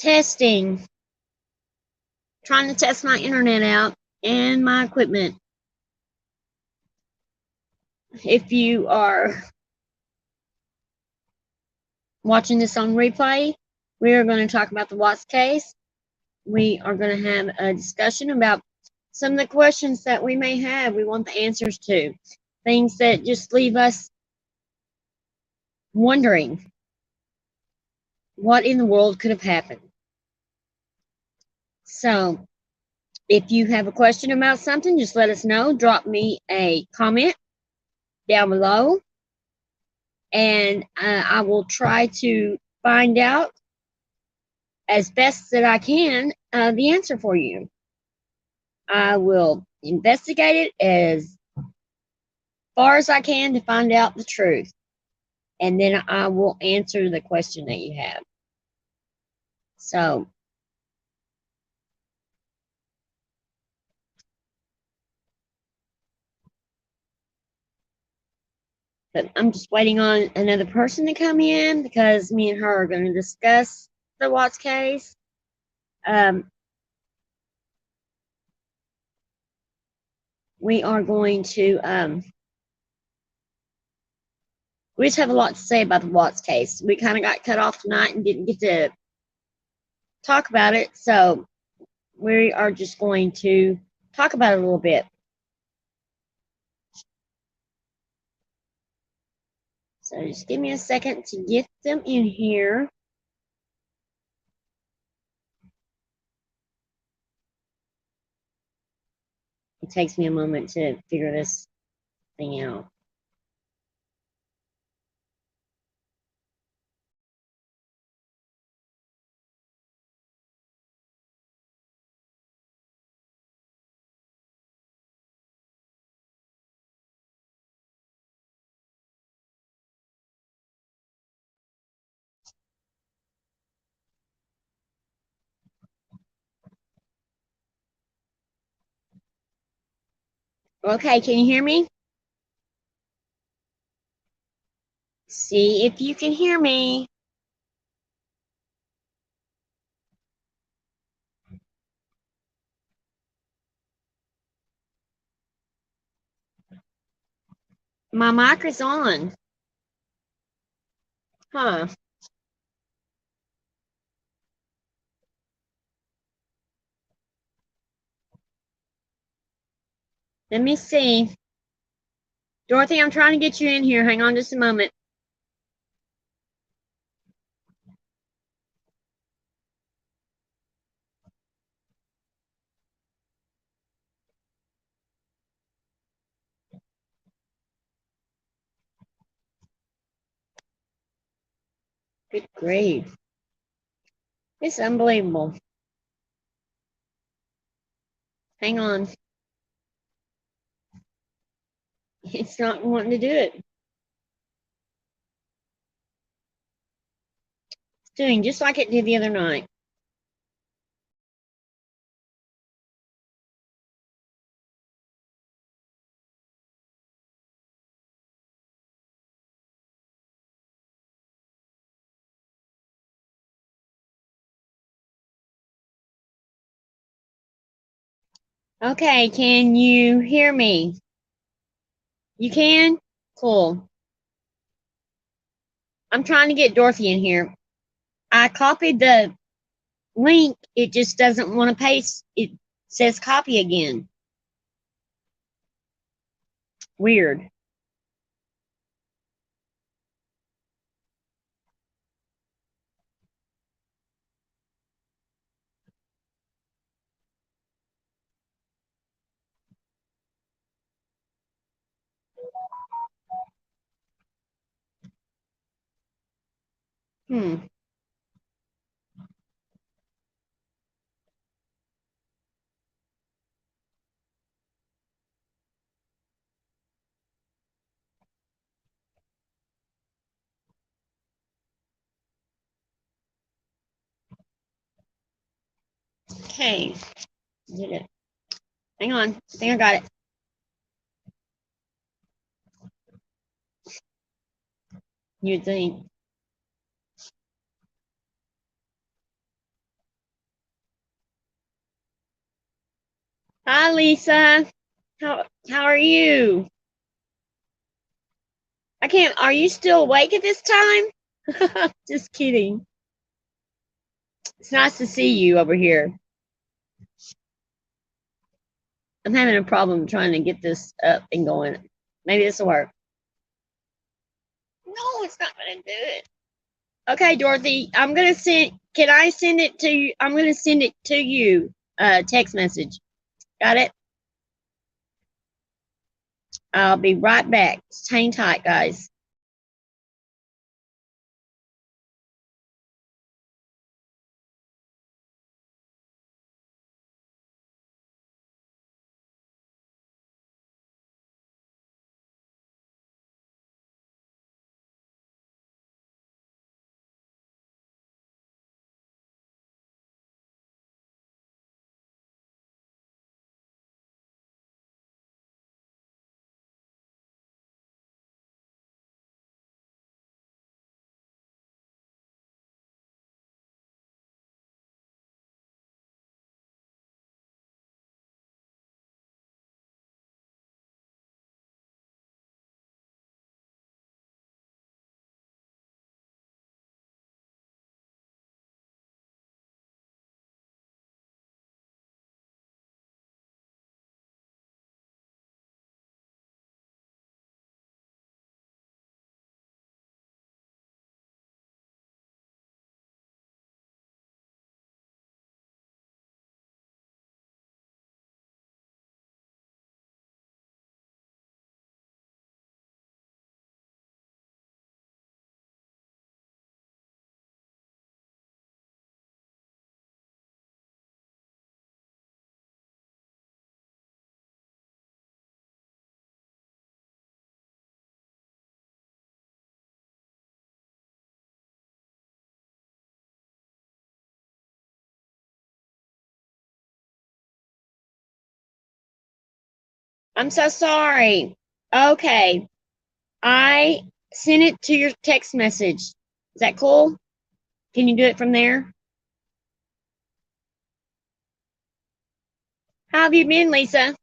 Testing. Trying to test my internet out and my equipment. If you are watching this on replay, we are going to talk about the Watts case. We are going to have a discussion about some of the questions that we may have. We want the answers to. Things that just leave us wondering what in the world could have happened. So, if you have a question about something, just let us know. Drop me a comment down below, and I will try to find out as best that I can the answer for you. I will investigate it as far as I can to find out the truth, and then I will answer the question that you have. So, but I'm just waiting on another person to come in because me and her are going to discuss the Watts case. We are going to, we just have a lot to say about the Watts case. We kind of got cut off tonight and didn't get to talk about it, so we are just going to talk about it a little bit. So just give me a second to get them in here. It takes me a moment to figure this thing out. Okay, can you hear me? See if you can hear me. My mic is on. Huh. Let me see. Dorothy, I'm trying to get you in here. Hang on just a moment. Good grief. It's unbelievable. Hang on. It's not wanting to do it. It's doing just like it did the other night. Okay, can you hear me? You can? Cool. I'm trying to get Dorothy in here. I copied the link. It just doesn't want to paste. It says copy again. Weird. Hmm. Okay. Did it. Hang on. I think I got it. You'd think. Hi, Lisa. How are you? I can't. Are you still awake at this time? Just kidding. It's nice to see you over here. I'm having a problem trying to get this up and going. Maybe this will work. No, it's not going to do it. Okay, Dorothy, I'm going to send. Can I send it to you? I'm going to send it to you. Text message. Got it? I'll be right back. Just hang tight, guys. I'm so sorry. Okay. I sent it to your text message. Is that cool? Can you do it from there? How have you been, Lisa?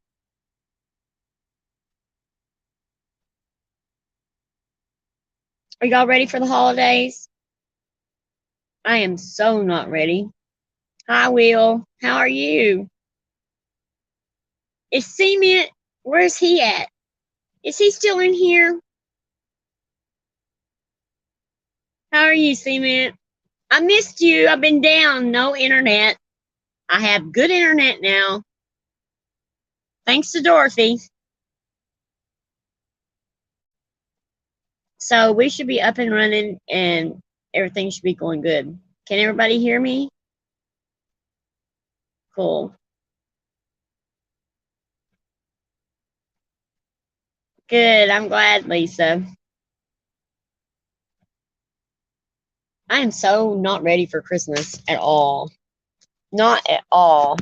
Are y'all ready for the holidays? I am so not ready. Hi, Will. How are you? Is Cement, where's he at? Is he still in here? How are you, Cement? I missed you. I've been down. No internet. I have good internet now. Thanks to Dorothy. So we should be up and running and everything should be going good. Can everybody hear me? Cool. Good. I'm glad, Lisa. I am so not ready for Christmas at all. Not at all.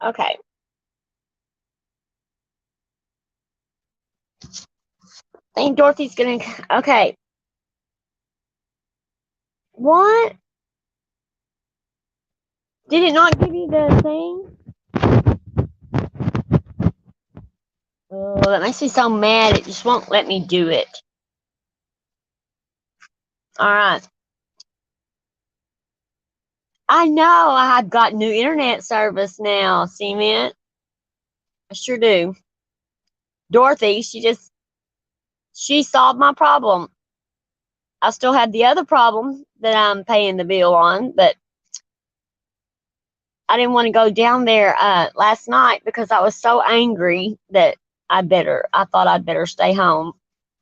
Okay. I think Dorothy's gonna. Okay. What? Did it not give you the thing? Oh, that makes me so mad. It just won't let me do it. All right. I know I've got new internet service now, Cement. I sure do. Dorothy, she solved my problem. I still have the other problem that I'm paying the bill on, but I didn't want to go down there last night because I was so angry that I thought I'd better stay home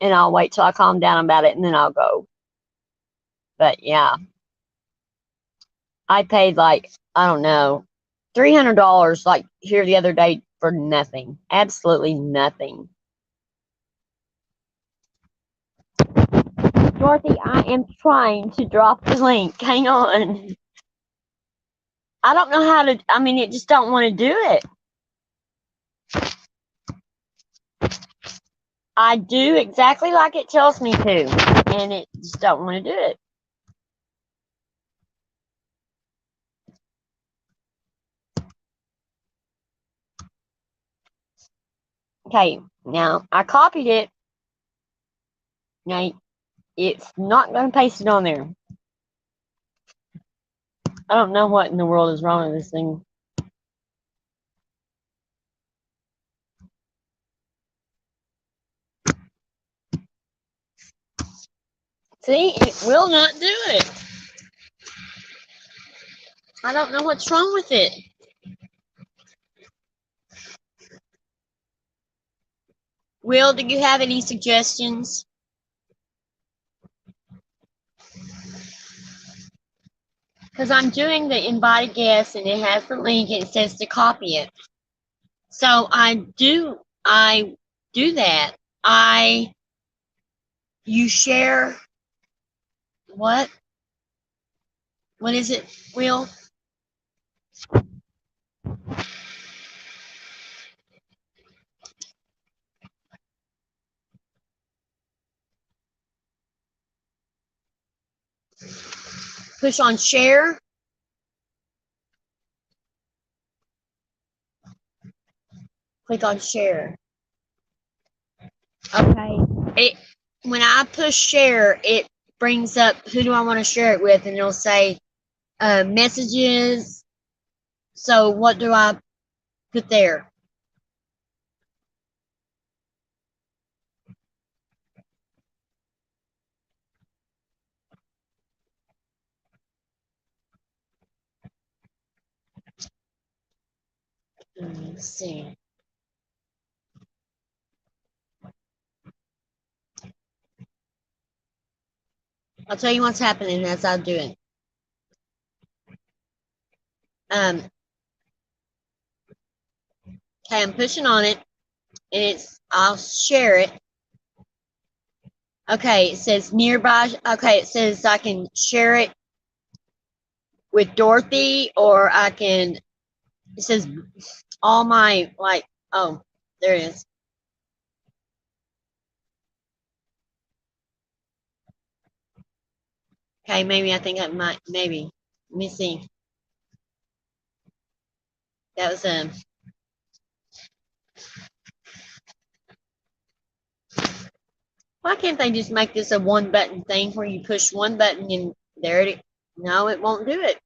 and I'll wait till I calm down about it and then I'll go. But yeah, I paid like, I don't know, $300 like here the other day for nothing. Absolutely nothing. Dorothy, I am trying to drop the link. Hang on. I don't know how to, I mean, it just don't want to do it. I do exactly like it tells me to, and it just don't want to do it. Okay, now I copied it. Now it's not going to paste it on there. I don't know what in the world is wrong with this thing. See, it will not do it. I don't know what's wrong with it. Will, do you have any suggestions? Because I'm doing the invited guest and it has the link and it says to copy it. So I do that. You share what? What is it, Will? Push on share. Click on share. Okay. When I push share, it brings up who do I want to share it with, and it'll say messages. So what do I put there? Let's see. I'll tell you what's happening as I do it. Okay, I'm pushing on it, and I'll share it. Okay, it says nearby. Okay, it says I can share it with Dorothy, or it says all my, oh, there it is. Okay, maybe maybe. Let me see. That was why can't they just make this a one button thing where you push one button and there it is? No, it won't do it.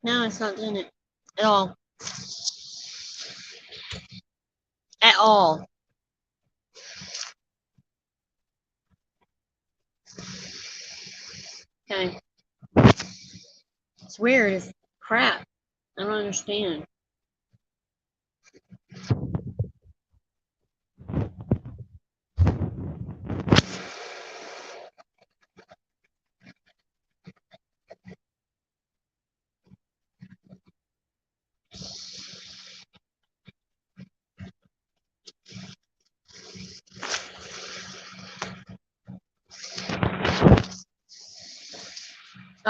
No, it's not doing it at all. At all. Okay. It's weird as crap. I don't understand.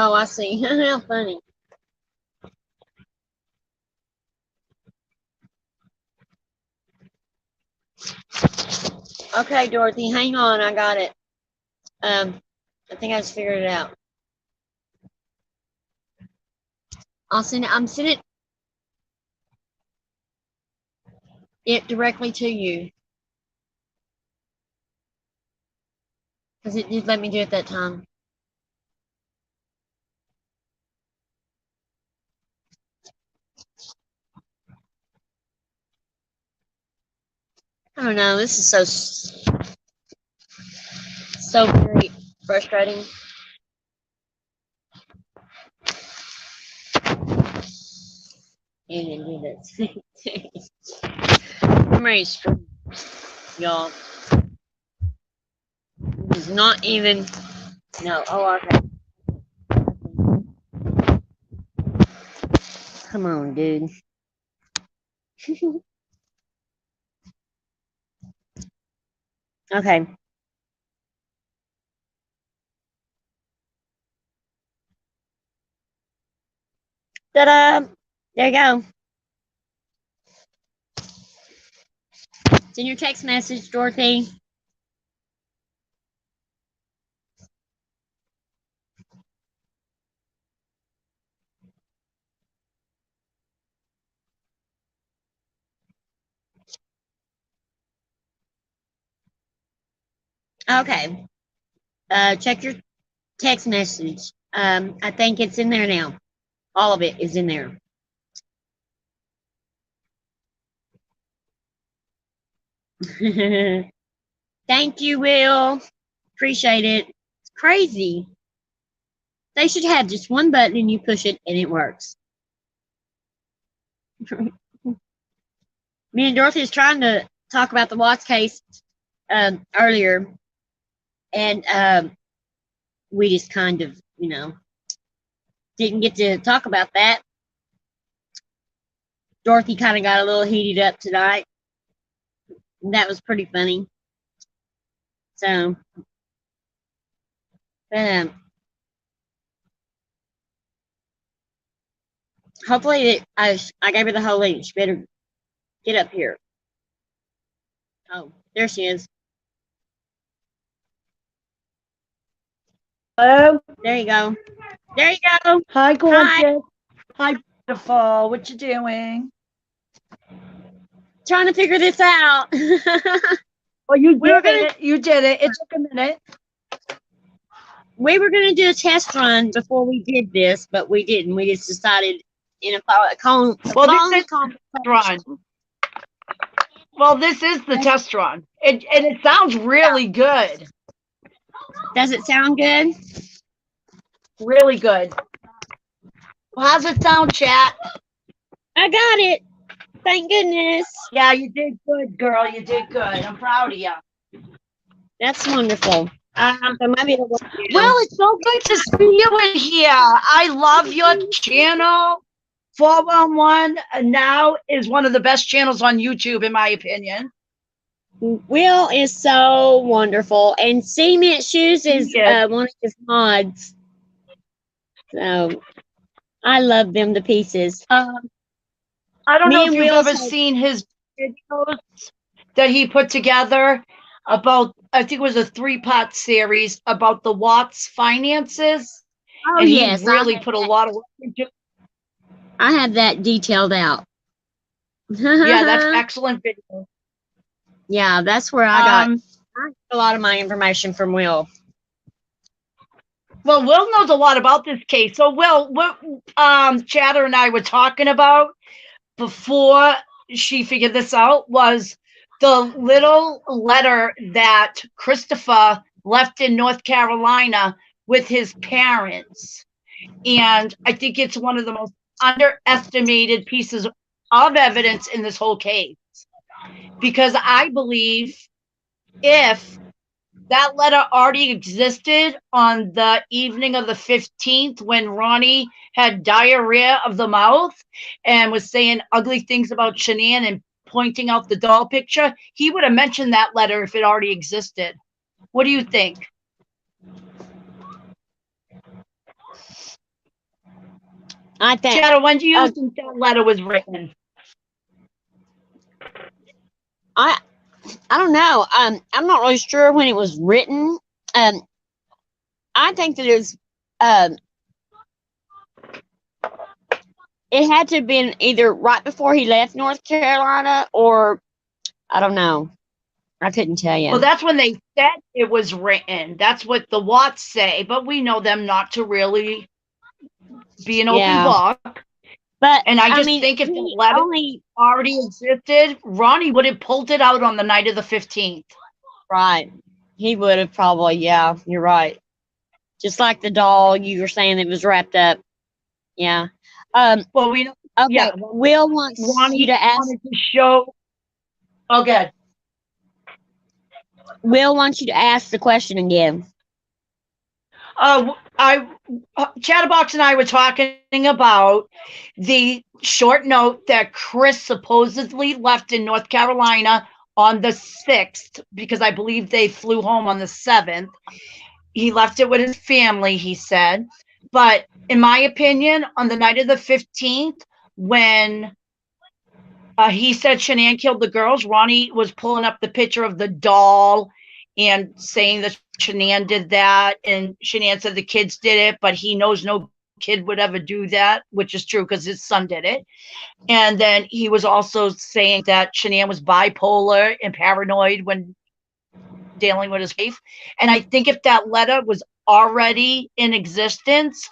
Oh, I see. How funny. Okay, Dorothy, hang on. I got it. I think I just figured it out. I'm sending it directly to you because it did let me do it that time. I don't know. This is so very frustrating. You didn't do that. I'm ready to scream, y'all. This is not even. No. Oh, okay. Come on, dude. Okay. Ta-da! There you go. It's in your text message, Dorothy. Okay. Check your text message. I think it's in there now. All of it is in there. Thank you, Will. Appreciate it. It's crazy. They should have just one button and you push it and it works. Me and Dorothy was trying to talk about the Watts case earlier, and we just kind of, didn't get to talk about that. Dorothy kind of got a little heated up tonight. And that was pretty funny. So, hopefully I gave her the whole link. She better get up here. Oh, there she is. Hello? There you go. There you go. Hi, gorgeous. Hi, beautiful. What you doing? Trying to figure this out. Well, you did it. You did it. It took a minute. We were going to do a test run before we did this, but we didn't. We just decided in a phone run. Well, this is the test run. And it sounds really good. Does it sound good? Really good. Well, how's it sound, chat? I got it. Thank goodness. Yeah, you did good, girl. You did good. I'm proud of you. That's wonderful. Well, it's so good to see you in here. I love your channel. 411 now is one of the best channels on YouTube, in my opinion. Will is so wonderful, and Cement Shoes is one of his mods. So I love them to pieces. I don't know if you've ever seen his videos that he put together about, I think it was a 3-part series about the Watts finances. Oh, and yes. He really put a lot of work into it. I have that detailed out. Yeah, that's excellent video. Yeah, that's where I got a lot of my information from Will. Well, Will knows a lot about this case. So, Will, what Chatter and I were talking about before she figured this out was the little letter that Christopher left in North Carolina with his parents. And I think it's one of the most underestimated pieces of evidence in this whole case. Because I believe if that letter already existed on the evening of the 15th when Ronnie had diarrhea of the mouth and was saying ugly things about Shanann and pointing out the doll picture, he would have mentioned that letter if it already existed. What do you think? I think. Shadow, when do you think that letter was written? I don't know. I'm not really sure when it was written. I think that it had to have been either right before he left North Carolina or I don't know. I couldn't tell you. Well, that's when they said it was written. That's what the Watts say, but we know them not to really be an open book. But I just think if the letter already existed, Ronnie would have pulled it out on the night of the 15th. Right. He would have probably, yeah, you're right. Just like the doll you were saying that was wrapped up. Yeah. Well, we know. Okay. Yeah. Will wants you to ask. Wanted to show. Oh, good. Will wants you to ask the question again. Chatterbox and I were talking about the short note that Chris supposedly left in North Carolina on the 6th, because I believe they flew home on the 7th. He left it with his family, he said. But in my opinion, on the night of the 15th, when he said Shanann killed the girls, Ronnie was pulling up the picture of the doll and saying that Shanann did that, and Shanann said the kids did it, but he knows no kid would ever do that, which is true because his son did it. And then he was also saying that Shanann was bipolar and paranoid when dealing with his wife. And I think if that letter was already in existence,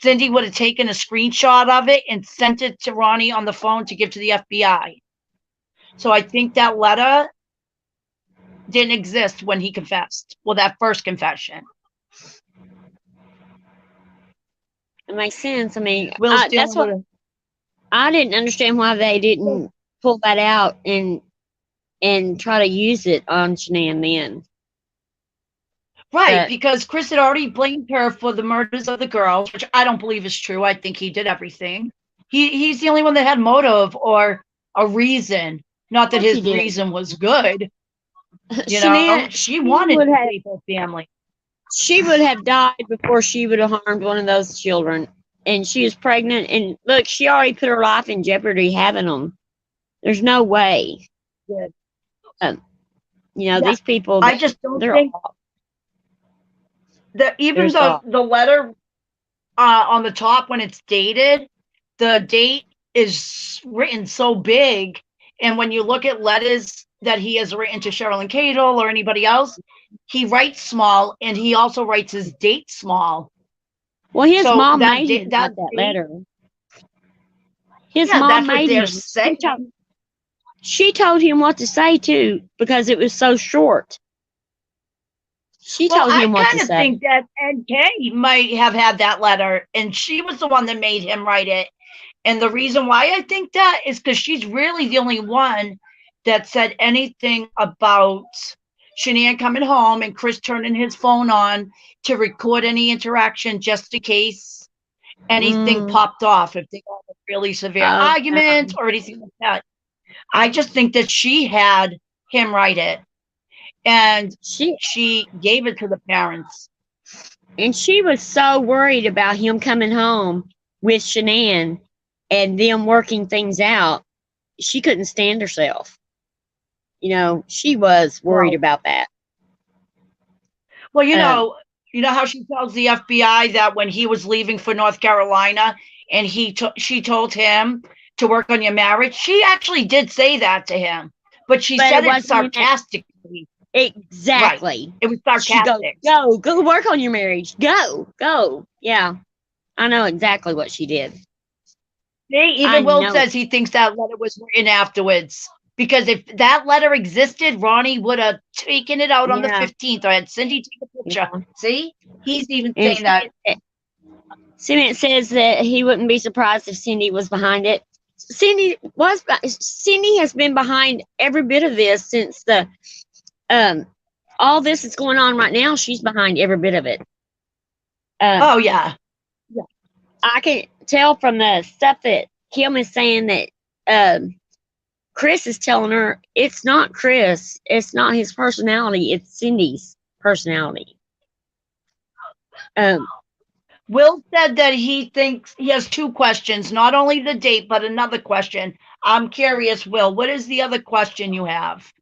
Cindy would have taken a screenshot of it and sent it to Ronnie on the phone to give to the FBI. So I think that letter didn't exist when he confessed. Well, that first confession. It makes sense. I mean, Will's that's what I didn't understand, why they didn't pull that out and try to use it on Shanann then. Right, But because Chris had already blamed her for the murders of the girls, which I don't believe is true. I think he did everything. He's the only one that had motive or a reason. Not that his reason was good. You know, she wanted to save her family. She would have died before she would have harmed one of those children. And she was pregnant. And look, she already put her life in jeopardy having them. There's no way. Good. You know, these people. I just don't think that even the letter on the top, when it's dated, the date is written so big. And when you look at letters that he has written to Sherilyn Cadle or anybody else, he writes small, and he also writes his date small. Well, his mom made him write that letter. His mom made him. She told him what to say too, because it was so short. She told him what to say. I kind of think that NK might have had that letter, and she was the one that made him write it. And the reason why I think that is because she's really the only one that said anything about Shanann coming home and Chris turning his phone on to record any interaction just in case anything popped off, if they got a really severe argument or anything like that. I just think that she had him write it, and she gave it to the parents. And she was so worried about him coming home with Shanann and them working things out. She couldn't stand herself. You know, she was worried about that. Well, you know how she tells the FBI that when he was leaving for North Carolina and she told him to work on your marriage. She actually did say that to him, but she said it sarcastically. Exactly. Right. It was sarcastic. Go work on your marriage. Go. Yeah. I know exactly what she did. Even Will says he thinks that letter was written afterwards. Because if that letter existed, Ronnie would have taken it out on the 15th or had Cindy take a picture. Yeah. See? He's even saying that. Cement says that he wouldn't be surprised if Cindy was behind it. Cindy has been behind every bit of this since the all this is going on right now. She's behind every bit of it. Oh yeah. I can tell from the stuff that Kim is saying that Chris is telling her it's not Chris. It's not his personality. It's Cindy's personality. Will said that he thinks he has two questions, not only the date, but another question. I'm curious, Will, what is the other question you have?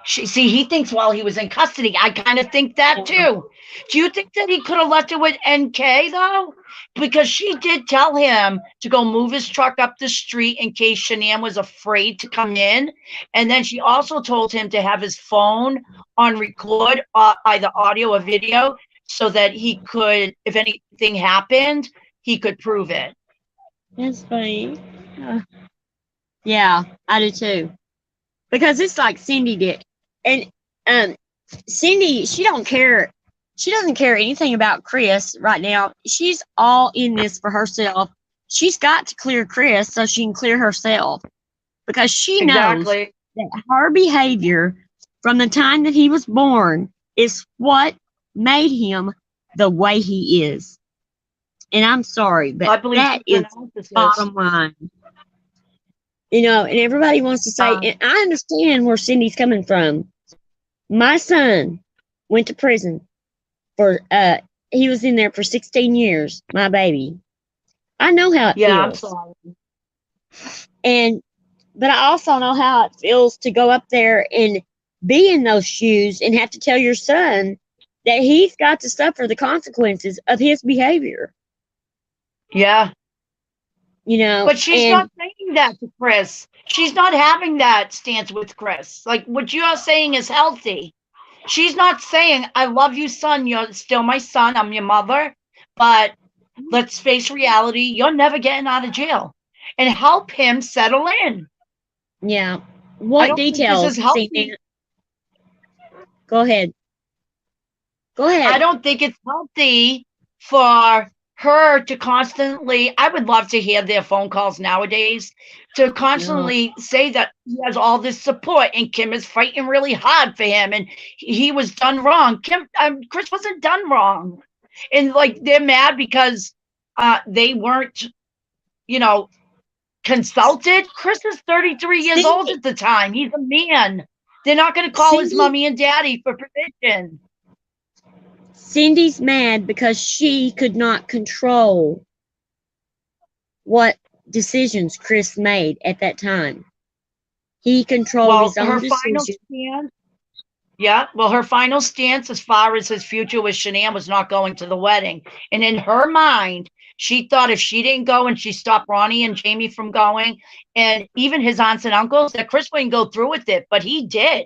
He thinks while he was in custody. I kind of think that too. Do you think that he could have left it with NK though? Because she did tell him to go move his truck up the street in case Shanann was afraid to come in. And then she also told him to have his phone on record, either audio or video, so that he could, if anything happened, he could prove it. That's funny. Yeah, I do too. Because it's like Cindy did. And Cindy, she don't care. She doesn't care anything about Chris right now. She's all in this for herself. She's got to clear Chris so she can clear herself. Because she knows that her behavior from the time that he was born is what made him the way he is. And I'm sorry, but that is bottom line. You know, and everybody wants to say, and I understand where Cindy's coming from. My son went to prison for, he was in there for 16 years, my baby. I know how it feels. I'm sorry. But I also know how it feels to go up there and be in those shoes and have to tell your son that he's got to suffer the consequences of his behavior. Yeah. You know, but she's not saying having that to Chris. She's not having that stance with Chris. Like what you're saying is healthy. She's not saying, I love you, son. You're still my son. I'm your mother. But let's face reality. You're never getting out of jail. And help him settle in. Yeah. I What don't think this details? is healthy. Go ahead. Go I ahead. don't think it's healthy for her to constantly, I would love to hear their phone calls nowadays, to constantly say that he has all this support and Kim is fighting really hard for him and he was done wrong. Chris wasn't done wrong. And like they're mad because they weren't, consulted. Chris is 33 years old at the time. He's a man. They're not going to call his mommy and daddy for permission. Cindy's mad because she could not control what decisions Chris made at that time. He controlled his own decisions. Her final stance as far as his future with Shanann was not going to the wedding. And in her mind, she thought if she didn't go and she stopped Ronnie and Jamie from going, and even his aunts and uncles, that Chris wouldn't go through with it, but he did.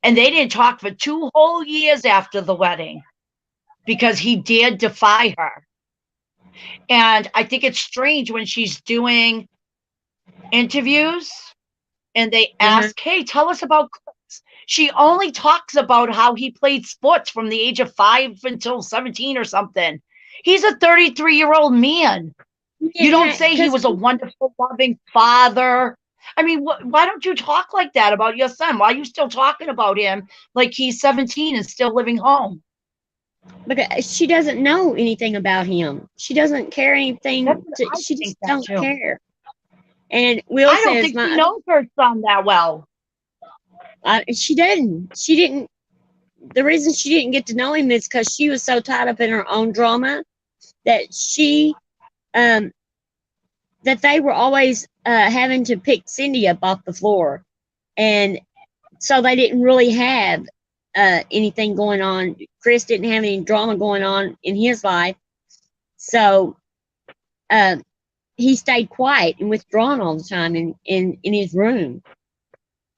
And they didn't talk for 2 whole years after the wedding because he dared defy her. And I think it's strange when she's doing interviews and they ask, hey, tell us about Chris. She only talks about how he played sports from the age of 5 until 17 or something. He's a 33-year-old man. You don't say he was a wonderful, loving father. I mean, why don't you talk like that about your son? Why are you still talking about him like he's 17 and still living home? Because she doesn't know anything about him. She doesn't care anything. She just don't care. And Will says, I don't think she knows her son that well. She didn't. She didn't. The reason she didn't get to know him is because she was so tied up in her own drama that that they were always having to pick Cindy up off the floor, and so they didn't really have anything going on. Chris didn't have any drama going on in his life, so he stayed quiet and withdrawn all the time in his room.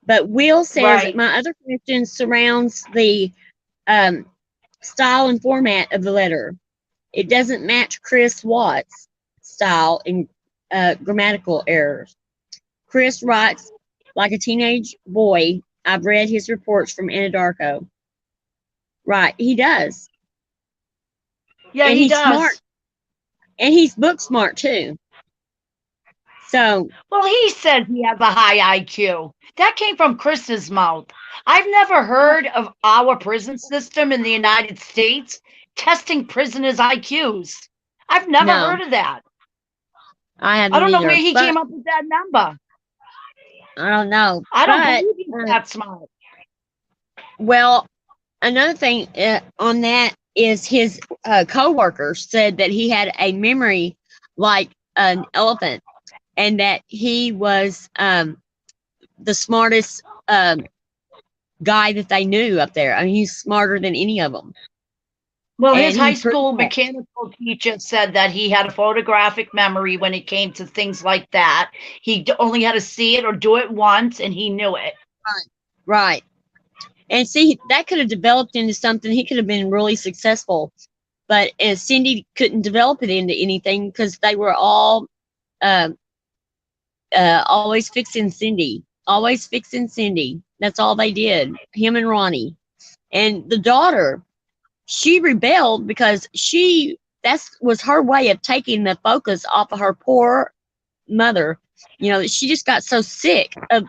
But Will says that my other question surrounds the style and format of the letter. It doesn't match Chris Watts' style and grammatical errors. Chris writes like a teenage boy. I've read his reports from Anadarko. Right, he does. Yeah, and he does. Smart. And he's book smart too. So, well, he says he has a high IQ. That came from Chris's mouth. I've never heard of our prison system in the United States testing prisoners' IQs. I've never heard of that. I don't know where he came up with that number. I don't know. I don't believe he's that smart. Well, another thing on that is his co-workers said that he had a memory like an elephant, and that he was the smartest guy that they knew up there. I mean, he's smarter than any of them. Well, his high school mechanical teacher said that he had a photographic memory when it came to things like that. He only had to see it or do it once, and he knew it. Right. And see, that could have developed into something. He could have been really successful. But Cindy couldn't develop it into anything because they were all always fixing Cindy. Always fixing Cindy. That's all they did. Him and Ronnie. And the daughter, she rebelled because that was her way of taking the focus off of her poor mother. You know, she just got so sick of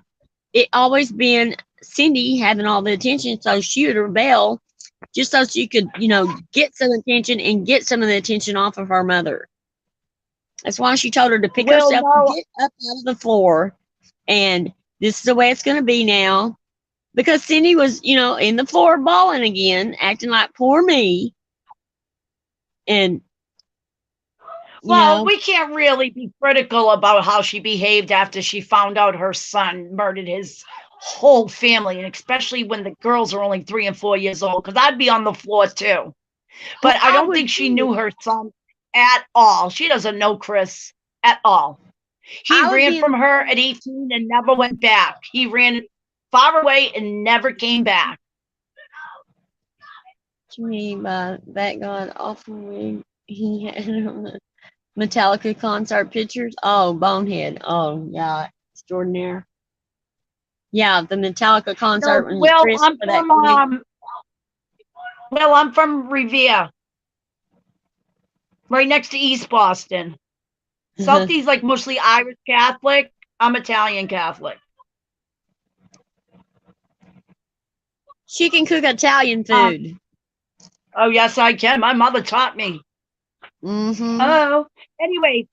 it always being Cindy having all the attention, so she would rebel just so she could, get some attention and get some of the attention off of her mother. That's why she told her to pick herself and get up out of the floor, and this is the way it's going to be now. Because Cindy was, in the floor bawling again, acting like poor me. And, we can't really be critical about how she behaved after she found out her son murdered his whole family, and especially when the girls are only 3 and 4 years old, because I'd be on the floor too. But I don't think she knew her son at all. She doesn't know Chris at all. He I would ran be. from her at 18 and never went back. He ran far away and never came back. What do you mean by that got awful wig he had on the Metallica concert pictures? Oh, Bonehead. Oh, yeah, extraordinaire. Yeah, the Metallica concert No, when Chris wore that wig. I'm from Revere, right next to East Boston. Southeast, like mostly Irish Catholic. I'm Italian Catholic. She can cook Italian food. Oh, yes, I can. My mother taught me. Mm-hmm. Oh, anyway,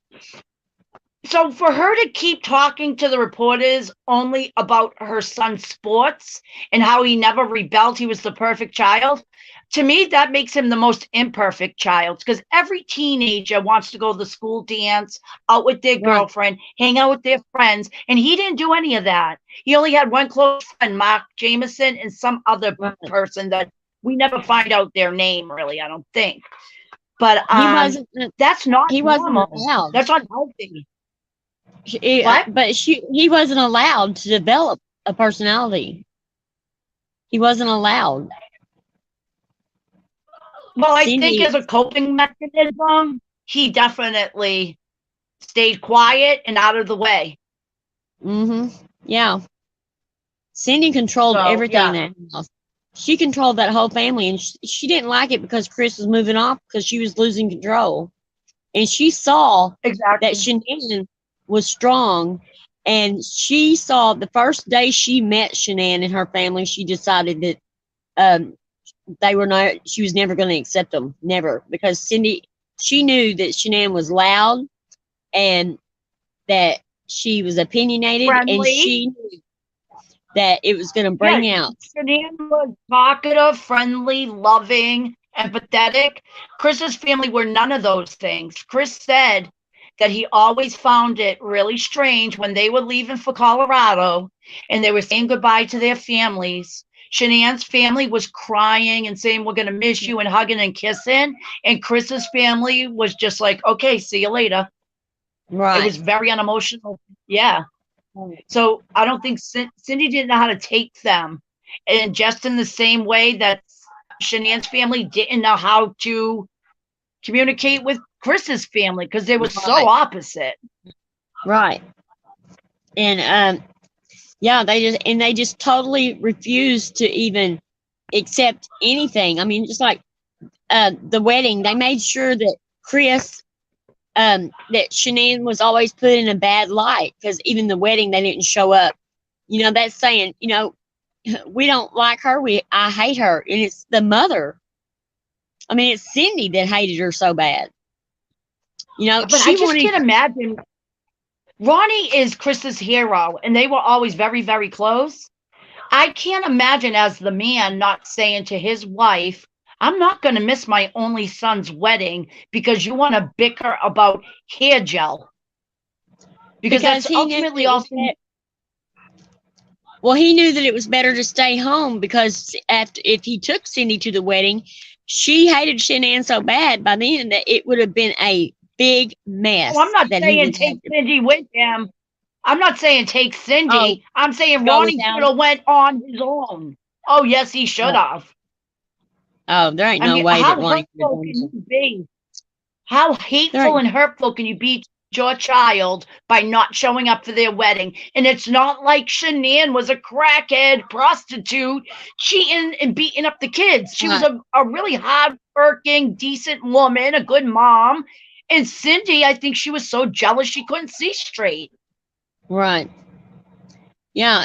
so for her to keep talking to the reporters only about her son's sports and how he never rebelled, he was the perfect child, to me, that makes him the most imperfect child, because every teenager wants to go to the school dance, out with their girlfriend, hang out with their friends, and he didn't do any of that. He only had one close friend, Mark Jameson, and some other person that we never find out their name, really, I don't think. But that's not he normal. wasn't allowed. That's not healthy. He wasn't allowed to develop a personality. He wasn't allowed. Well, I think as a coping mechanism, he definitely stayed quiet and out of the way. Mm-hmm. Yeah. Cindy controlled everything in that house. She controlled that whole family, and she didn't like it because Chris was moving off because she was losing control. And she saw that Shanann was strong, and she saw the first day she met Shanann and her family, she decided that she was never going to accept them, never, because she knew that Shanann was loud and that she was opinionated, and she knew that it was going to bring out. Shanann was talkative, friendly, loving, empathetic. Chris's family were none of those things. Chris said that he always found it really strange when they were leaving for Colorado and they were saying goodbye to their families. Shanann's family was crying and saying, "We're going to miss you," and hugging and kissing. And Chris's family was just like, "Okay, see you later." Right. It was very unemotional. Yeah. So I don't think Cindy didn't know how to take them. And just in the same way that Shanann's family didn't know how to communicate with Chris's family, because they were so opposite. Right. And they just totally refused to even accept anything. I mean, just like the wedding, they made sure that Chris, that Shanann was always put in a bad light, because even the wedding, they didn't show up. You know, that's saying, you know, we don't like her. I hate her. And it's the mother. I mean, it's Cindy that hated her so bad. You know, but I just can't imagine. Ronnie is Chris's hero, and they were always very, very close. I can't imagine as the man not saying to his wife, "I'm not going to miss my only son's wedding because you want to bicker about hair gel." Because that's ultimately also. Well, he knew that it was better to stay home, because if he took Cindy to the wedding, she hated Shanann so bad by then that it would have been a big mess. Well, I'm not saying take Cindy with him. I'm not saying take Cindy. I'm saying Ronnie should have went on his own. Oh, yes, he should have. Oh, there ain't no way that Ronnie could have been. How hateful and hurtful can you be to your child by not showing up for their wedding? And it's not like Shanann was a crackhead prostitute cheating and beating up the kids. She was a really hard-working, decent woman, a good mom. And Cindy, I think she was so jealous she couldn't see straight. Right. Yeah,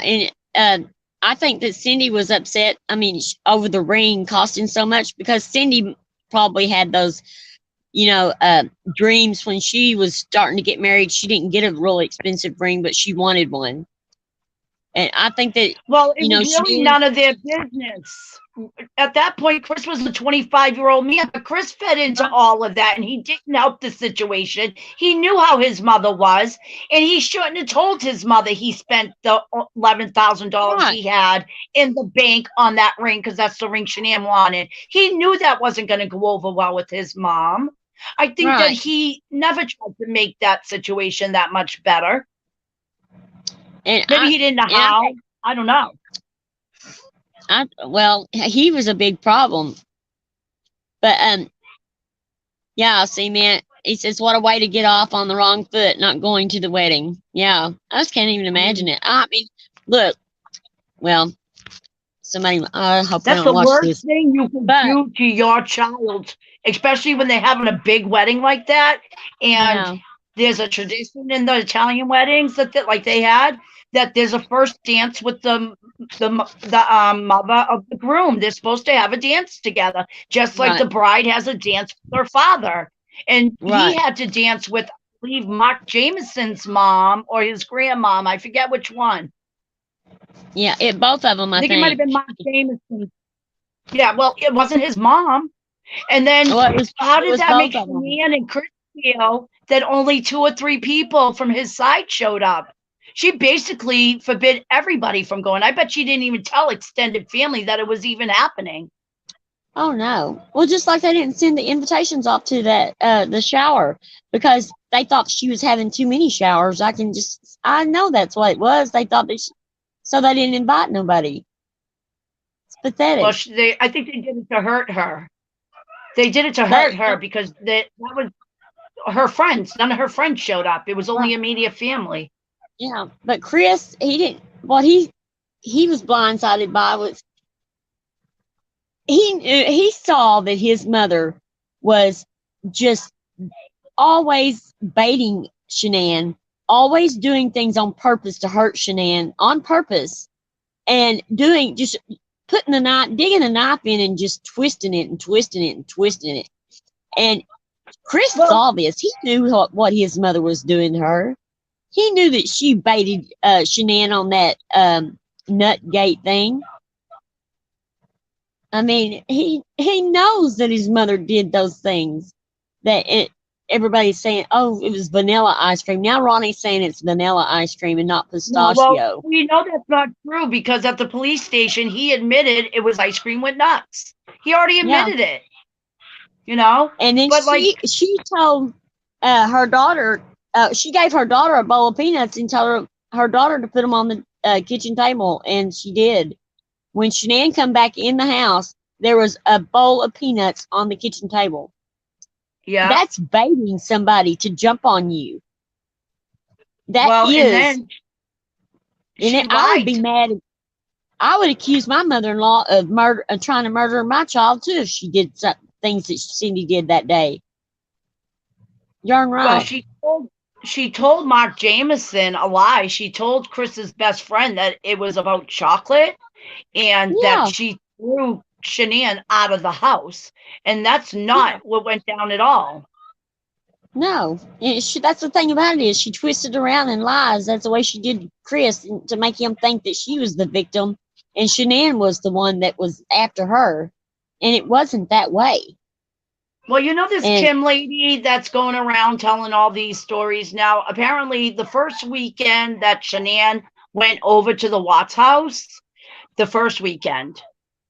and I think that Cindy was upset, I mean, over the ring costing so much, because Cindy probably had those, you know, dreams when she was starting to get married. She didn't get a really expensive ring, but she wanted one. And I think that, well, it was really none of their business. At that point, Chris was a 25-year-old man, but Chris fed into all of that, and he didn't help the situation. He knew how his mother was, and he shouldn't have told his mother he spent the $11,000 he had in the bank on that ring, because that's the ring Shanann wanted. He knew that wasn't going to go over well with his mom. I think that Right. he never tried to make that situation that much better. And Maybe he didn't know how. I don't know. well, he was a big problem. But yeah, see, man, he says, what a way to get off on the wrong foot, not going to the wedding. Yeah, I just can't even imagine it. I mean, look, well, somebody, I hope they That's don't the watch worst this. thing you can But do to your child, especially when they're having a big wedding like that. And yeah, there's a tradition in the Italian weddings that like they had, that there's a first dance with the mother of the groom. They're supposed to have a dance together, just like right, the bride has a dance with her father. And he right. had to dance with, I believe, Mark Jameson's mom or his grandmom. I forget which one. Yeah, both of them, I I think it might have think. been Mark Jameson. Yeah, well, it wasn't his mom. And then Well, how it did was that both make of them. Shanann and Chris feel that only 2 or 3 people from his side showed up? She basically forbid everybody from going. I bet she didn't even tell extended family that it was even happening. Oh no. Well, just like they didn't send the invitations off to that the shower because they thought she was having too many showers. I know that's what it was. They thought so they didn't invite nobody. It's Well, pathetic. I think they did it to hurt her. They did it to But hurt her because that was her friends. None of her friends showed up. It was only immediate family. yeah, but Chris, he didn't. What he was blindsided by was he saw that his mother was just always baiting Shanann, always doing things on purpose to hurt Shanann on purpose, and doing just putting the knife, digging a knife in, and just twisting it and twisting it and twisting it. And Chris Well, saw this. He knew what his mother was doing to her. He knew that she baited Shanann on that Nutgate thing. I mean, he knows that his mother did those things. Everybody's saying, oh, it was vanilla ice cream. Now Ronnie's saying it's vanilla ice cream and not no, well, pistachio. we know that's not true because at the police station, he admitted it was ice cream with nuts. He already Yeah. admitted it, you know? And then But like, she told her daughter, she gave her daughter a bowl of peanuts and told her daughter to put them on the kitchen table, and she did. When Shanann come back in the house, there was a bowl of peanuts on the kitchen table. yeah. That's baiting somebody to jump on you. That Well, is. and then she I would be lied. mad. I would accuse my mother-in-law of murder, trying to murder my child too, if she did some things that Cindy did that day. Darn Well, right. she told Mark Jameson a lie. She told Chris's best friend that it was about chocolate and that Yeah. she threw Shanann out of the house. And that's not what went down at all. No, that's the thing about it is she twisted around and lies. That's the way she did Chris to make him think that she was the victim and Shanann was the one that was after her, and it wasn't that way. Well, you know this Kim lady that's going around telling all these stories now. Apparently, the first weekend that Shanann went over to the Watts house, the first weekend,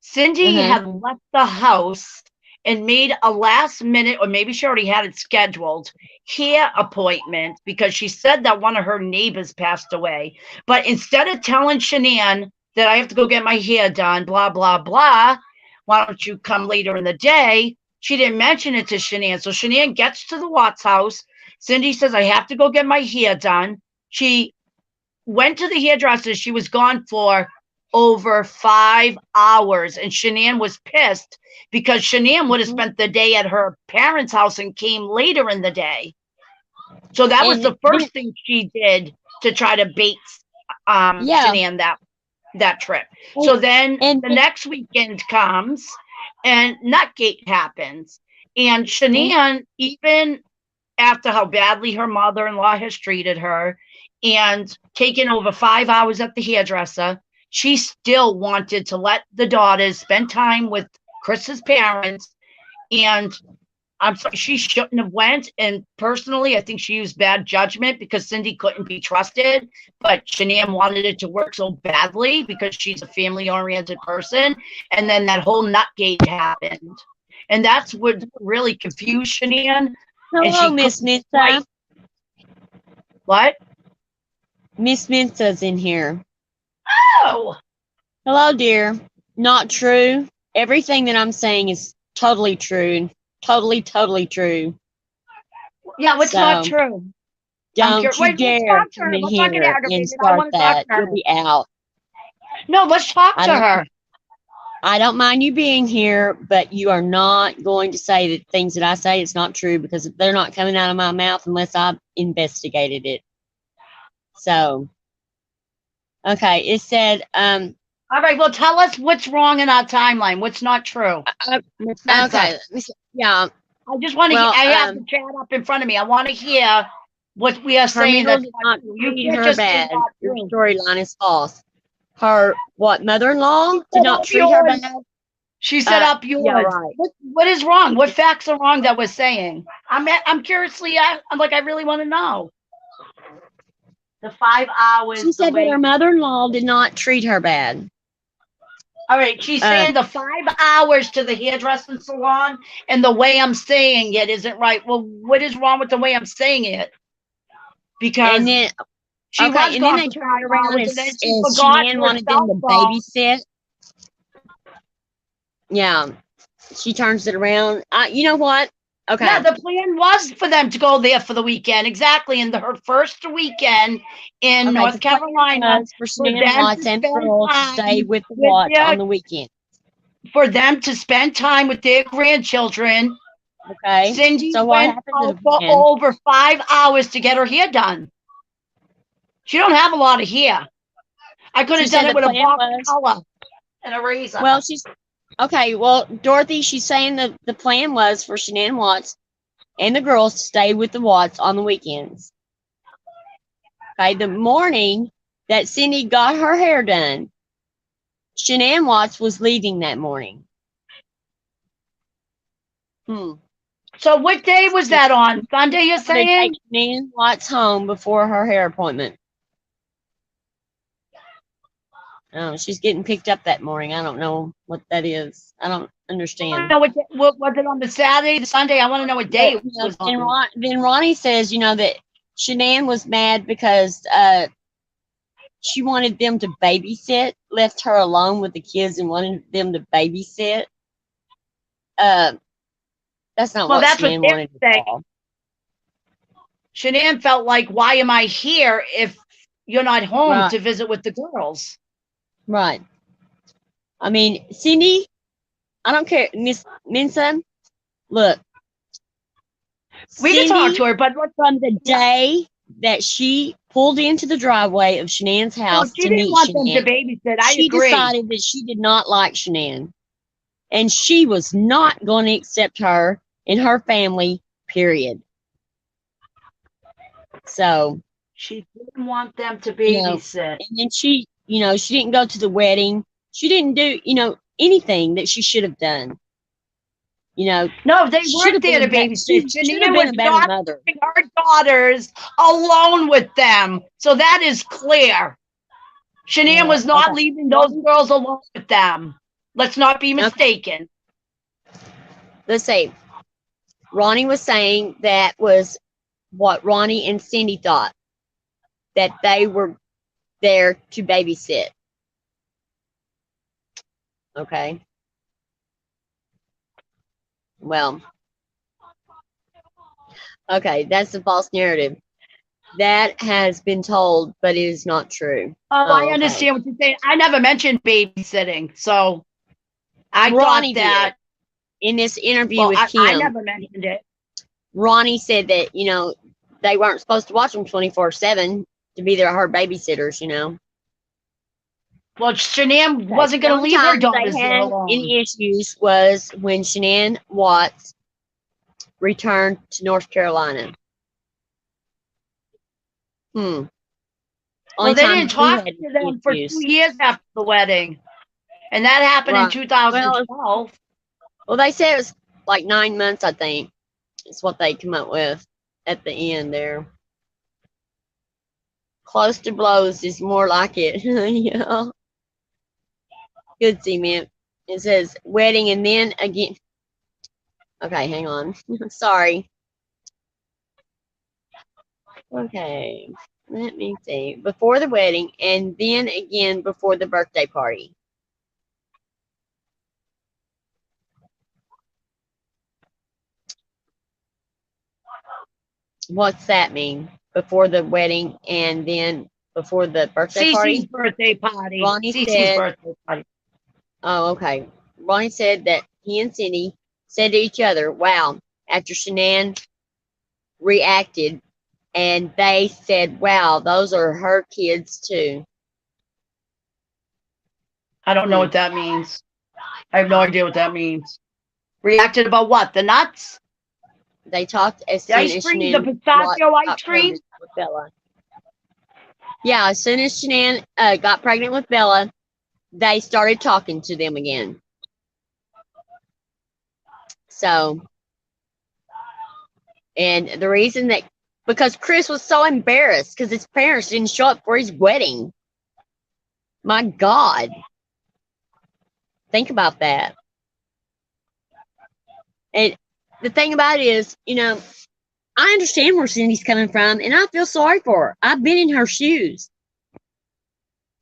Cindy had left the house and made a last minute, or maybe she already had it scheduled, hair appointment because she said that one of her neighbors passed away. But instead of telling Shanann that I have to go get my hair done, blah, blah, blah, why don't you come later in the day? She didn't mention it to Shanann. So Shanann gets to the Watts house. Cindy says, I have to go get my hair done. She went to the hairdresser. She was gone for over 5 hours. And Shanann was pissed because Shanann would have spent the day at her parents' house and came later in the day. So that was the first thing she did to try to bait Shanann that trip. So then the next weekend comes and Nutgate happens. And Shanann, even after how badly her mother-in-law has treated her and taken over 5 hours at the hairdresser, she still wanted to let the daughters spend time with Chris's parents. And I'm sorry, she shouldn't have went. And personally, I think she used bad judgment because Cindy couldn't be trusted. But Shanann wanted it to work so badly because she's a family-oriented person. And then that whole Nutgate happened. And that's what really confused Shanann. And Hello, she Miss couldn't Minta. quite. What? Miss Minta's in here. Oh, Hello, dear. Not true. Everything that I'm saying is totally true. Totally, totally true. yeah, what's not So true? don't you Wait, let's dare talk to come her. in Let's not get here and aggravated. I start want to talk that. to You'll her. be out. No, let's talk I to don't her. I don't mind you being here, but you are not going to say that things that I say is not true because they're not coming out of my mouth unless I've investigated it. So, okay, it said, All right, well, tell us what's wrong in our timeline. What's not true? Miss Mensa. okay, let me see. Yeah, I just want to. well, I have the chat up in front of me. I want to hear what we are her saying. mother That's did not not true. You treat can't her just say bad. not Your true. storyline is false. Her mother-in-law did said not up treat her yours. bad. She said up yours. Yeah, right. What is wrong? What facts are wrong that we're saying? I'm curiously. I'm like I really want to know. The 5 hours. She said that her mother-in-law did not treat her bad. All right, she's saying the 5 hours to the hairdressing salon and the way I'm saying it isn't right. Well, what is wrong with the way I'm saying it? Because And then, she was and then gone they for turned 5 around hours and and then she and forgot Shanann her wanted them cell to phone. babysit. Yeah, she turns it around. You know what? Okay. Yeah, the plan was for them to go there for the weekend. Exactly. In her first weekend in North Carolina. For Shanann Watts and the girls to stay with the Watts on the weekend. For them to spend time with their grandchildren. Okay. Cindy so what went happened out for over 5 hours to get her hair done. She don't have a lot of hair. I could have done it with a box of color and a razor. Well, she's okay. Well, Dorothy, she's saying the plan was for Shanann Watts and the girls to stay with the Watts on the weekends. Okay, the morning that Cindy got her hair done, Shanann Watts was leaving that morning. So what day was that on? Sunday, you're saying? They take Shanann Watts home before her hair appointment. Oh, she's getting picked up that morning. I don't know what that is. I don't understand. I don't know what was it on the Saturday, the Sunday? I want to know what day it was on. Then Ronnie says, that Shanann was mad because she wanted them to babysit, left her alone with the kids and wanted them to babysit. That's not what Shanann wanted to say. Shanann felt like, why am I here if you're not home to visit with the girls? Right. I mean, Cindy, I don't care. Miss Minson, look. We can talk to her, but from the day that she pulled into the driveway of Shanann's house she didn't want them to babysit. I agree. She decided that she did not like Shanann. And she was not going to accept her in her family, period. So she didn't want them to babysit. And then she didn't go to the wedding. She didn't do, anything that she should have done. No, they weren't there to babysit. Shanann was not leaving her daughters alone with them. So that is clear. Shanann was not leaving those girls alone with them. Let's not be mistaken. Let's see. Ronnie was saying that was what Ronnie and Cindy thought, that they were there to babysit. Okay. Well, okay, that's a false narrative. That has been told, but it is not true. I understand what you're saying. I never mentioned babysitting, so I thought that in this interview with Kim, I never mentioned it. Ronnie said that they weren't supposed to watch them 24/7 to be her babysitters. Well, Shanann wasn't going to leave her daughters alone. Any issues was when Shanann Watts returned to North Carolina. Well, they didn't talk to them for 2 years after the wedding. And that happened in 2012. Well, they said it was like 9 months, I think. It's what they come up with at the end there. Close to blows is more like it. Good cement. It says wedding and then again. Okay, hang on. Sorry. Okay, let me see. Before the wedding, and then again before the birthday party. What's that mean? Before the wedding and then before the birthday Cece's party? birthday party. Ronnie Cece's said, birthday party. oh, okay. Ronnie said that he and Cindy said to each other, wow, after Shanann reacted, and they said, wow, those are her kids too. I don't know what that means. I have no idea what that means. Reacted about what? The nuts? They talked as The soon ice as cream? The Shanann pistachio ice got cream? pregnant with Bella. Yeah, as soon as Shanann got pregnant with Bella, they started talking to them again. So, and the reason that, because Chris was so embarrassed because his parents didn't show up for his wedding. My God. Think about that. And the thing about it is, I understand where Cindy's coming from, and I feel sorry for her. I've been in her shoes.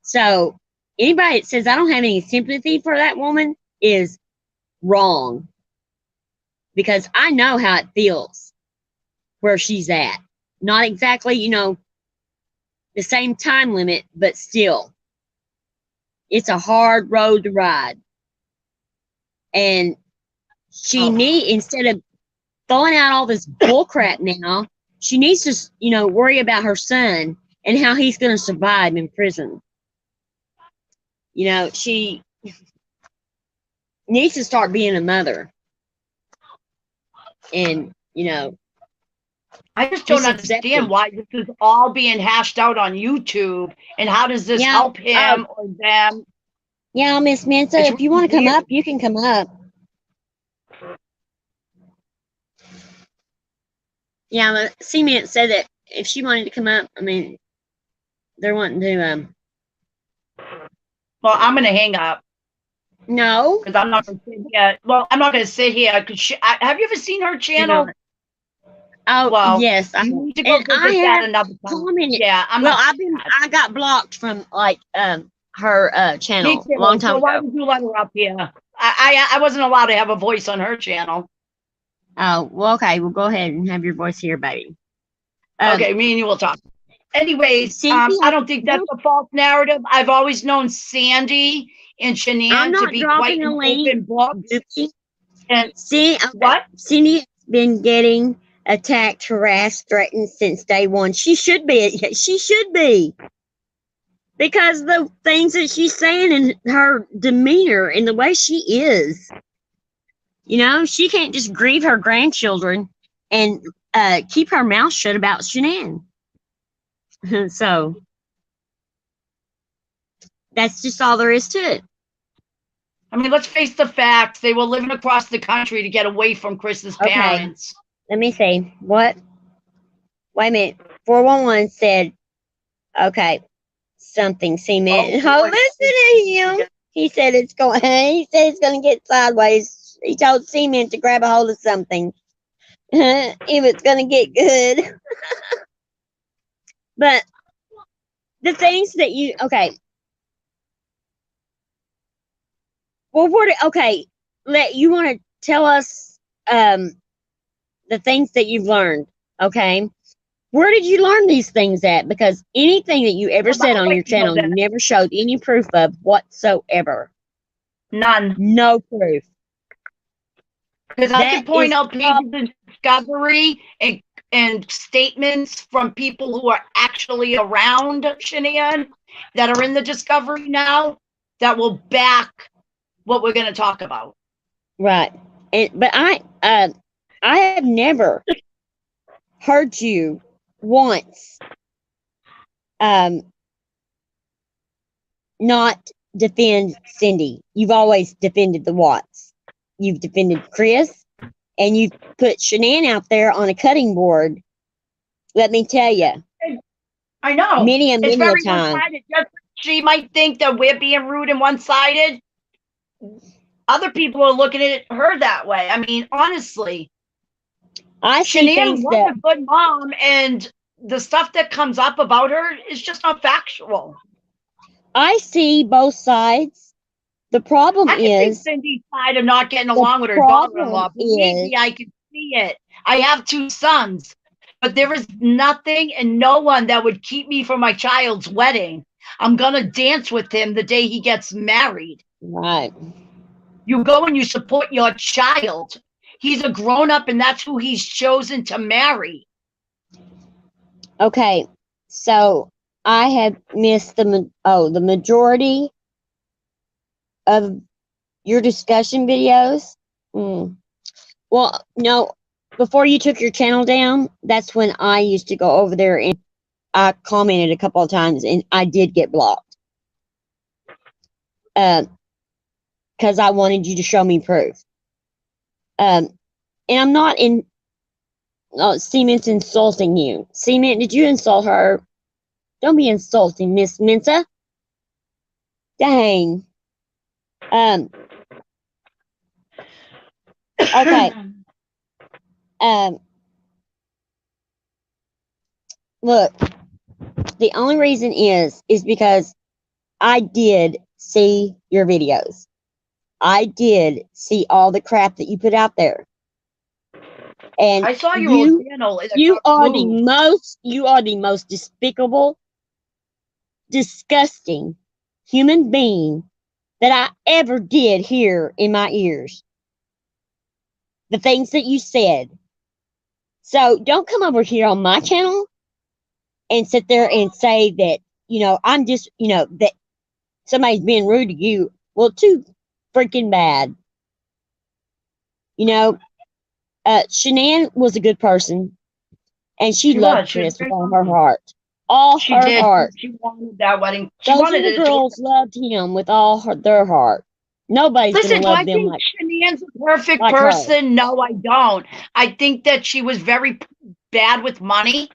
So anybody that says I don't have any sympathy for that woman is wrong. Because I know how it feels where she's at. Not exactly, the same time limit, but still. It's a hard road to ride. And instead of throwing out all this bullcrap now, she needs to, worry about her son and how he's going to survive in prison. She needs to start being a mother. And, I just don't understand why this is all being hashed out on YouTube, and how does this help him or them? Yeah, Miss Mensa, if you want to come up, you can come up. Yeah, Cement said that if she wanted to come up, they're wanting to. Well, I'm going to hang up. No, because I'm not going to sit here. Well, I'm not going to sit here. Have you ever seen her channel? Oh, well, yes. I need to go visit that another time. Yeah, I got blocked from her channel a long time ago. Why did you let her up here? I wasn't allowed to have a voice on her channel. Oh, well, okay. Well, go ahead and have your voice here, baby. Okay, me and you will talk. Anyways, I don't think that's a false narrative. I've always known Sandy and Shanann to be quite an open book. And what? Cindy's been getting attacked, harassed, threatened since day one. She should be. She should be. Because the things that she's saying and her demeanor and the way she is. She can't just grieve her grandchildren and keep her mouth shut about Shanann. So that's just all there is to it. Let's face the facts. They were living across the country to get away from Chris's parents. Let me see. What? Wait a minute. 411 said, okay, something cement. Oh, listen to him. He said it's going to get sideways. He told Cement to grab a hold of something. If it's going to get good. But the things that well, you want to tell us the things that you've learned, okay? Where did you learn these things at? Because anything that you ever said on your channel, you never showed any proof of whatsoever. None. No proof. Because I can point out pages in Discovery and statements from people who are actually around Shanann that are in the Discovery now that will back what we're going to talk about. Right. But I have never heard you once not defend Cindy. You've always defended the Watts. You've defended Chris, and you've put Shanann out there on a cutting board. Let me tell you. I know. Many a time. One-sided. She might think that we're being rude and one-sided. other people are looking at her that way. I mean, honestly, I see Shanann things was that a good mom, and the stuff that comes up about her is just not factual. I see both sides. The problem I can see is Cindy's side of not getting the along with her problem daughter-in-law. Believe is me, I can see it. I have 2 sons, but there is nothing and no one that would keep me from my child's wedding. I'm gonna dance with him the day he gets married. right. You go and you support your child. He's a grown-up, and that's who he's chosen to marry. Okay, so I have missed the majority of your discussion videos. Well, no, before you took your channel down, that's when I used to go over there and I commented a couple of times and I did get blocked. Because I wanted you to show me proof. And I'm not in. Cement's insulting you. Cement, did you insult her? Don't be insulting, Miss Mensa. Dang. Okay. Look, the only reason is because I did see your videos. I did see all the crap that you put out there. And I saw your old channel. You are the most despicable, disgusting human being that I ever did hear in my ears. The things that you said. So don't come over here on my channel and sit there and say that, I'm just, that somebody's being rude to you. Well, too freaking bad. Shanann was a good person, and she loved Chris with all her heart. She did. Heart. She wanted that wedding. Those little girls loved him with all their heart. Nobody's going to love them like Shanann's a perfect person? Her. No, I don't. I think that she was very bad with money.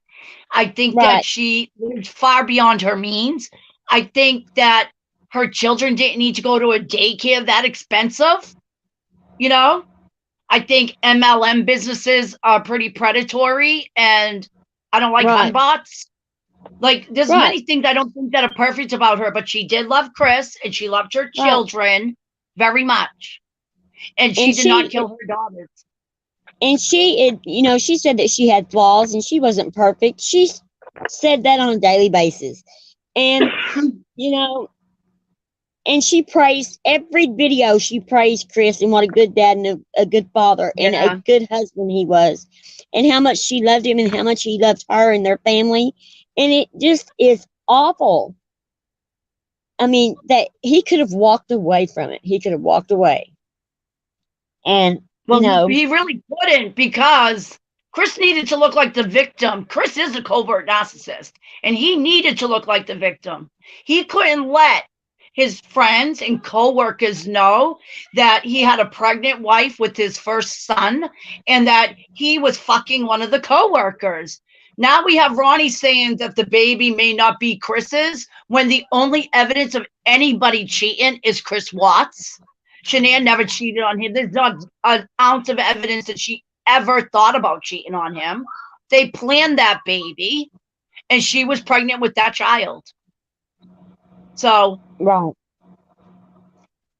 I think that she lived far beyond her means. I think that her children didn't need to go to a daycare that expensive. I think MLM businesses are pretty predatory, and I don't like hunbots. Like, there's many things I don't think that are perfect about her, but she did love Chris, and she loved her children very much. And she did not kill her daughters. And she said that she had flaws and she wasn't perfect. She said that on a daily basis. And, and she praised every video. She praised Chris and what a good dad and a good father and a good husband he was, and how much she loved him and how much he loved her and their family. And it just is awful. I mean, that he could have walked away from it. He could have walked away. And, he really couldn't, because Chris needed to look like the victim. Chris is a covert narcissist, and he needed to look like the victim. He couldn't let his friends and co-workers know that he had a pregnant wife with his first son and that he was fucking one of the co-workers. Now we have Ronnie saying that the baby may not be Chris's, when the only evidence of anybody cheating is Chris Watts. Shanann never cheated on him. There's not an ounce of evidence that she ever thought about cheating on him. They planned that baby, and she was pregnant with that child. So, right.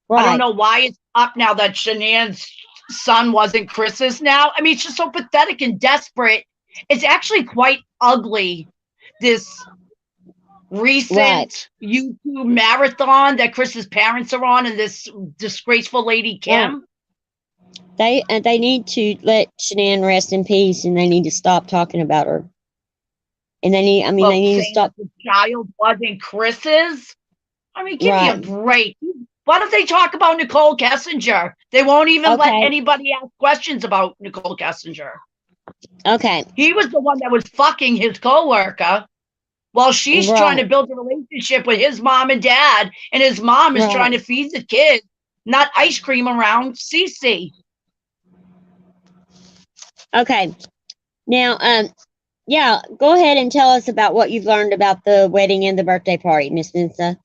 I don't know why it's up now that Shanann's son wasn't Chris's now. I mean, it's just so pathetic and desperate. It's actually quite ugly, this recent YouTube marathon that Chris's parents are on, and this disgraceful lady Kim. They need to let Shanann rest in peace, and they need to stop talking about her. And they need to stop. The child wasn't Chris's. I mean, give me a break. Why don't they talk about Nicole Kessinger? They won't even let anybody ask questions about Nicole Kessinger. Okay. He was the one that was fucking his coworker, while she's trying to build a relationship with his mom and dad, and his mom is trying to feed the kid, not ice cream around Cece. Okay. Now, go ahead and tell us about what you've learned about the wedding and the birthday party, Miss Mensa.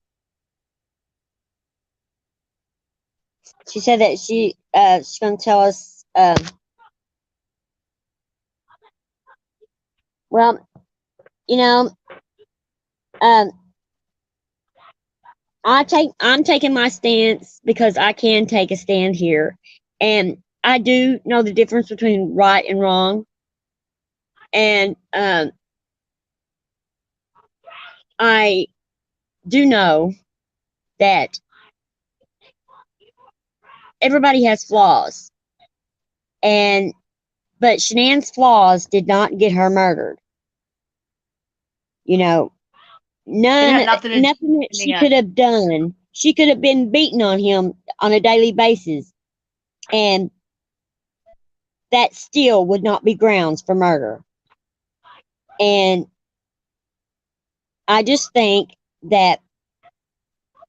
She said that she's going to tell us. Well, you know, um, I'm taking my stance because I can take a stand here, and I do know the difference between right and wrong, and I do know that everybody has flaws, and but Shanann's flaws did not get her murdered. You know, It had nothing that in she the end. could have done. She could have been beating on him on a daily basis, and that still would not be grounds for murder. And I just think that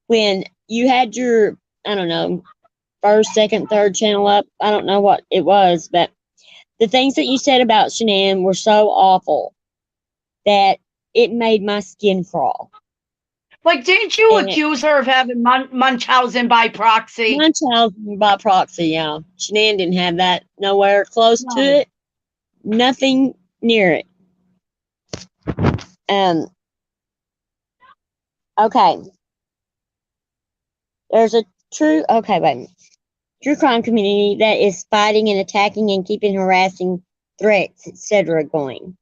when you had your, I don't know, first, second, third channel up, I don't know what it was, but the things that you said about Shanann were so awful that it made my skin crawl. Like, didn't you And accuse her of having Munchausen by proxy? Munchausen by proxy, yeah. Shanann didn't have that nowhere close to No. it. Nothing near it. Okay. There's a true crime community that is fighting and attacking and keeping harassing threats, etc. going.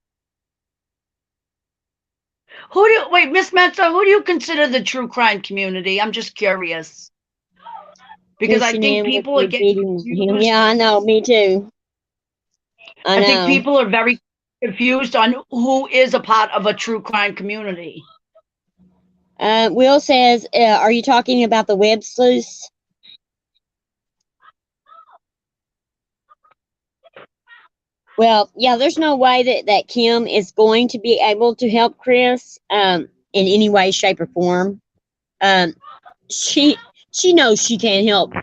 Wait, Miss Mensa, who do you consider the true crime community? I'm just curious. Because I think Shanann was people are getting beating him. confused. Yeah, I know. Me too. I think know. people are very confused on who is a part of a true crime community. Will says, are you talking about the web sleuths? Well, yeah, there's no way that Kim is going to be able to help Chris in any way, shape, or form. She knows she can't help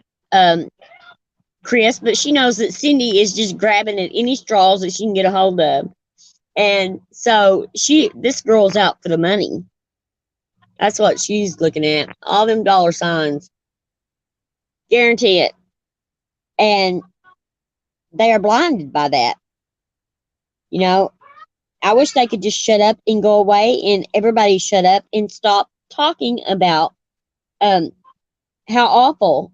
Chris, but she knows that Cindy is just grabbing at any straws that she can get a hold of. And so this girl's out for the money. That's what she's looking at. All them dollar signs. Guarantee it. And they are blinded by that. You know, I wish they could just shut up and go away and everybody shut up and stop talking about how awful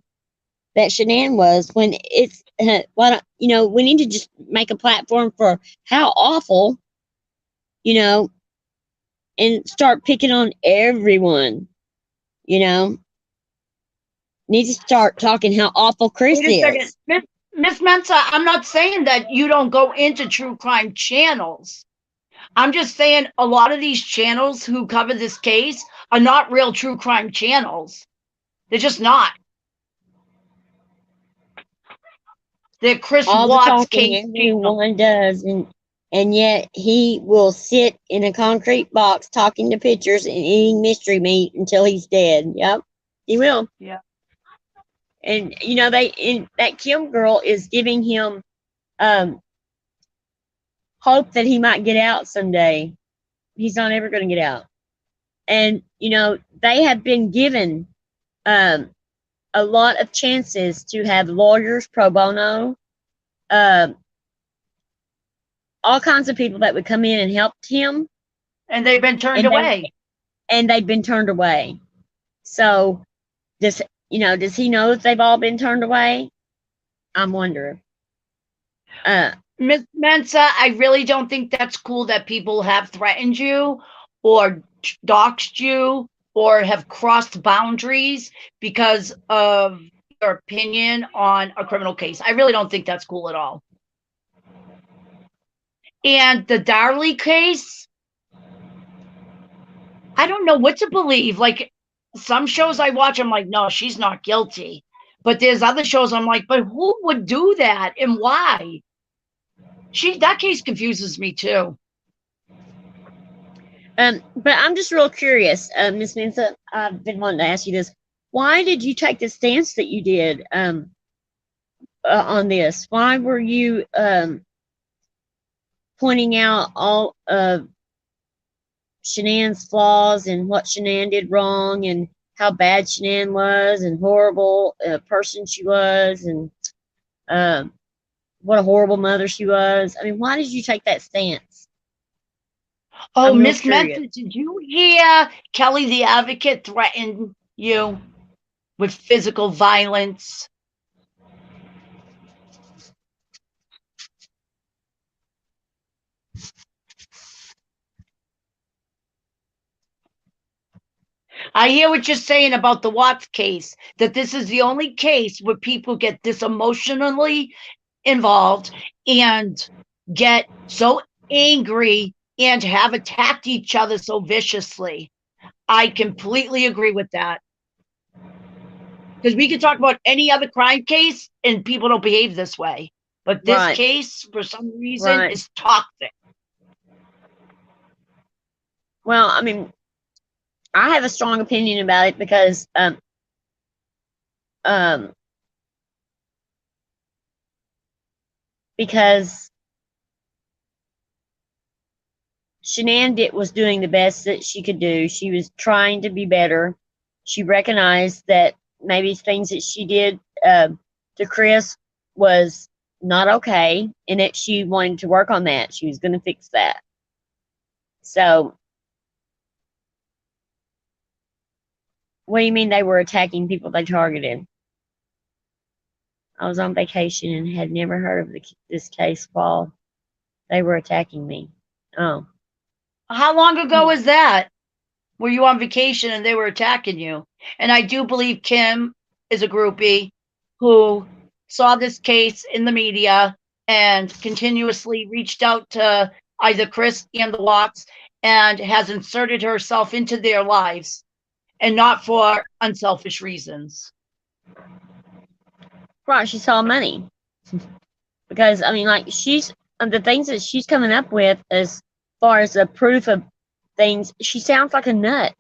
that Shanann was when it's we need to just make a platform for how awful, and start picking on everyone, need to start talking how awful Chris Wait a second. is. Miss Mensa, I'm not saying that you don't go into true crime channels. I'm just saying a lot of these channels who cover this case are not real true crime channels. They're just not. They're Chris All the Watts talking case channel. everyone does, and yet he will sit in a concrete box talking to pictures and eating mystery meat until he's dead. Yep, he will. Yeah. And that Kim girl is giving him hope that he might get out someday. He's not ever going to get out. And they have been given a lot of chances to have lawyers pro bono, all kinds of people that would come in and help him, and they've been turned away. And they've been turned away. So does he know that they've all been turned away? I'm wondering. Miss Mensa, I really don't think that's cool that people have threatened you or doxed you or have crossed boundaries because of your opinion on a criminal case. I really don't think that's cool at all. And the Darlie case, I don't know what to believe. Like, some shows I watch, I'm like, no, she's not guilty. But there's other shows I'm like, but who would do that and why? That case confuses me too. But I'm just real curious, Miss Mensa. I've been wanting to ask you this. Why did you take the stance that you did on this? Why were you pointing out all of Shanann's flaws and what Shanann did wrong and how bad Shanann was and horrible person she was, and what a horrible mother she was. I mean, why did you take that stance? Oh, I'm real Miss curious. Mensa, did you hear Kelly the advocate threaten you with physical violence? I hear what you're saying about the Watts case, that this is the only case where people get this emotionally involved and get so angry and have attacked each other so viciously. I completely agree with that. Because we can talk about any other crime case and people don't behave this way. But this Right. case, for some reason, Right. is toxic. Well, I mean, I have a strong opinion about it because because Shanann was doing the best that she could do. She was trying to be better. She recognized that maybe things that she did to Chris was not okay, and that she wanted to work on that. She was going to fix that. So, what do you mean they were attacking people they targeted? I was on vacation and had never heard of this case while they were attacking me. Oh. How long ago was that? Were you on vacation and they were attacking you? And I do believe Kim is a groupie who saw this case in the media and continuously reached out to either Chris and the Watts and has inserted herself into their lives, and not for unselfish reasons. Right, she saw money. Because, I mean, like, she's, the things that she's coming up with as far as the proof of things, she sounds like a nut.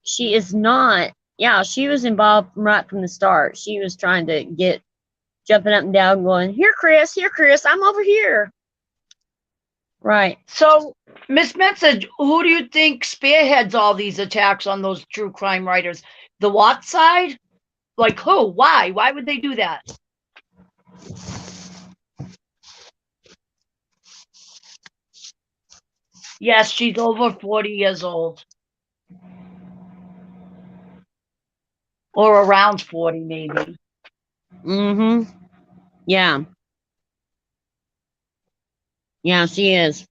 She is not, yeah, she was involved right from the start. She was trying to get, jumping up and down, going, here, Chris, I'm over here. Right. So, Miss Mensa, who do you think spearheads all these attacks on those true crime writers? The Watts side? Like who? Why? Why would they do that? Yes, she's over 40 years old. Or around 40, maybe. Mm-hmm. Yeah. Yeah, she is.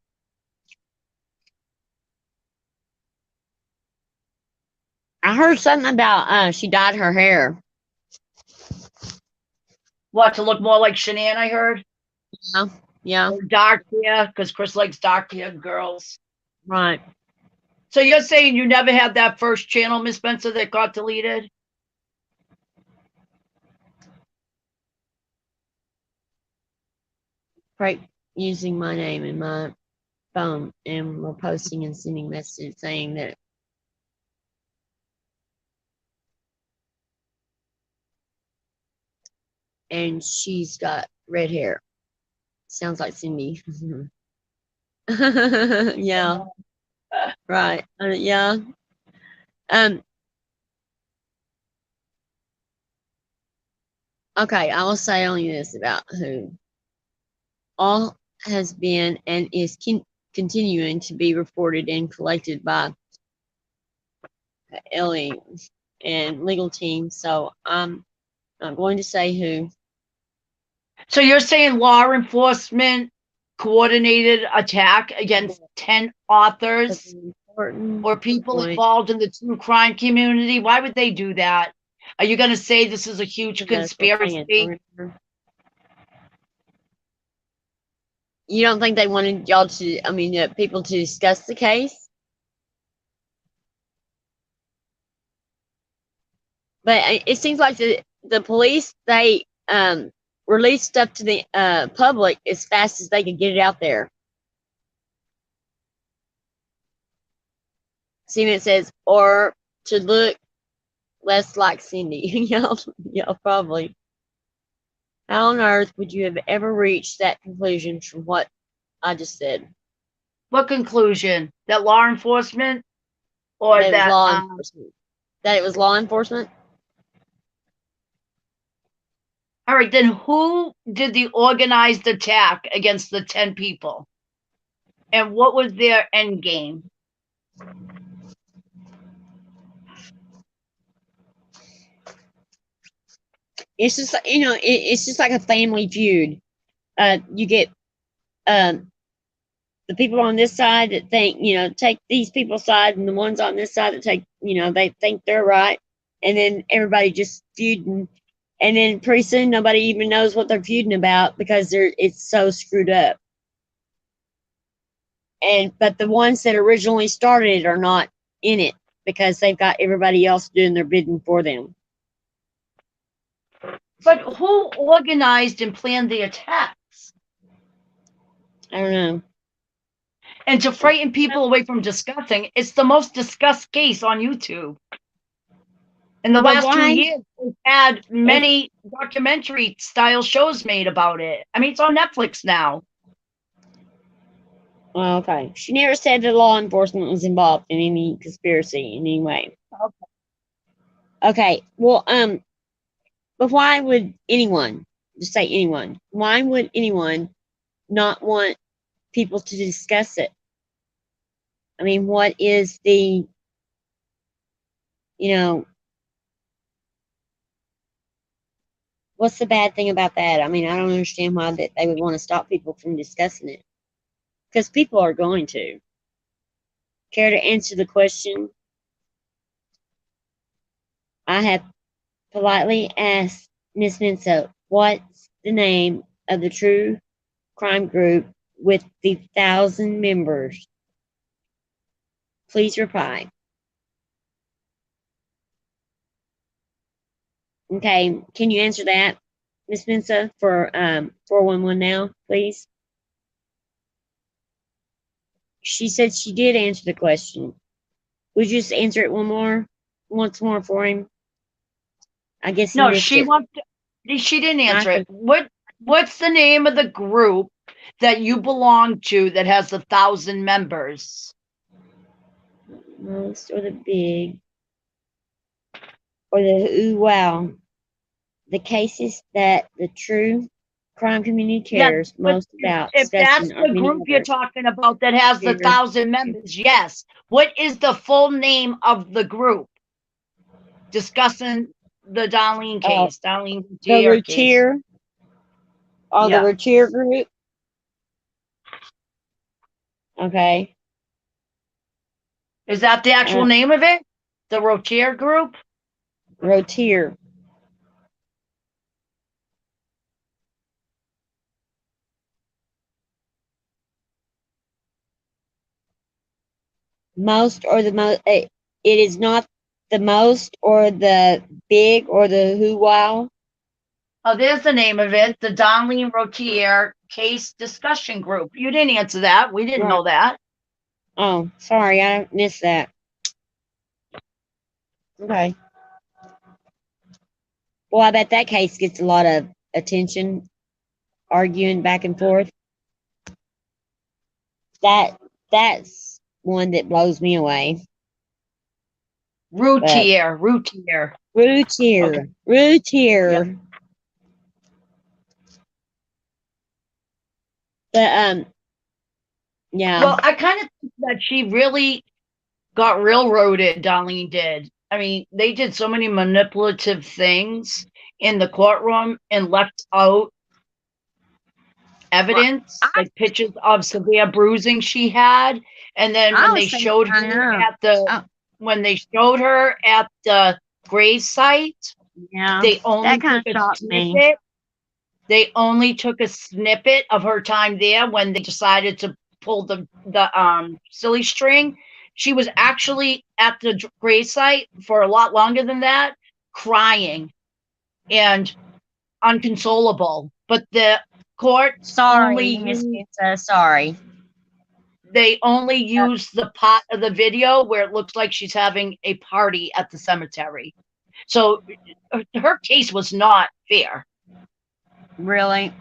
I heard something about she dyed her hair. What, to look more like Shanann, I heard? Yeah. Yeah. Or dark hair, because Chris likes dark haired girls. Right. So you're saying you never had that first channel, Miss Spencer, that got deleted? Right. Using my name in my phone, and we're posting and sending messages saying that and she's got red hair. Sounds like Cindy. Yeah. Right. Yeah. Um. Okay. I will say only this about who all has been and is continuing to be reported and collected by Ellie and legal team. So I'm not going to say who. So you're saying law enforcement coordinated attack against 10 authors or people involved in the true crime community? Why would they do that? Are you going to say this is a huge conspiracy? You don't think they wanted y'all to, I mean, people to discuss the case? But it seems like the police, they release stuff to the public as fast as they could get it out there. See when it says, or to look less like Cindy. y'all probably. How on earth would you have ever reached that conclusion from what I just said? What conclusion? That law enforcement or That it was that law enforcement. That it was law enforcement. all right, then who did the organized attack against the 10 people? And what was their end game? It's just it's just like a family feud. You get the people on this side that think take these people's side, and the ones on this side that take they think they're right, and then everybody just feuding, and then pretty soon nobody even knows what they're feuding about because it's so screwed up. But the ones that originally started it are not in it because they've got everybody else doing their bidding for them. But who organized and planned the attacks? I don't know. And to frighten people away from discussing, it's the most discussed case on YouTube. In the last 2 years, we've had many documentary style shows made about it. I mean, it's on Netflix now. Well, okay. She never said that law enforcement was involved in any conspiracy in any way. Okay. Well, but why would anyone, just say anyone, why would anyone not want people to discuss it? I mean, what is the, what's the bad thing about that? I mean, I don't understand why that they would want to stop people from discussing it. Because people are going to. Care to answer the question? I have politely asked Miss Mensa, what's the name of the true crime group with the 1,000 members? Please reply. Okay, can you answer that, Miss Mensa, for 411 now, please? She said she did answer the question. Would you just answer it once more for him? I guess he No, missed it. she didn't answer it. What's the name of the group that you belong to that has 1,000 members? Most or the big or the wow. The cases that the true crime community cares most about If that's discussing are the many group you're others. talking about that has 1,000 members, yes. What is the full name of the group discussing the Darlene case, Darlene Routier case? The Routier group. Okay. Is that the actual name of it? The Routier group? Routier. Most or the most. It is not the most or the big or the who wow. Oh, there's the name of it. The Darlene Routier case discussion group. You didn't answer that. We didn't know that. Oh, sorry. I missed that. Okay. Well, I bet that case gets a lot of attention, arguing back and forth. That's one that blows me away. Routier. Routier. Yep. But yeah. Well, I kind of think that she really got railroaded, Darlene did. I mean, they did so many manipulative things in the courtroom and left out evidence, like pictures of severe bruising she had. And then when they showed her at the grave site, they only took a snippet. They only took a snippet of her time there when they decided to pull the silly string. She was actually at the grave site for a lot longer than that, crying and unconsolable. But the court sorry. They only use the part of the video where it looks like she's having a party at the cemetery. So her case was not fair. Really?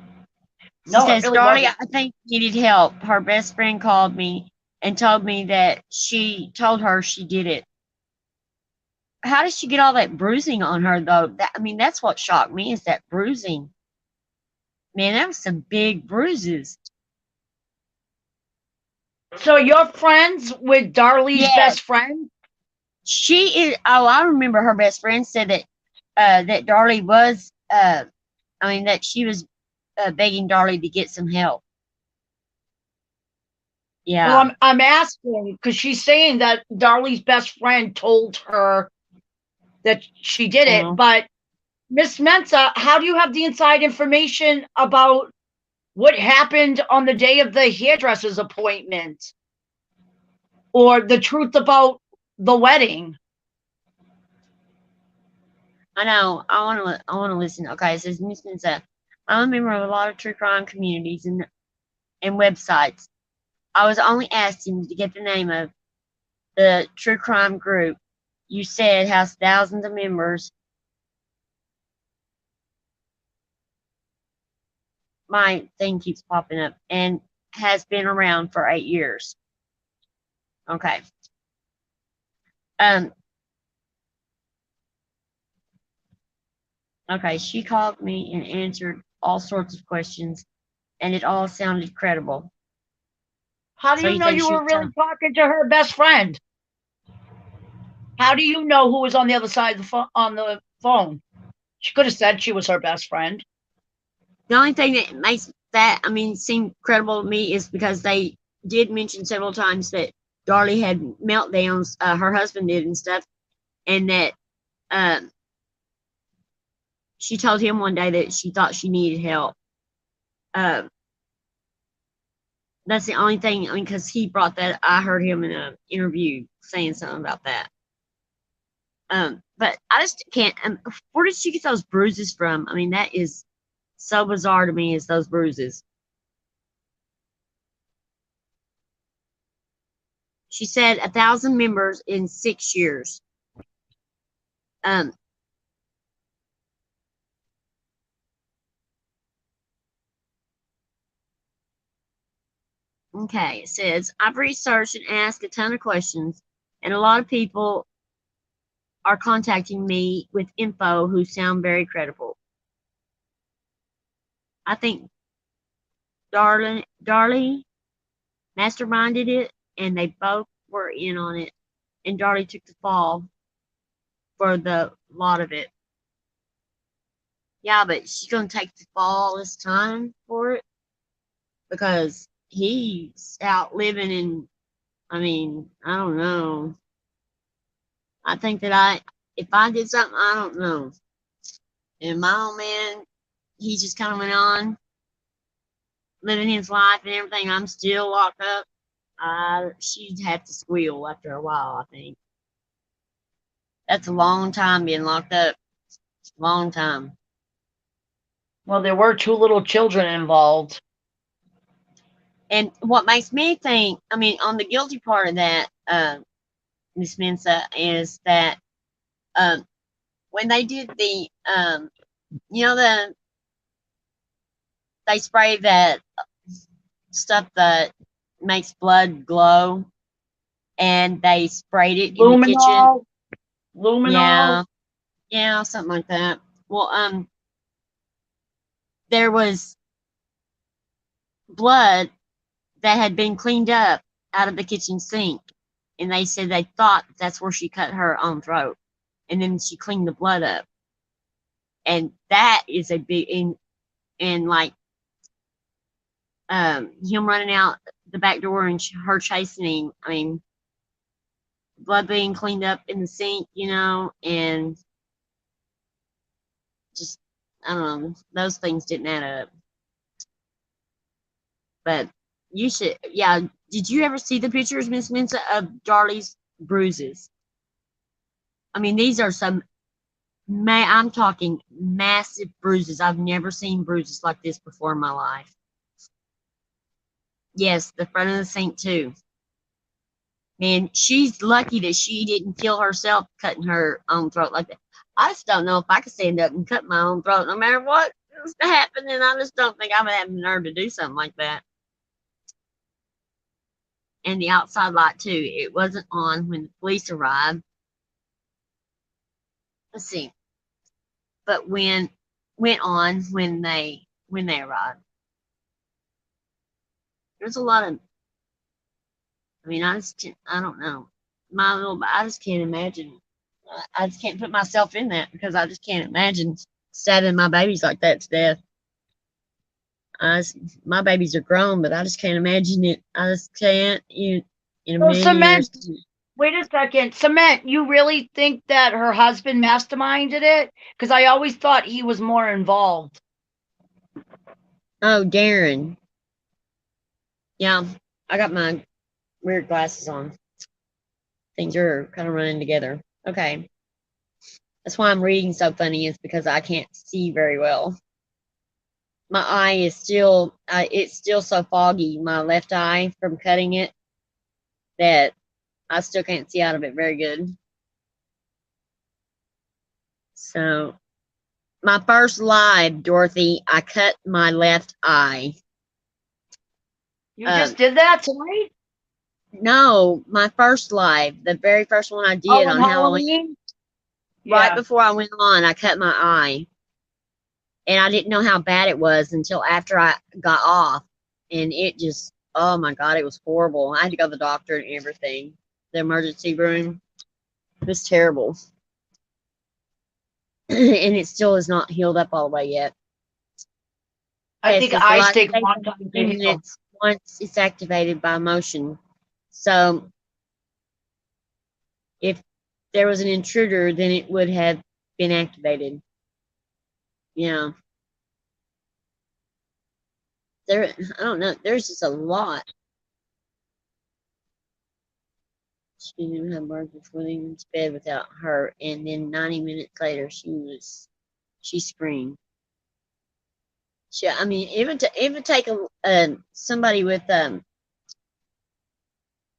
She says, really Darlie, I think needed help. Her best friend called me and told me that she told her she did it. how did she get all that bruising on her though? I mean, that's what shocked me is that bruising. Man, that was some big bruises. So you're friends with Darlie's Yeah, best friend? she is. Oh, I remember her best friend said that that Darlie was. I mean, that she was begging Darlie to get some help. Well, Yeah. I'm asking because she's saying that Darlie's best friend told her that she did it. Oh, But Miss Mensa, how do you have the inside information about what happened on the day of the hairdresser's appointment? Or the truth about the wedding? I know. I want to. I want to listen. Okay, it says Miss Mensa. I'm a member of a lot of true crime communities and websites. I was only asking to get the name of the true crime group you said has thousands of members. My thing keeps popping up and has been around for 8 years. Okay. Um. Okay. She called me and answered all sorts of questions, and it all sounded credible. How do So you you know think you she was were really telling? talking to her best friend? How do you know who was on the other side of the phone? She could have said she was her best friend. The only thing that makes that, I mean, seem credible to me is because they did mention several times that Darlie had meltdowns, her husband did and stuff, and that um, she told him one day that she thought she needed help. Um, that's the only thing, I mean, because he brought that, I heard him in an interview saying something about that. But I just can't, where did she get those bruises from? I mean, that is so bizarre to me, is those bruises. She said 1,000 members in 6 years. Um, okay, it says I've researched and asked a ton of questions, and a lot of people are contacting me with info who sound very credible. I think Darlie masterminded it, and they both were in on it, and Darlie took the fall for the lot of it. Yeah, but she's gonna take the fall this time for it because he's out living in. I mean, I don't know. I think that if I did something, I don't know. And my old man, he just kind of went on living his life and everything. I'm still locked up. She'd have to squeal after a while, I think. That's a long time being locked up. Long time. Well, there were two little children involved. And what makes me think, I mean, on the guilty part of that, Miss Mensa, is that um, when they did the, you know, they spray that stuff that makes blood glow, and they sprayed it in the kitchen. Luminol. Luminol. Yeah, yeah, something like that. Well, there was blood that had been cleaned up out of the kitchen sink, and they said they thought that's where she cut her own throat, and then she cleaned the blood up, and that is a big and like him running out the back door and her chasing him. I mean, blood being cleaned up in the sink, you know, and just I don't know, those things didn't add up. But you should, yeah. Did you ever see the pictures, Miss Mensa, of Darlie's bruises? I mean, these are some. I'm talking massive bruises. I've never seen bruises like this before in my life. Yes, the front of the sink too. Man, she's lucky that she didn't kill herself cutting her own throat like that. I just don't know if I could stand up and cut my own throat no matter what was to happen, and I just don't think I would have the nerve to do something like that. And the outside light too. It wasn't on when the police arrived. let's see. But went on when they arrived. There's a lot of. I mean, I don't know. I just can't imagine. I just can't put myself in that because I just can't imagine stabbing my babies like that to death. I just, my babies are grown, but I just can't imagine it. I just can't. In a So million Cement, years. wait a second. Cement, you really think that her husband masterminded it? Because I always thought he was more involved. Oh, Darren. Yeah, I got my weird glasses on. Things are kind of running together. Okay. That's why I'm reading so funny, is because I can't see very well. My eye is still, it's still so foggy, my left eye from cutting it, that I still can't see out of it very good. So, my first live, Dorothy, I cut my left eye. You just did that tonight? No, my first live, the very first one I did Oh, on on Halloween, Halloween? right Yeah. before I went on, I cut my eye. And I didn't know how bad it was until after I got off. And it just, oh my God, it was horrible. I had to go to the doctor and everything. The emergency room. It was terrible. And it still is not healed up all the way yet. I It think says the eyes light take a stays long on time for to 2 heal. minutes once it's activated by motion. So if there was an intruder, then it would have been activated. Yeah. I don't know. There's just a lot. She didn't even have birth before they went to bed without her, and then 90 minutes later, she screamed. I mean, even take somebody with the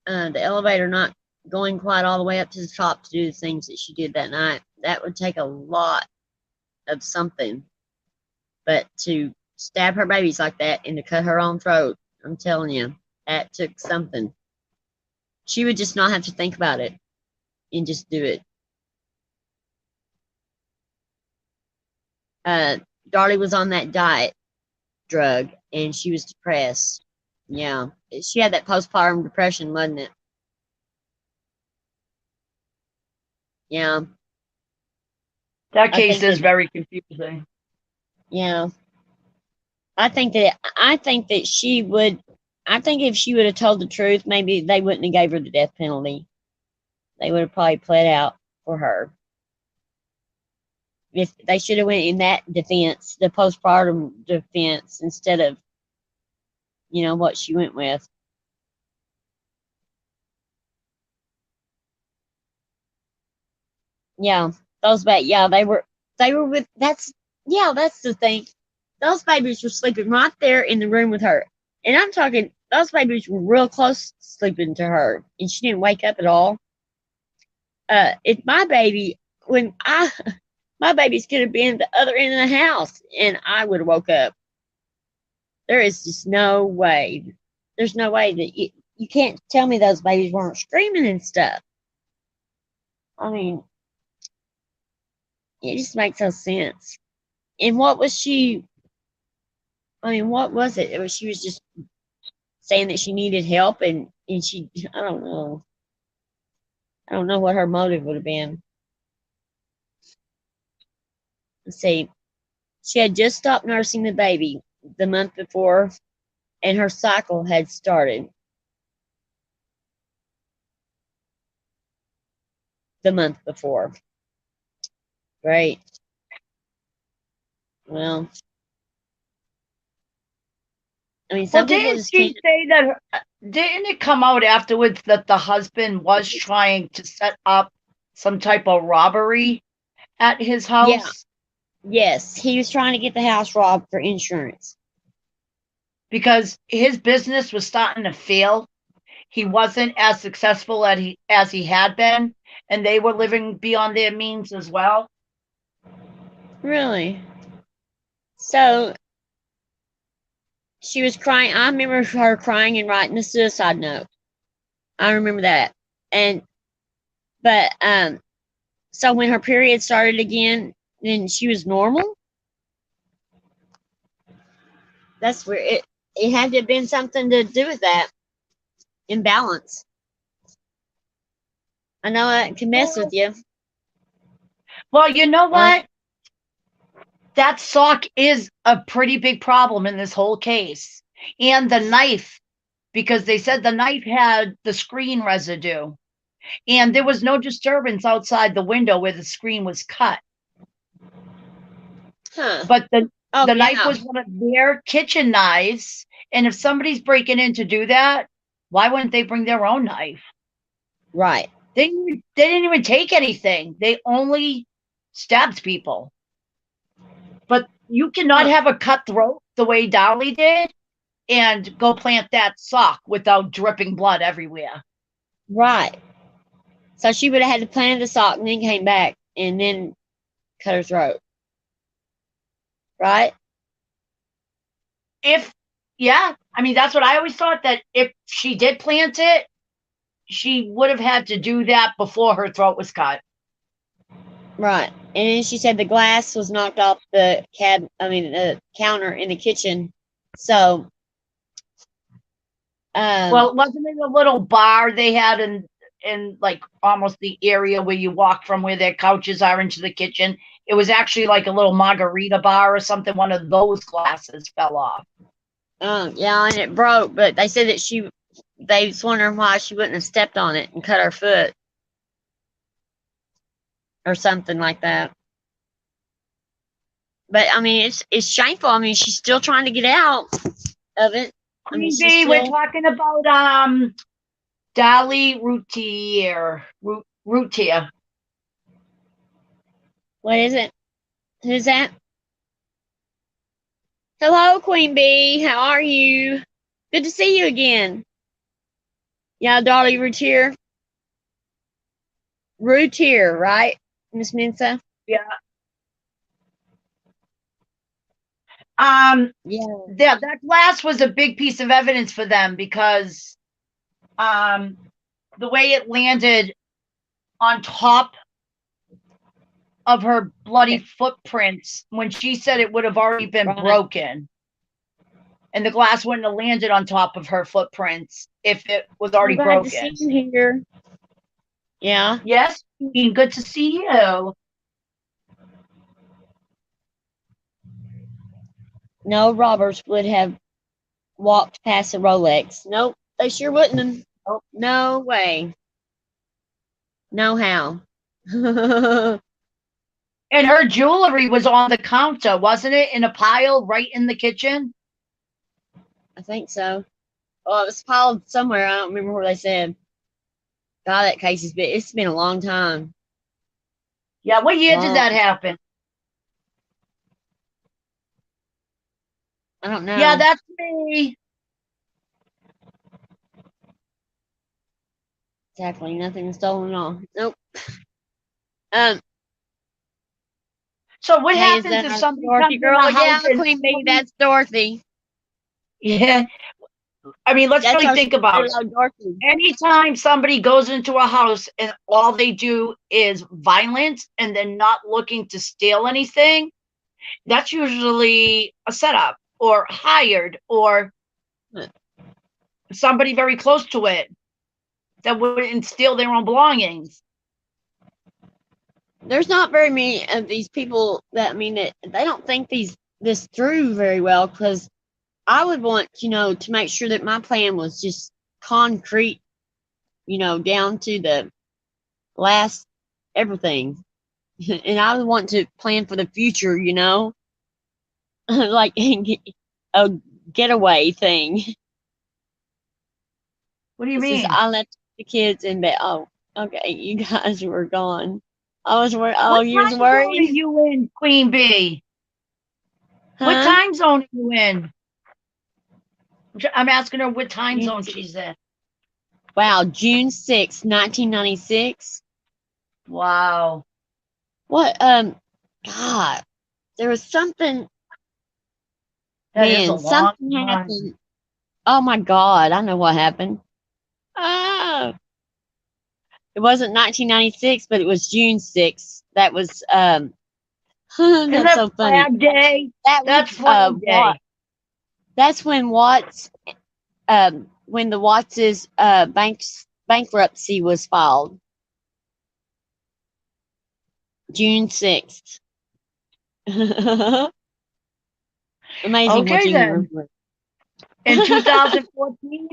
elevator not going quite all the way up to the top to do the things that she did that night. That would take a lot of something, but to stab her babies like that and to cut her own throat, I'm telling you, that took something. She would just not have to think about it and just do it. Uh, Darlie was on that diet drug and she was depressed. Yeah. She had that postpartum depression, wasn't it? Yeah. That I case think is that very confusing. yeah. I think that she would I think if she would have told the truth, maybe they wouldn't have gave her the death penalty. They would have probably pled out for her. If they should have went in that defense, the postpartum defense, instead of, what she went with. Yeah, they were with that's the thing. Those babies were sleeping right there in the room with her. And I'm talking those babies were real close sleeping to her and she didn't wake up at all. If my baby when I my babies could have been at the other end of the house and I would have woke up. There is just no way. There's no way that you can't tell me those babies weren't screaming and stuff. I mean, it just makes no sense. And what was she? I mean, what was it? She was just saying that she needed help, and she. I don't know. I don't know what her motive would have been. Let's see. She had just stopped nursing the baby the month before, and her cycle had started the month before. Right. Well, I mean, Well, some people didn't just she can't. say that? Didn't it come out afterwards that the husband was trying to set up some type of robbery at his Yeah. house? Yes, he was trying to get the house robbed for insurance. Because his business was starting to fail. He wasn't as successful as he had been, and they were living beyond their means as well. Really? So she was crying. I remember her crying and writing a suicide note. I remember that. And but So when her period started again, then she was normal. That's where it had to have been something to do with that imbalance. I know it can mess with you. Well, you know what? That sock is a pretty big problem in this whole case. And the knife, because they said the knife had the screen residue. And there was no disturbance outside the window where the screen was cut. Huh. But the Oh, knife yeah. was one of their kitchen knives. And if somebody's breaking in to do that, why wouldn't they bring their own knife? Right. They didn't even take anything. They only stabbed people. But you cannot have a cut throat the way Darlie did and go plant that sock without dripping blood everywhere. Right. So she would have had to plant the sock and then came back and then cut her throat. Right? Yeah, I mean, that's what I always thought, that if she did plant it, she would have had to do that before her throat was cut. Right. And then she said the glass was knocked off the counter in the kitchen. So, well, wasn't it a little bar they had in like almost the area where you walk from where their couches are into the kitchen? It was actually like a little margarita bar or something. One of those glasses fell off. yeah, and it broke, but they said that they was wondering why she wouldn't have stepped on it and cut her foot or something like that. But I mean, it's shameful. I mean, she's still trying to get out of it. I mean, Queen B, we're talking about Darlie Routier. Routier. What is it? Who's that? Hello, Queen Bee. How are you? Good to see you again. Yeah, Darlie Routier. Routier, right, Miss Mensa? Yeah. Yeah. That glass was a big piece of evidence for them because the way it landed on top of her bloody footprints, when she said it would have already been broken, and the glass wouldn't have landed on top of her footprints if it was already broken. Glad to see you here. Yeah. Yes, good to see you. No robbers would have walked past a Rolex. Nope, they sure wouldn't have. Oh, no way. No how. And her jewelry was on the counter, wasn't it? In a pile right in the kitchen? I think so. Oh, it was piled somewhere. I don't remember where they said. God, that case it's been a long time. Yeah, what year did that happen? I don't know. Yeah, that's me. Exactly. Nothing was stolen at all. Nope. So what happens if somebody Dorothy comes girl? in the house? Yeah, Queen Bee, that's Dorothy. Yeah. I mean, let's really think about it. Dorothy. Anytime somebody goes into a house and all they do is violence and they're not looking to steal anything, that's usually a setup or hired or somebody very close to it that wouldn't steal their own belongings. There's not very many of these people that they don't think this through very well, because I would want, to make sure that my plan was just concrete, down to the last everything. And I would want to plan for the future, like a getaway thing. What do you mean? I left the kids in bed. Oh, okay, you guys were gone. I was worried. Oh, you was worried? What time zone are you in, Queen Bee? Huh? What time zone are you in? I'm asking her what time zone she's in. Wow, June 6th, 1996. Wow. What? God, there was something. Something happened. Oh my God, I know what happened. Oh. It wasn't 1996, but it was June 6th. That was Isn't that's that so funny. Flag Day? That was That's Flag Watt. Day. That's when when the Watts' bankruptcy was filed. June 6th. Amazing what Okay, you can then. remember. In 2014,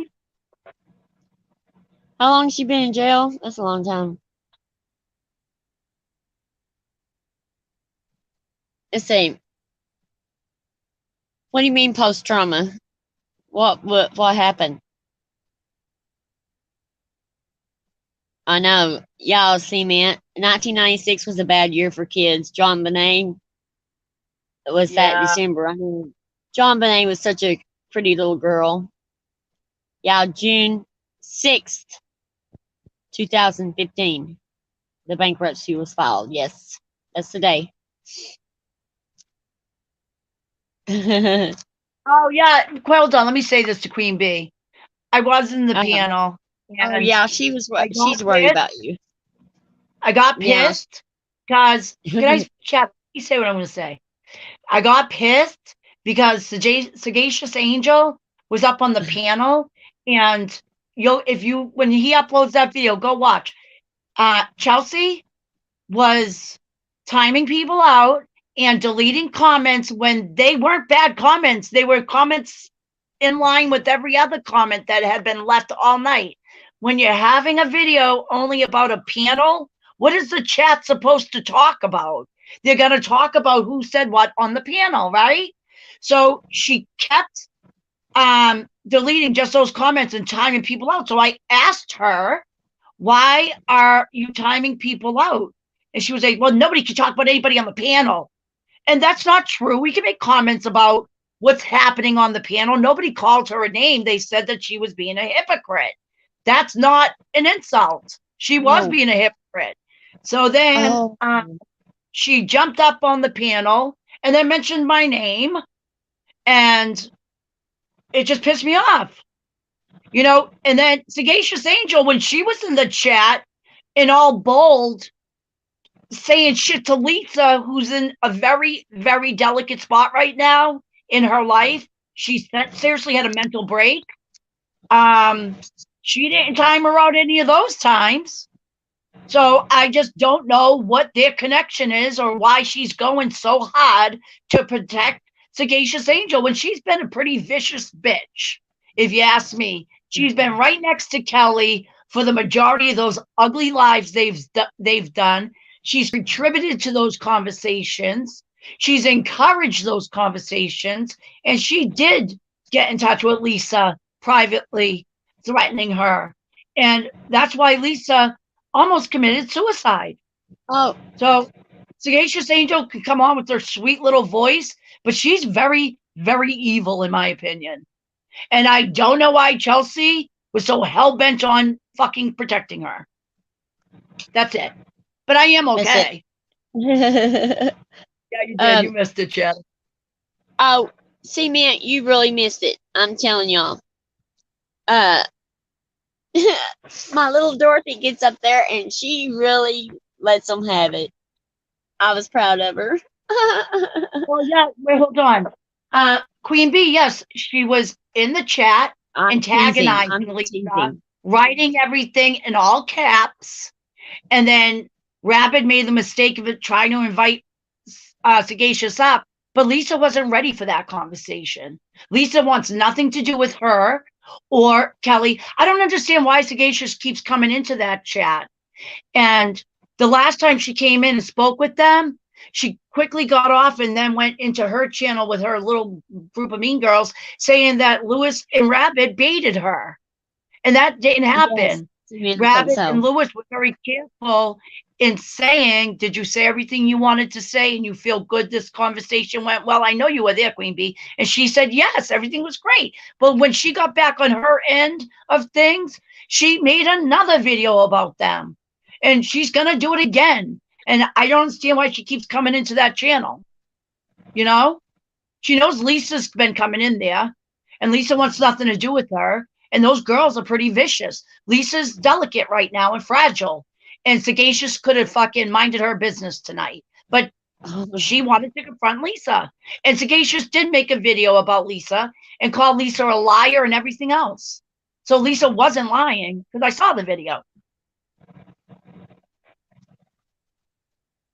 How long has she been in jail? That's a long time. Let's see. What do you mean post trauma? What happened? I know. Y'all see, man. 1996 was a bad year for kids. John Bonet was that yeah. December. I mean, John Bonet was such a pretty little girl. Yeah, June 6th, 2015. The bankruptcy was filed. Yes, that's the day. Oh, yeah. Well done. Let me say this to Queen Bee. I was in the Uh-huh. panel, Oh and yeah, I got she's worried pissed. about you. I got Yeah. pissed because, can I chat? You say what I'm going to say. I got pissed because Sagacious Angel was up on the panel, and when he uploads that video, go watch. Chelsea was timing people out and deleting comments when they weren't bad comments. They were comments in line with every other comment that had been left all night. When you're having a video only about a panel, what is the chat supposed to talk about? They're going to talk about who said what on the panel, right? So she kept deleting just those comments and timing people out. So I asked her, why are you timing people out? And she was like, well, nobody can talk about anybody on the panel. And that's not true. We can make comments about what's happening on the panel. Nobody called her a name. They said that she was being a hypocrite. That's not an insult. She was being a hypocrite. So then she jumped up on the panel and then mentioned my name. And it just pissed me off. And then Sagacious Angel, when she was in the chat in all bold, saying shit to Lisa, who's in a very, very delicate spot right now in her life. She seriously had a mental break. She didn't time her out any of those times. So I just don't know what their connection is or why she's going so hard to protect Sagacious Angel when she's been a pretty vicious bitch, if you ask me. She's been right next to Kelly for the majority of those ugly lives they've done. She's contributed to those conversations. She's encouraged those conversations. And she did get in touch with Lisa privately, threatening her. And that's why Lisa almost committed suicide. Oh. So Sagacious Angel can come on with her sweet little voice, but she's very, very evil, in my opinion. And I don't know why Chelsea was so hell-bent on fucking protecting her. That's it. But I am okay. Yeah, you did. You missed it, Chad. Oh, see, man, you really missed it. I'm telling y'all. My little Dorothy gets up there and she really lets them have it. I was proud of her. Well, yeah, wait, hold on. Queen Bee, yes, she was in the chat antagonizing Lisa, writing everything in all caps. And then Rabbit made the mistake of trying to invite Sagacious up, but Lisa wasn't ready for that conversation. Lisa wants nothing to do with her or Kelly. I don't understand why Sagacious keeps coming into that chat. And the last time she came in and spoke with them, she quickly got off and then went into her channel with her little group of mean girls saying that Lewis and Rabbit baited her. And that didn't happen. Yes, Rabbit and Lewis were very careful in saying, did you say everything you wanted to say and you feel good this conversation went well? I know you were there, Queen Bee. And she said, yes, everything was great. But when she got back on her end of things, she made another video about them. And she's going to do it again. And I don't understand why she keeps coming into that channel. She knows Lisa's been coming in there. And Lisa wants nothing to do with her. And those girls are pretty vicious. Lisa's delicate right now and fragile. and Sagacious could have fucking minded her business tonight. But she wanted to confront Lisa. And Sagacious did make a video about Lisa and called Lisa a liar and everything else. So Lisa wasn't lying because I saw the video.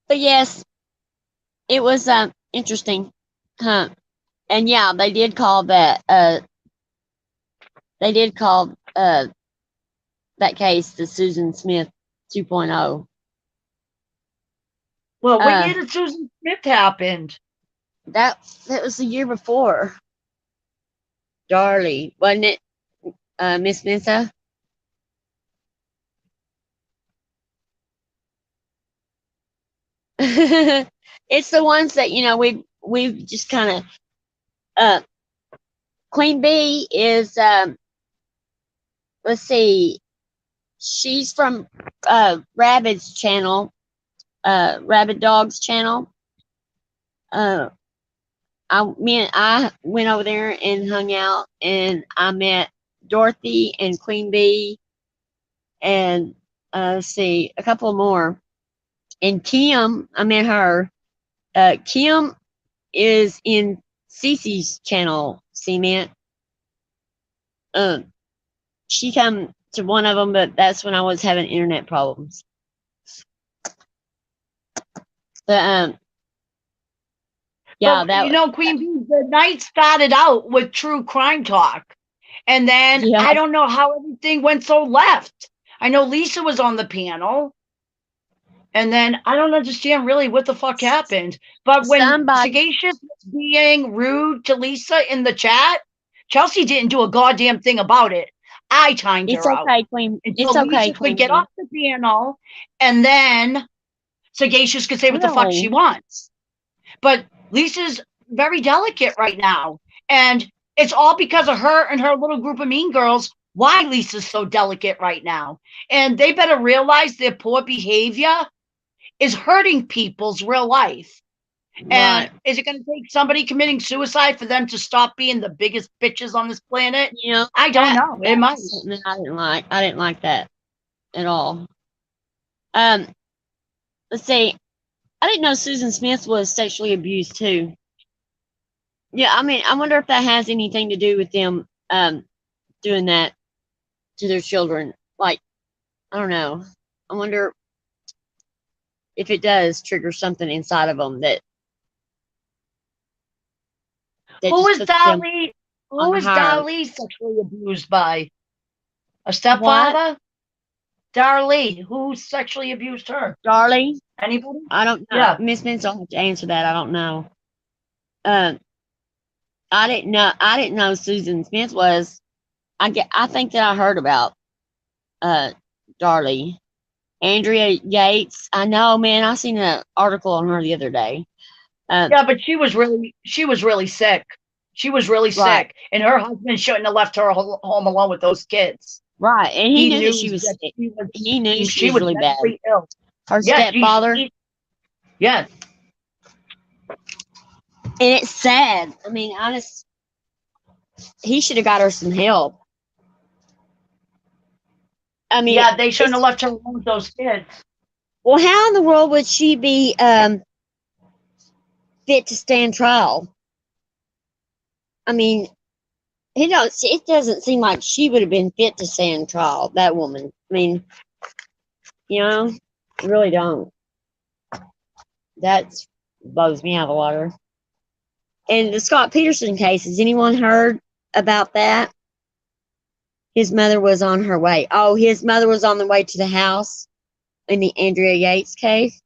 But yes, it was interesting. Huh. And yeah, they did call that that case the Susan Smith 2.0. Well, what year did Susan Smith happen? That was the year before. Darlie, wasn't it? Miss Mensa? It's the ones that, you know, we've just kind of Queen Bee is let's see, she's from Rabid's channel, Rabid Dog's channel. I went over there and hung out, and I met Dorothy and Queen Bee, and let's see, a couple more. And Kim, I met her. Kim is in Cece's channel, Cement. She come to one of them, but that's when I was having internet problems. But yeah, but, you know, Queen Bee, the night started out with true crime talk, and then yeah. I don't know how everything went so left. I know Lisa was on the panel, and then I don't understand really what the fuck happened. But when Sagacious was being rude to Lisa in the chat, Chelsea didn't do a goddamn thing about it. I timed her out. Queen. It's okay, Lisa could get off the panel, and then Sagacious could say what the fuck she wants. But Lisa's very delicate right now, and it's all because of her and her little group of mean girls why Lisa's so delicate right now. And they better realize their poor behavior is hurting people's real life. Right. And is it going to take somebody committing suicide for them to stop being the biggest bitches on this planet? You know, I don't know. It might. I didn't like that at all. Let's see. I didn't know Susan Smith was sexually abused too. Yeah, I mean, I wonder if that has anything to do with them doing that to their children. Like, I don't know. I wonder if it does trigger something inside of them that who is Darlie? Who is Darlie sexually abused by? A stepfather? What? Darlie, who sexually abused her? Darlie? Anybody? I don't know. Yeah. Miss Vince will have to answer that. I don't know. I didn't know Susan Smith was. I think that I heard about Darlie. Andrea Yates. I know, man. I seen an article on her the other day. Yeah, but she was really sick. She was really sick, and her husband shouldn't have left her home alone with those kids. Right, and he knew that she was sick. He knew she was really bad. Ill. Her stepfather. Yes. And it's sad. I mean, he should have got her some help. I mean, yeah, they shouldn't have left her alone with those kids. Well, how in the world would she be fit to stand trial? I mean, it doesn't seem like she would have been fit to stand trial, that woman. I mean, you know, I really don't. That blows me out of the water. And the Scott Peterson case, has anyone heard about that? His mother was on her way. Oh, his mother was on the way to the house in the Andrea Yates case.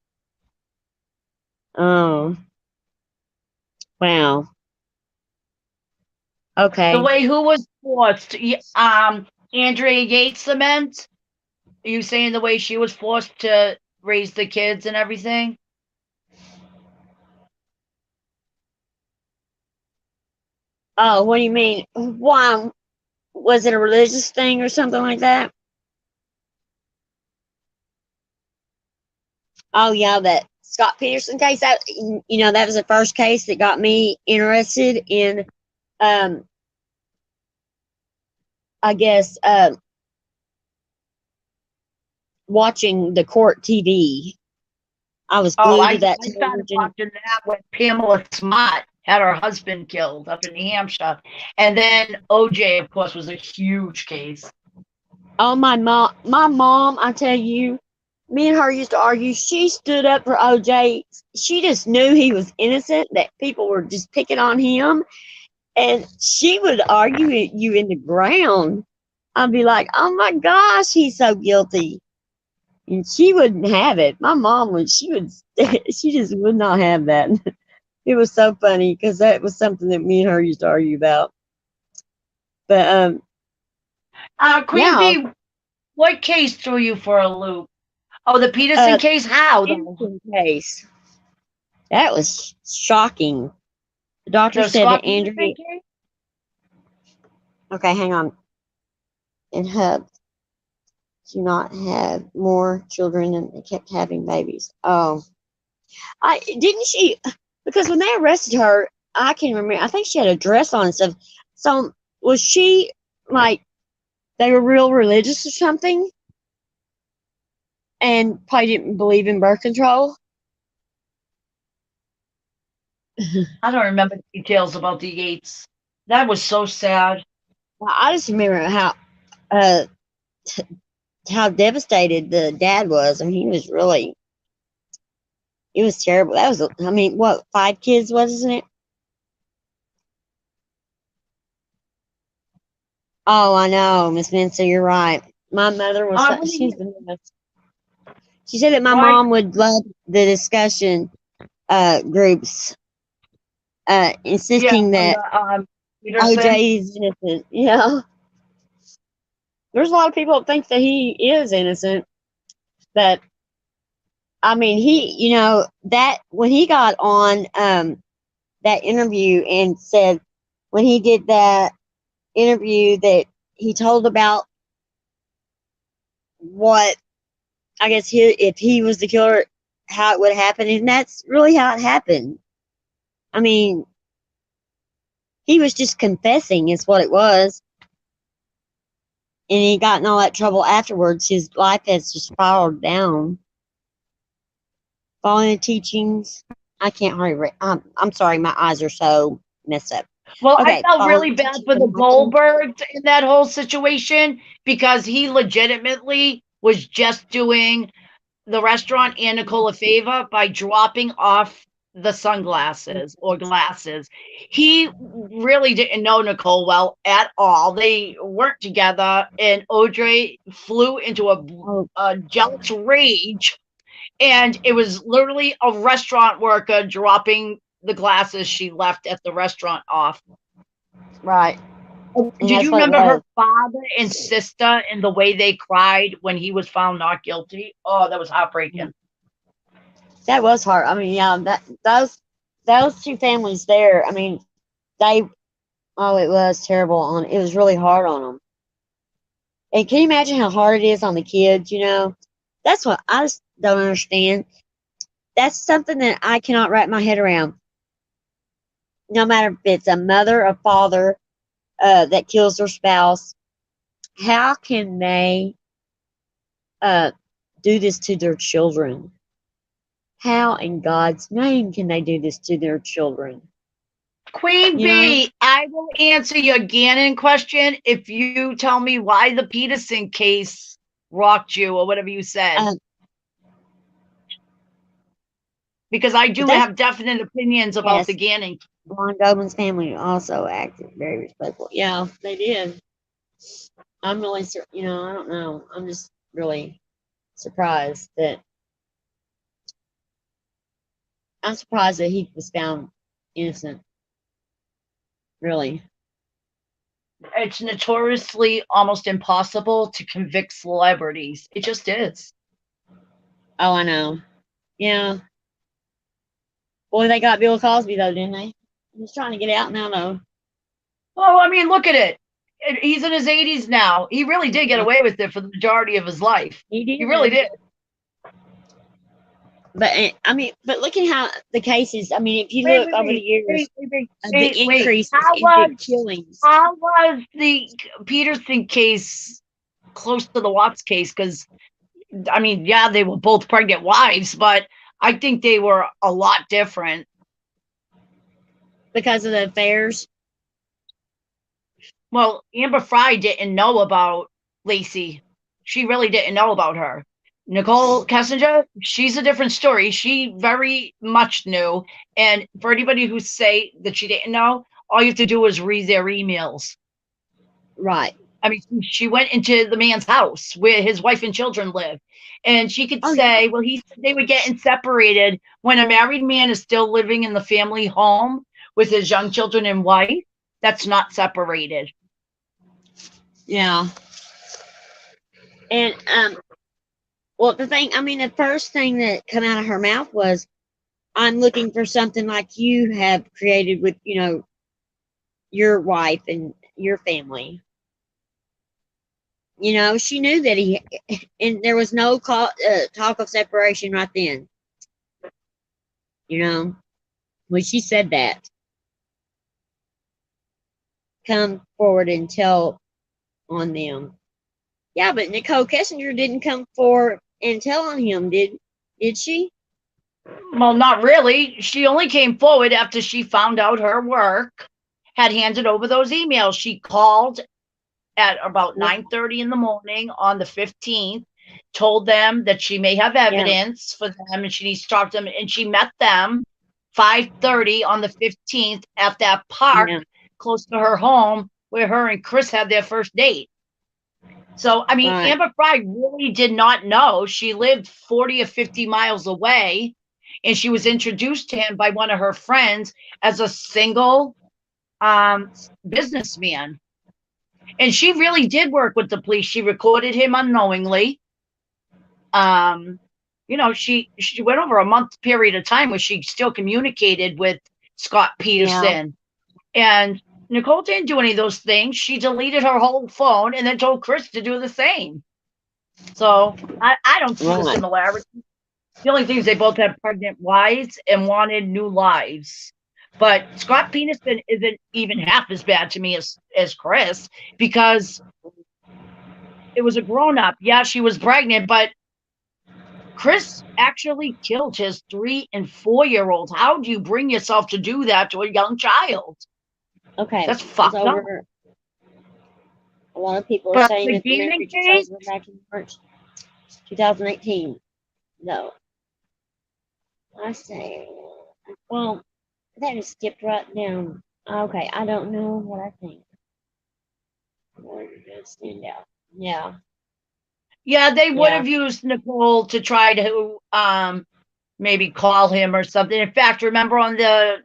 Oh. Wow. Okay. The way who was forced? Andrea Yates cement? Are you saying the way she was forced to raise the kids and everything? Oh, what do you mean? Why? Was it a religious thing or something like that? Oh, yeah, that Scott Peterson case. That, you know, that was the first case that got me interested in, I guess, watching the court TV. I was Oh, glued I to that started television. watching that when Pamela Smart had her husband killed up in New Hampshire. And then OJ, of course, was a huge case. Oh, my mom, I tell you, me and her used to argue. She stood up for OJ. She just knew he was innocent, that people were just picking on him. And she would argue you in the ground. I'd be like, oh my gosh, he's so guilty. And she wouldn't have it. My mom would, she just would not have that. It was so funny because that was something that me and her used to argue about. But Queen yeah, Bee, what case threw you for a loop? Oh, the Peterson case? How, though? Peterson case. That was shocking. The doctor The said that Scott Andrew. Peterson case? Okay, hang on. And Hub do not have more children, and they kept having babies. Oh, I didn't she? Because when they arrested her, I can remember. I think she had a dress on and stuff. So was she like they were real religious or something, and probably didn't believe in birth control? I don't remember the details about the Yates. That was so sad. Well, I just remember uh, how devastated the dad was. I mean, he was really. It was terrible. That was. I mean, what 5 kids, wasn't it? Oh, I know, Miss Minster, you're right. My mother was. She's the best. She said that my Right? mom would love the discussion groups, Yeah, insisting on that the Peterson. OJ is innocent. You know, there's a lot of people that think that he is innocent. But I mean, that when he got on that interview and said when he did that interview that he told about what I guess if he was the killer, how it would happen, and that's really how it happened. I mean, he was just confessing, is what it was, and he got in all that trouble afterwards. His life has just spiraled down, following the teachings. I can't hardly read. I'm sorry, my eyes are so messed up. Well, I Okay, felt following really the bad teachings for of the Michael. Goldbergs in that whole situation because he legitimately was just doing the restaurant and Nicole a favor by dropping off the sunglasses or glasses. He really didn't know Nicole well at all. They weren't together, and Audrey flew into a jealous rage. And it was literally a restaurant worker dropping the glasses she left at the restaurant off. Right. And Did that's you what it remember was. her father and sister and the way they cried when he was found not guilty? Oh, that was heartbreaking. That was hard. I mean, yeah, those two families there. I mean, they. Oh, it was terrible. It was really hard on them. And can you imagine how hard it is on the kids? That's what I just don't understand. That's something that I cannot wrap my head around. No matter if it's a mother or father that kills their spouse, how can they uh, do this to their children? How in God's name can they do this to their children? Queen You know, Bee, I will answer your Ganon question if you tell me why the Peterson case rocked you or whatever you said. Because I do have definite opinions about the Ganon. Ron Goldman's family also acted very respectful. Yeah, they did. I'm really, I don't know. I'm just really surprised that he was found innocent. Really. It's notoriously almost impossible to convict celebrities. It just is. Oh, I know. Yeah. Boy, they got Bill Cosby though, didn't they? He's trying to get out now, though. Well, I mean, look at it. He's in his 80s now. He really did get away with it for the majority of his life. He did. He really did. But I mean, but look at how the cases. I mean, if you look over the years, the increase in killings. How was the Peterson case close to the Watts case? Because I mean, yeah, they were both pregnant wives, but I think they were a lot different. Because of the affairs? Well, Amber Fry didn't know about Lacey. She really didn't know about her. Nicole Kessinger, she's a different story. She very much knew. And for anybody who say that she didn't know, all you have to do is read their emails. Right. I mean, she went into the man's house where his wife and children live. And she could say, well, he said they were getting separated. When a married man is still living in the family home with his young children and wife, that's not separated. Yeah. And well, the first thing that come out of her mouth was, I'm looking for something like you have created with, your wife and your family. She knew that and there was no talk of separation right then. When she said that, come forward and tell on them. Yeah, but Nicole Kessinger didn't come forward and tell on him, did she? Well, not really. She only came forward after she found out her work had handed over those emails. She called at about 9:30 in the morning on the 15th, told them that she may have evidence for them and she needs to talk to them. And she met them 5:30 on the 15th at that park close to her home where her and Chris had their first date. So, I mean, Amber Fry really did not know. She lived 40 or 50 miles away, and she was introduced to him by one of her friends as a single businessman. And she really did work with the police. She recorded him unknowingly. She went over a month period of time where she still communicated with Scott Peterson. Yeah. And Nicole didn't do any of those things. She deleted her whole phone and then told Chris to do the same. So I don't see the similarity. The only thing is they both had pregnant wives and wanted new lives. But Scott Peterson isn't even half as bad to me as Chris, because it was a grown-up. Yeah, she was pregnant, but Chris actually killed his 3- and 4-year-olds. How do you bring yourself to do that to a young child? Okay. That's fucked up. A lot of people are saying that the marriage was over back in March 2018. No. I say, well, that is skipped right down. Okay, I don't know what I think. Stand out. Yeah. Yeah, they would have used Nicole to try to maybe call him or something. In fact, remember on the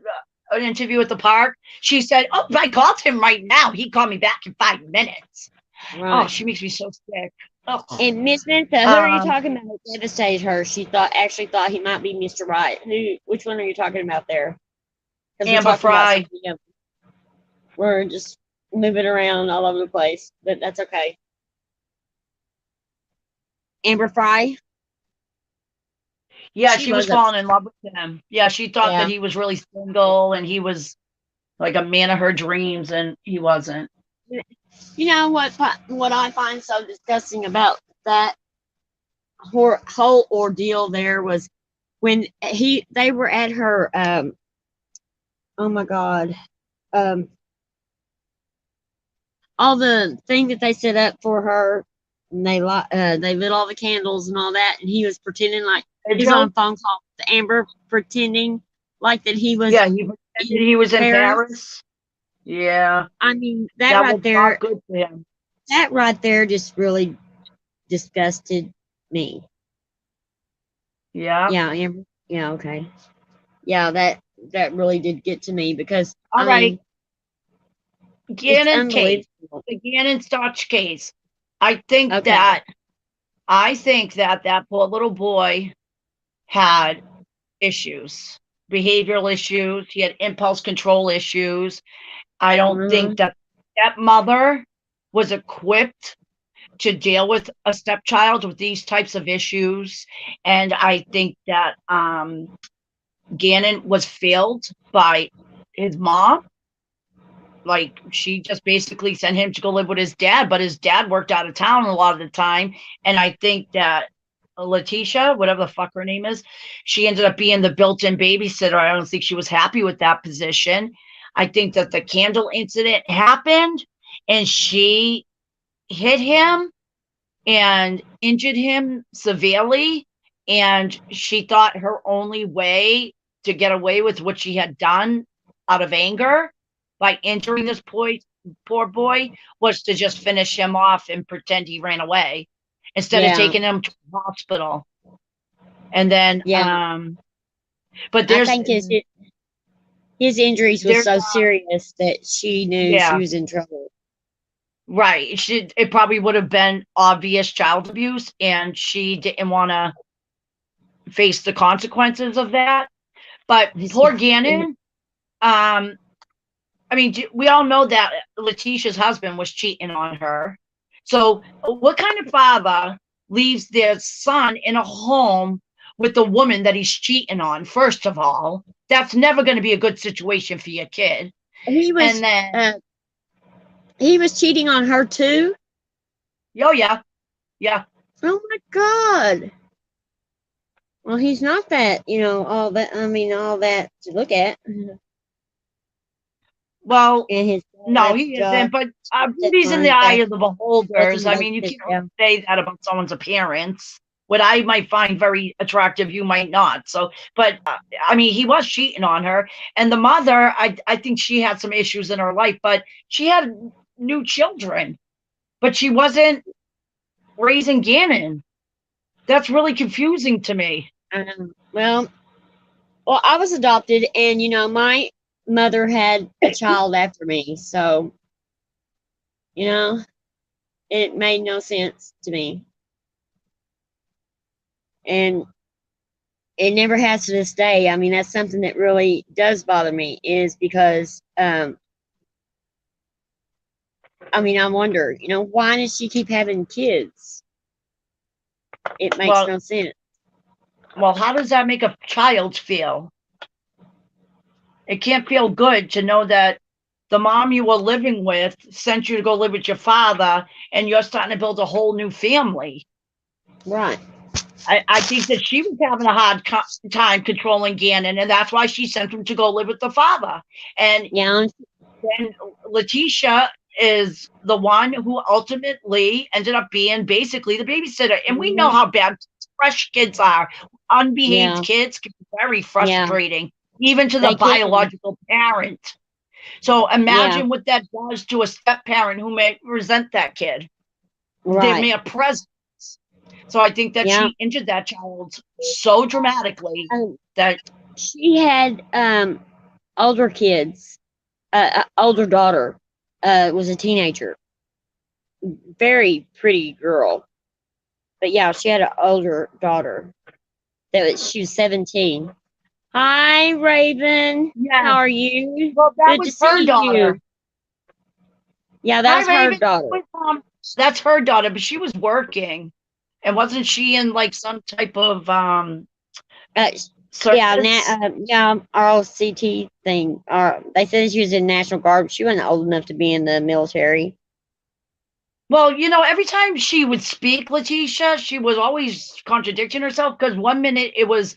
an interview at the park, she said, "Oh, I called him right now. He called me back in 5 minutes." Right. Oh, she makes me so sick. Oh. And Miss Mintha, who are you talking about? Who devastated her? She actually thought he might be Mr. Right. Which one are you talking about there? Amber Fry. We're just moving around all over the place, but that's okay. Amber Fry? Yeah, she was falling in love with him. Yeah, she thought that he was really single and he was like a man of her dreams, and he wasn't. You know what I find so disgusting about that whole ordeal there was when they were at her oh my God, all the thing that they set up for her, and they lit all the candles and all that, and he was pretending like he was on a phone call with Amber, pretending like that he was he was in Paris. Yeah, I mean that right there, not good for him. That right there just really disgusted me. Yeah. Yeah, Amber. Yeah, okay. Yeah, that really did get to me because all right. Ganon case, the Ganon Stauch case. I think that poor little boy had issues, behavioral issues. He had impulse control issues. I don't think that mother was equipped to deal with a stepchild with these types of issues. And I think that Ganon was failed by his mom. Like, she just basically sent him to go live with his dad, but his dad worked out of town a lot of the time. And I think that Leticia, whatever the fuck her name is, she ended up being the built-in babysitter. I don't think she was happy with that position. I think that the candle incident happened and she hit him and injured him severely. And she thought her only way to get away with what she had done out of anger by injuring this poor boy was to just finish him off and pretend he ran away instead of taking him to the hospital. And then, but I think his injuries were so serious that she knew she was in trouble. Right. It probably would have been obvious child abuse, and she didn't want to face the consequences of that. But poor Ganon, I mean, we all know that Leticia's husband was cheating on her. So what kind of father leaves their son in a home with the woman that he's cheating on? First of all, that's never going to be a good situation for your kid. He was cheating on her too? Oh, yeah. Yeah. Oh, my God. Well, he's not that, all that to look at. Well, no, he isn't, but beauty's in the eye of the beholders. I mean, you can't say that about someone's appearance. What I might find very attractive, you might not. So, but I mean, he was cheating on her. And the mother, I think she had some issues in her life, but she had new children, but she wasn't raising Ganon. That's really confusing to me. Well, I was adopted, and my mother had a child after me, so it made no sense to me, and it never has to this day. I mean, that's something that really does bother me, is because I wonder, why does she keep having kids? It makes no sense. Well, how does that make a child feel? It can't feel good to know that the mom you were living with sent you to go live with your father, and you're starting to build a whole new family. Right. I think that she was having a hard time controlling Ganon, and that's why she sent him to go live with the father. And then Leticia is the one who ultimately ended up being basically the babysitter. And we know how bad fresh kids are. Unbehaved kids can be very frustrating, even to the biological parent. So imagine what that does to a step parent who may resent that kid. Right. They may have presence. So I think that she injured that child so dramatically that she had older kids. Older daughter was a teenager. Very pretty girl. But yeah, she had an older daughter. She was 17. Hi, Raven. Yeah. How are you? Well, that was her daughter. Yeah, that's her daughter. That's her daughter, but she was working. And wasn't she in like some type of ROCT thing? They said she was in National Guard. She wasn't old enough to be in the military. Well, every time she would speak, Leticia, she was always contradicting herself, because one minute it was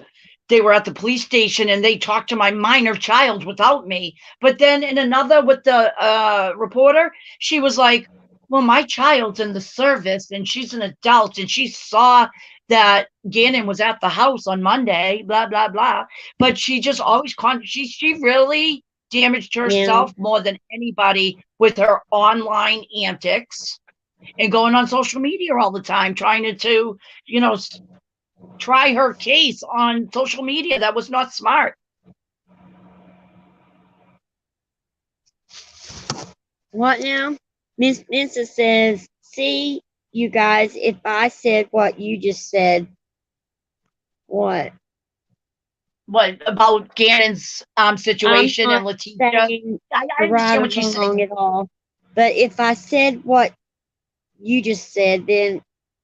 they were at the police station and they talked to my minor child without me. But then in another with the reporter, she was like, well, my child's in the service and she's an adult and she saw that Ganon was at the house on Monday, blah, blah, blah. But she just always, she really damaged herself more than anybody with her online antics and going on social media all the time, trying to try her case on social media. That was not smart. What now? Miss Mensa says, see, you guys, if I said what you just said, what? What about Ganon's situation and Leticia? I understand what she's saying at all. But if I said what you just said, then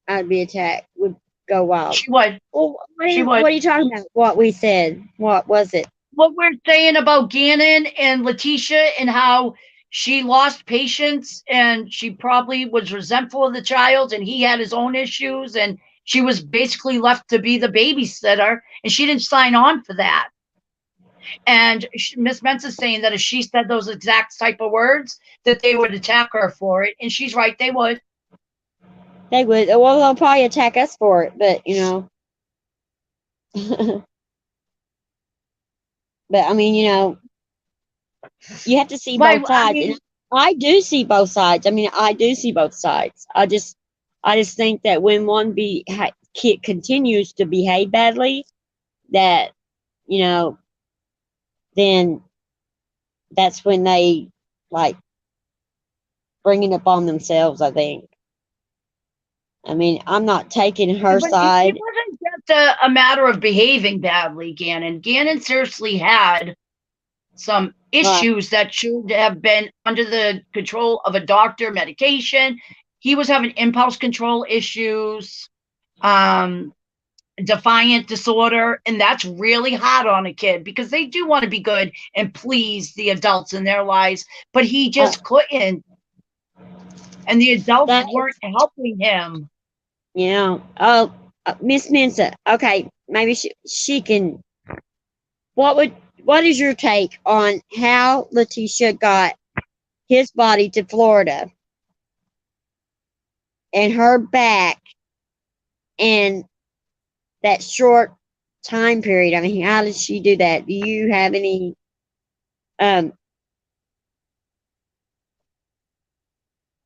I'd be attacked. Would go wild. She would. Well, what are you talking about? What we said? What was it? What we're saying about Ganon and Leticia and how she lost patience and she probably was resentful of the child and he had his own issues and She was basically left to be the babysitter, and she didn't sign on for that. And Miss Mensah's saying that if she said those exact type of words, that they would attack her for it. And she's right, they would. They would. Well, they'll probably attack us for it, but but I mean, you have to see Why? both I sides, and mean, I do see both sides. I mean, I do see both sides. I just think that when one kid continues to behave badly, that you know, then that's when they like bring it upon themselves. I think. I mean, I'm not taking her but it side. wasn't just a matter of behaving badly, Ganon. Ganon seriously had some Right. issues that should have been under the control of a doctor, medication. He was having impulse control issues, defiant disorder, and that's really hard on a kid because they do want to be good and please the adults in their lives, but he Uh, just couldn't, and the adults that weren't helping him. Oh, Miss Mensa. Okay, maybe she can. What is your take on how Leticia got his body to Florida and her back in that short time period? I mean, how did she do that? Do you have any um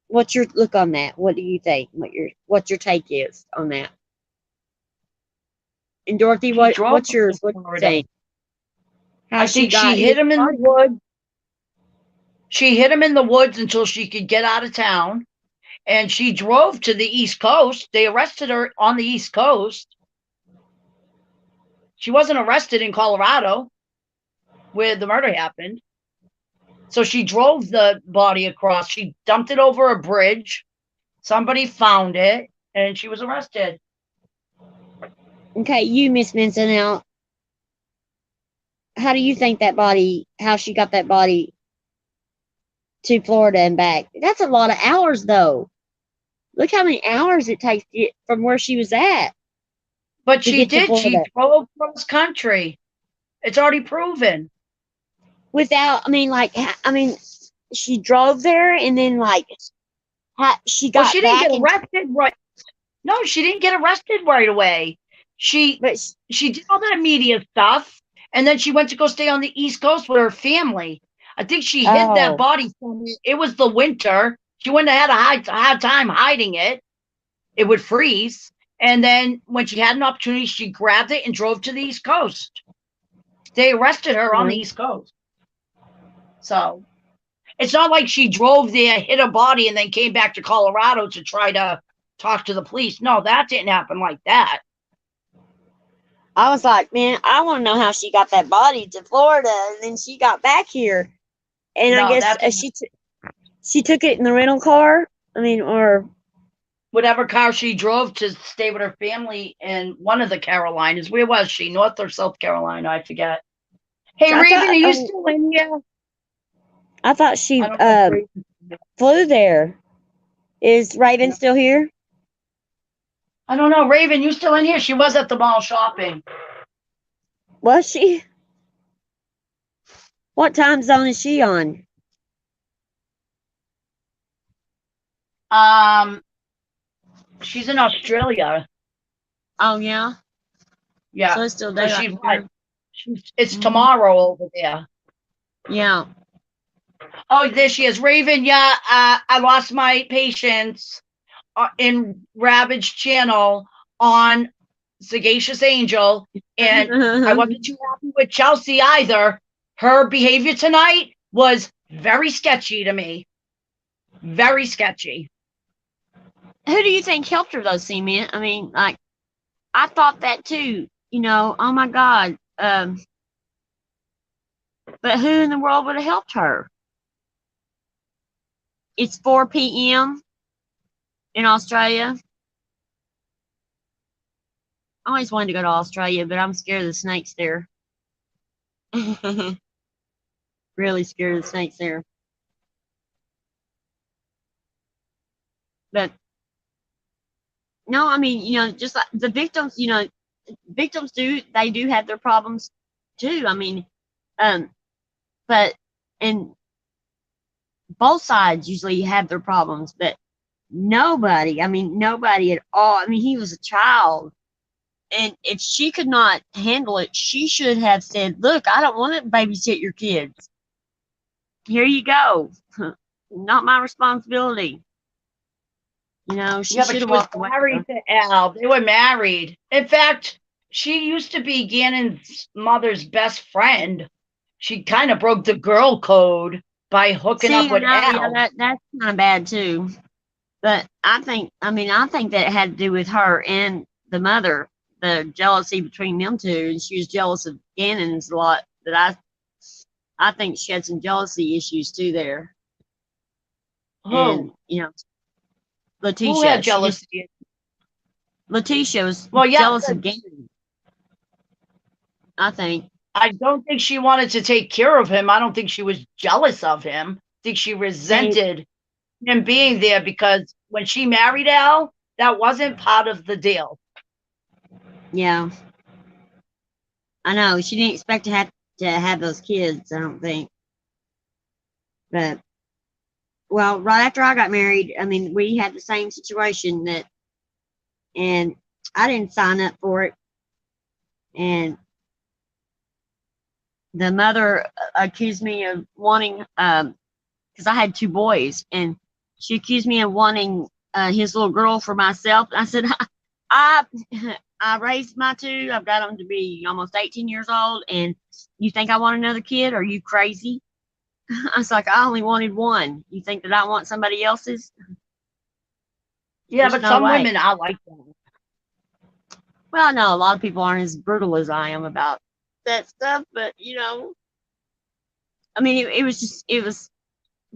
what's your look on that? What do you think? What your take is on that? And Dorothy, She drove what's him yours? to What do you Florida. think? How I she think got she his hid him in the body? woods. She hid him in the woods until she could get out of town, and she drove to the East Coast. They arrested her on the East Coast. She wasn't arrested in Colorado where the murder happened. So she drove the body across. She dumped it over a bridge. Somebody found it, and she was arrested. Okay, you Miss Mensa now. How do you think how she got that body to Florida and back? That's a lot of hours, though. Look how many hours it takes to get from where she was at But to she get to did. She Florida drove cross country. It's already proven. without. I mean, she drove there and then she Well, got she didn't back get and arrested right. No, she didn't get arrested right away. She but she did all that media stuff, and then she went to go stay on the East Coast with her family. I think she hid that oh body from me. It was the winter. She wouldn't have had a hard time hiding it. It would freeze. And then when she had an opportunity, she grabbed it and drove to the East Coast. They arrested her on the yeah. East Coast. So it's not like she drove there, hit a body, and then came back to Colorado to try to talk to the police. No, that didn't happen like that. I was like, man, I want to know how she got that body to Florida and then she got back here and I No, guess that didn't. she took it in the rental car. I mean, or Whatever car she drove to stay with her family in one of the Carolinas. Where was she? North or South Carolina? I forget. Hey, I Raven, are thought you still in here? I thought she I don't know if Raven. flew there. Is Raven Yeah. still here? I don't know. Raven, you still in here? She was at the mall shopping. Was she? What time zone is she on? Um, she's in Australia. Oh yeah. Yeah. So it's still So daylight she's what? here. It's Mhm. tomorrow over there. Yeah. Oh, there she is. Raven, yeah, I lost my patience in Ravage channel on Sagacious Angel, and I wasn't too happy with Chelsea either. Her behavior tonight was very sketchy to me. Very sketchy. Who do you think helped her though, Cement? I mean, I thought that too. Oh my God. But who in the world would have helped her? It's 4 p.m. in Australia. I always wanted to go to Australia, but I'm scared of the snakes there. Really scared of the snakes there. But no, I mean, just like the victims, victims do have their problems too. I mean, um, but and both sides usually have their problems, but nobody at all. I mean, he was a child. And if she could not handle it, she should have said, "Look, I don't want to babysit your kids. Here you go. Not my responsibility." She Yeah, but should she have was walked away from married to Al. They were married. In fact, she used to be Gannon's mother's best friend. She kind of broke the girl code by hooking See, up I with know, yeah, Al. that's kind of bad too. But I think that it had to do with her and the mother, the jealousy between them two, and she was jealous of Gannon's a lot. That I think she had some jealousy issues too there, and Who? Who had Letitia, jealousy? Letitia was Well, yeah, jealous of Gannon. I think. I don't think she wanted to take care of him. I don't think she was jealous of him. I think she See, resented him being there because when she married Al, that wasn't part of the deal. yeah, I know she didn't expect to have those kids. I don't think, but well, right after I got married, I mean, we had the same situation and I didn't sign up for it, and the mother accused me of wanting, because I had two boys, and she accused me of wanting his little girl for myself. I said, I I raised my two. I've got them to be almost 18 years old, and you think I want another kid? Are you crazy? I was like, I only wanted one. You think that I want somebody else's? Yeah, There's but no some way. women are like that. Well, I know a lot of people aren't as brutal as I am about that stuff, but I mean, it was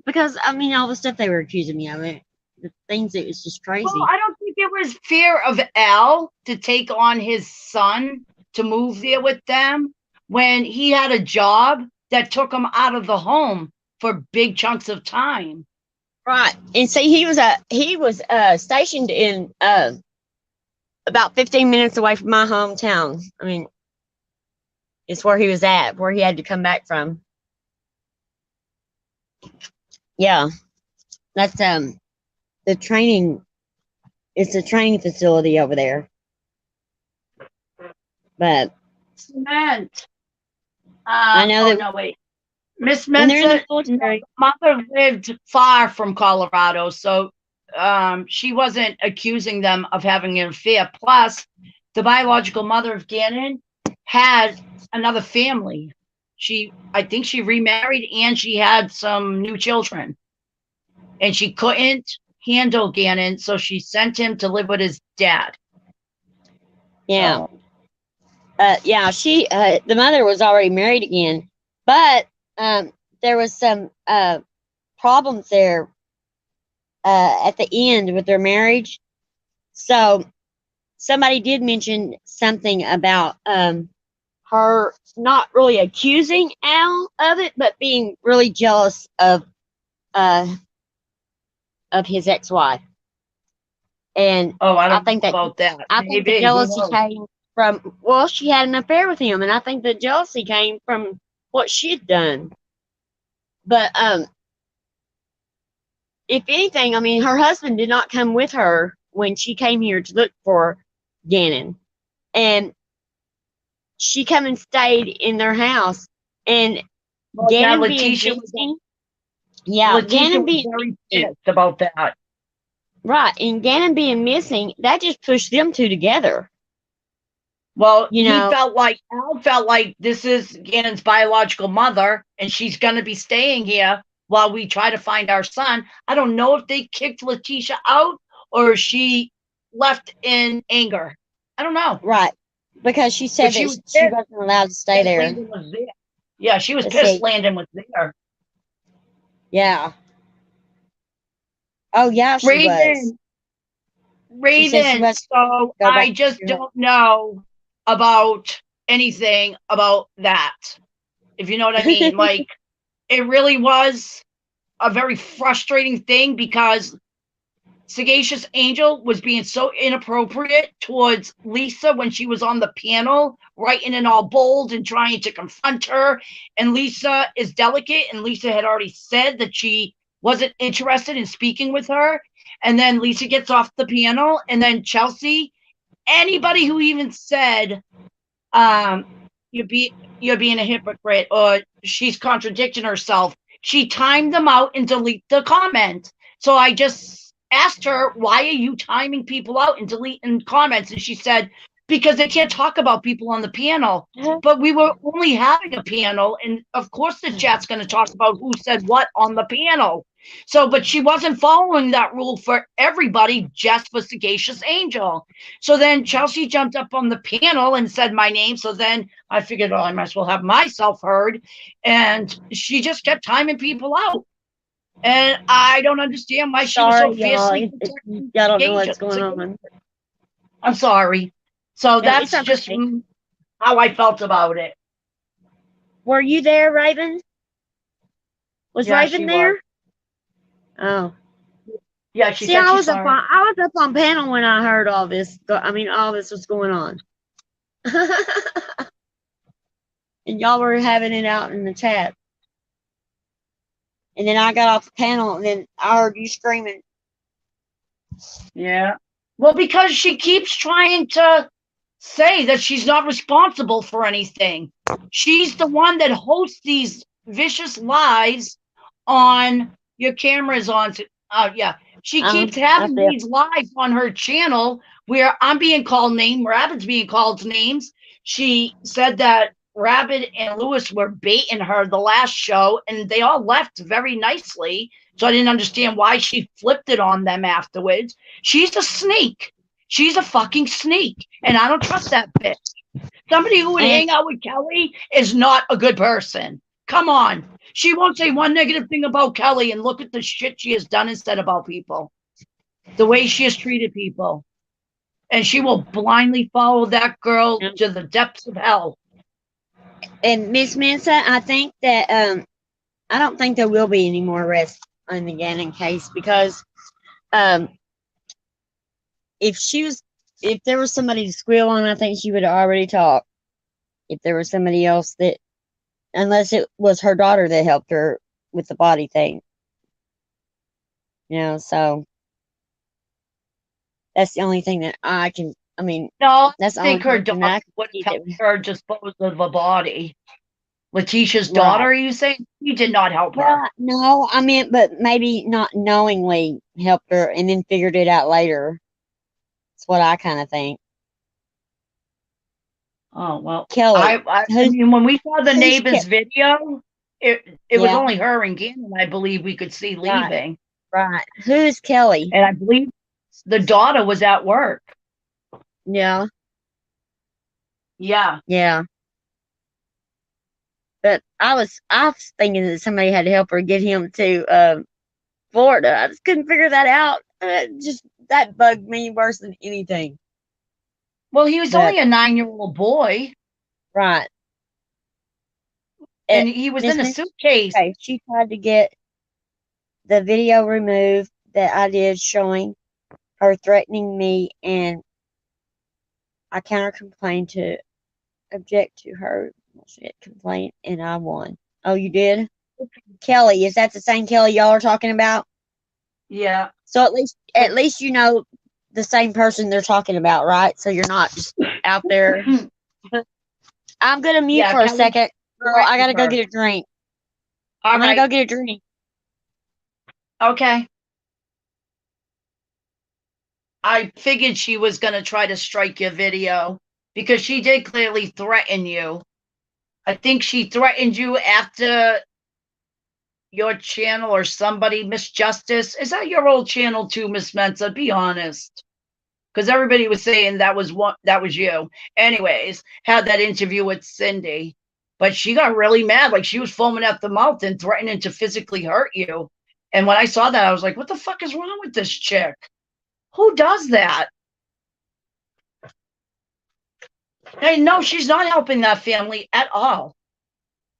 because I mean, all the stuff they were accusing me of, the things, it was just Well, crazy. I don't think it was fear of Al to take on his son to move there with them when he had a job that took him out of the home for big chunks of time. Right. And see, he was stationed in about 15 minutes away from my hometown. I mean, it's where he was at, where he had to come back from. Yeah, that's the training. It's a training facility over there. But Cement. I know Oh that no, wait. Miss when they're in Mensa, the military, mother lived far from Colorado, so she wasn't accusing them of having an affair. Plus, the biological mother of Gannon had another family. I think she remarried and she had some new children. And she couldn't handle Gannon, so she sent him to live with his dad. yeah, So, yeah, the mother was already married again, but there was some problems there at the end with their marriage. So somebody did mention something about her not really accusing Al of it, but being really jealous uh, of his ex-wife. And I I don't know think that about that. I think the Maybe, who jealousy knows? came from, well, she had an affair with him, and I think the jealousy came from what she'd done. But if anything, I mean, her husband did not come with her when she came here to look for Gannon, and she come and stayed in their house. And Well, yeah, Gannon being missing, yeah, Leticia Gannon was being very missing, pissed about that. right, and Gannon being missing, that just pushed them two together. Well, You know, Al felt like this is Gannon's biological mother, and she's going to be staying here while we try to find our son. I don't know if they kicked Leticia out or she left in anger. I don't know. right, because she But said she that was she pissed wasn't allowed to stay that there. Landon was there. Yeah, she was Let's pissed see, Landon was there. yeah, oh yeah, she was. Raven, She said she Raven. was So go back I just to her. don't know about anything about that. If you know what I mean. Like, it really was a very frustrating thing because Sagacious Angel was being so inappropriate towards Lisa when she was on the panel, writing in all bold and trying to confront her. And Lisa is delicate, and Lisa had already said that she wasn't interested in speaking with her. And then Lisa gets off the panel, and then Chelsea, anybody who even said, you're being a hypocrite, or she's contradicting herself, she timed them out and delete the comment. So I just asked her, why are you timing people out and deleting comments? And she said, because they can't talk about people on the panel. But we were only having a panel, and of course the chat's going to talk about who said what on the panel. So, but she wasn't following that rule for everybody, just for Sagacious Angel. So then Chelsea jumped up on the panel and said my name. So then I figured, oh, I might as well have myself heard. And she just kept timing people out. And I don't understand why she was so fiercely protecting. I don't know what's going on. I'm sorry. So that's just how I felt about it. Were you there, Raven? Was Raven there? Oh. Yeah, she See, said I was up on panel when I heard all this. I mean, all this was going on. And y'all were having it out in the chat. And then I got off the panel, and then I heard you screaming. Yeah. Well, because she keeps trying to say that she's not responsible for anything. She's the one that hosts these vicious lives on your cameras on. Yeah. She keeps having these lives on her channel where I'm being called names, Rabbit's being called names. She said that Rabbit and Lewis were baiting her the last show, and they all left very nicely. So I didn't understand why she flipped it on them afterwards. She's a snake. She's a fucking snake, and I don't trust that bitch. Somebody who would hang out with Kelly is not a good person. Come on. She won't say one negative thing about Kelly, and look at the shit she has done and said about people. The way she has treated people. And she will blindly follow that girl to the depths of hell. And Miss Mensa, I think that I don't think there will be any more arrests on the Ganon case, because if there was somebody to squeal on, I think she would have already talked. If there was somebody else that, unless it was her daughter that helped her with the body thing. So that's the only thing that I can, no, that's I think her daughter would help her dispose of a body. Leticia's daughter, you saying? You did not help her. No, I meant, but maybe not knowingly helped her and then figured it out later. That's what I kind of think. Oh, well, Kelly. I mean, when we saw the neighbor's video, it was only her and Ganon, I believe, we could see leaving. Right. Who's Kelly? And I believe the daughter was at work. Yeah. Yeah. Yeah. But I was thinking that somebody had to help her get him to Florida. I just couldn't figure that out. Just that bugged me worse than anything. Well, he was only a 9-year-old boy. Right. And he was in a suitcase. Okay, she tried to get the video removed that I did showing her threatening me, and I counter-complained to object to her complaint, and I won. Oh, you did? Kelly, is that the same Kelly y'all are talking about? Yeah. So at least you know the same person they're talking about, right? So you're not just out there. I'm gonna mute for a second. Girl, I gotta go get a drink. I'm gonna go get a drink. Okay. I figured she was gonna try to strike your video because she did clearly threaten you. I think she threatened you after your channel or somebody, Miss Justice. Is that your old channel too, Miss Mensa? Be honest. Because everybody was saying that was you. Anyways, had that interview with Cindy. But she got really mad. Like, she was foaming at the mouth and threatening to physically hurt you. And when I saw that, I was like, what the fuck is wrong with this chick? Who does that? Hey, no, she's not helping that family at all.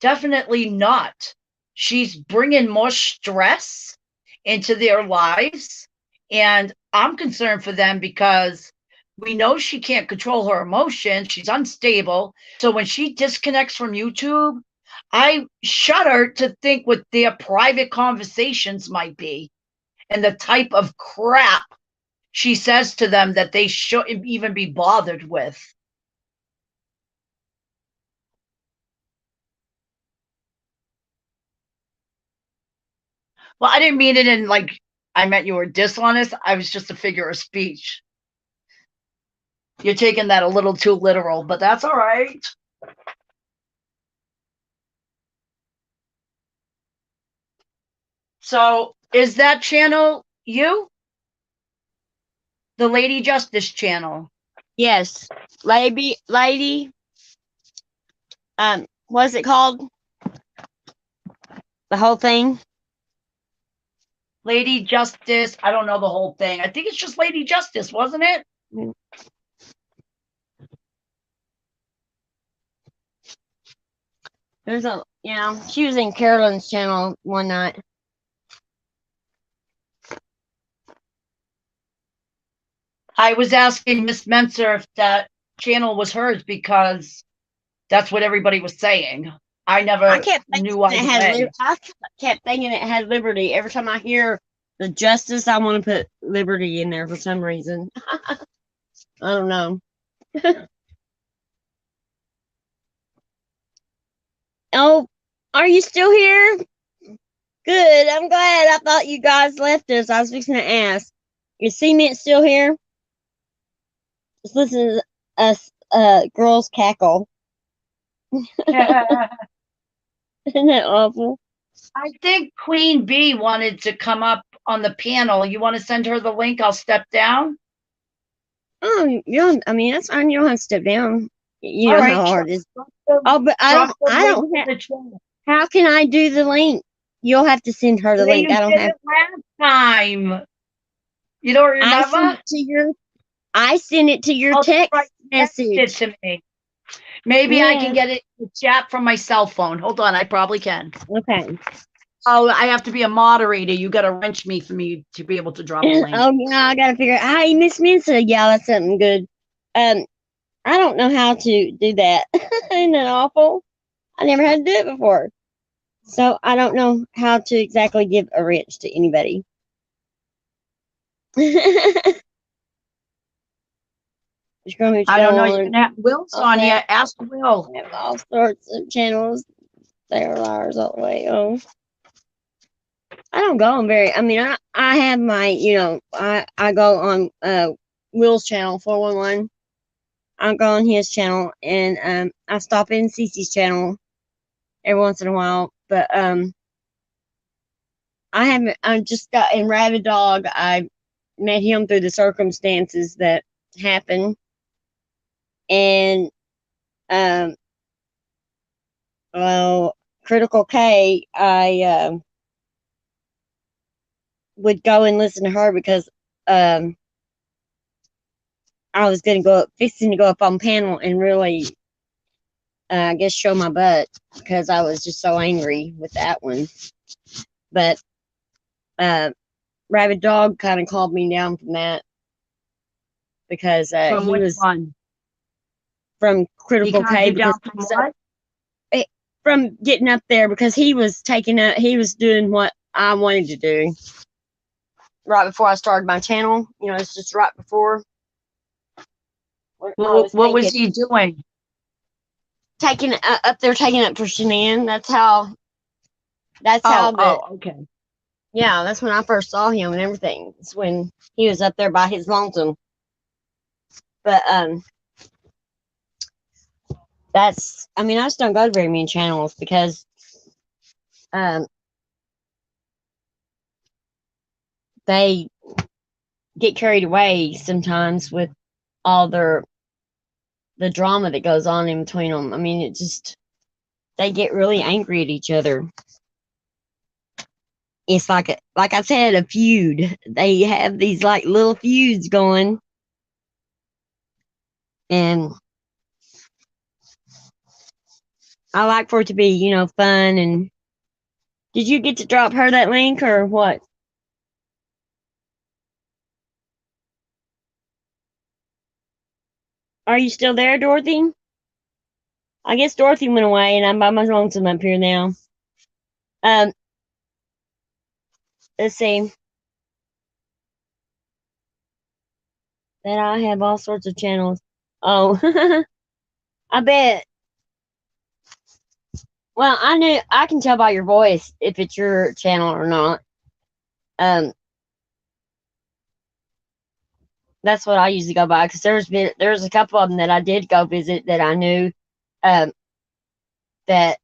Definitely not. She's bringing more stress into their lives. And I'm concerned for them because we know she can't control her emotions. She's unstable. So when she disconnects from YouTube, I shudder to think what their private conversations might be and the type of crap she says to them that they shouldn't even be bothered with. Well, I didn't mean it in like I meant you were dishonest. I was just a figure of speech. You're taking that a little too literal, but that's all right. So is that channel you? The Lady Justice channel? Yes, lady. What's it called? The whole thing. Lady Justice. I don't know the whole thing. I think it's just Lady Justice, wasn't it? There's a she was in Carolyn's channel one night. I was asking Miss Menser if that channel was hers because that's what everybody was saying. I never I kept thinking knew either way. I kept thinking it had Liberty. Every time I hear the Justice, I want to put Liberty in there for some reason. I don't know. Oh, are you still here? Good. I'm glad. I thought you guys left us. I was fixing to ask. Is Cement still here? Just listen to us girls cackle. I Isn't that awful? think Queen Bee wanted to come up on the panel. You want to send her the link? I'll step down. Oh, you don't. I mean, that's fine. You don't have to step down. You All know right, how hard it is. drop the- Oh, but drop the I link don't to have. the channel. How can I do the link? You'll have to send her the The way link. you I don't did have. it last time. You don't I send remember? it to your. I send it to your Oh, text right. Text it message. to me. Maybe I can Yes. get it in the chat from my cell phone. Hold on, I probably can. Okay. Oh, I have to be a moderator. You got to wrench me for me to be able to drop a link. Oh yeah, I gotta figure out. Hey, Miss Mensa, yeah, that's something good. I don't know how to do that. Isn't that awful? I never had to do it before, so I don't know how to exactly give a wrench to anybody. I don't know. You can have Will's on here. Ask Will. We have all sorts of channels. They are liars all the way. Oh, I don't go on very. I mean, I have my, I go on Will's channel 411. I go on his channel, and I stop in Cece's channel every once in a while. But I haven't. I just got in Rabid Dog. I met him through the circumstances that happened, and well, Critical K. I would go and listen to her because I was going to fixing to go up on panel and really, I guess, show my butt because I was just so angry with that one. But Rabid Dog kind of called me down from that because From he which was one? from He Critical calmed K you down because from what? from getting up there because he was he was doing what I wanted to do right before I started my channel. It's just right before. What was he doing? Taking up there, taking up for Shanann. That's how. That's how the. Oh, okay. Yeah, that's when I first saw him and everything. It's when he was up there by his lonesome. But that's. I mean, I just don't go to very many channels because they get carried away sometimes with all the drama that goes on in between them. I mean, they get really angry at each other. It's like I said, a feud. They have these like little feuds going, and I like for it to be, fun. And did you get to drop her that link or what? Are you still there, Dorothy? I guess Dorothy went away, and I'm by my lonesome up here now. Um, let's see. That I have all sorts of channels. Oh, I bet. Well, I can tell by your voice if it's your channel or not. Um, that's what I usually go by because there's a couple of them that I did go visit that I knew, um, that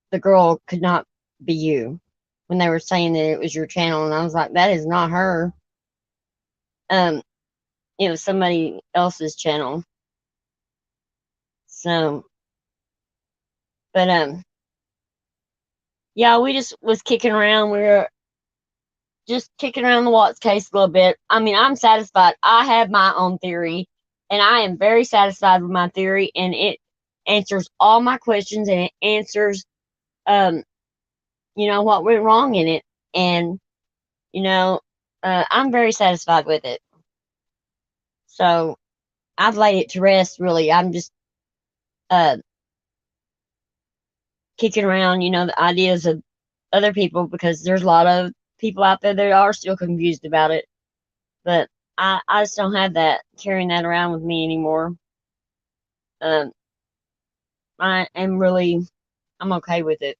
the girl could not be you when they were saying that it was your channel, and I was like, that is not her. Um, it was somebody else's channel. So, but yeah, we just was kicking around. We were just kicking around the Watts case a little bit. I mean, I'm satisfied. I have my own theory, and I am very satisfied with my theory, and it answers all my questions, and it answers, um, what went wrong in it, and you know, I'm very satisfied with it. So I've laid it to rest. Really, I'm just uh kicking around, the ideas of other people because there's a lot of people out there that are still confused about it. But I just don't have that carrying that around with me anymore. Um, I'm okay with it,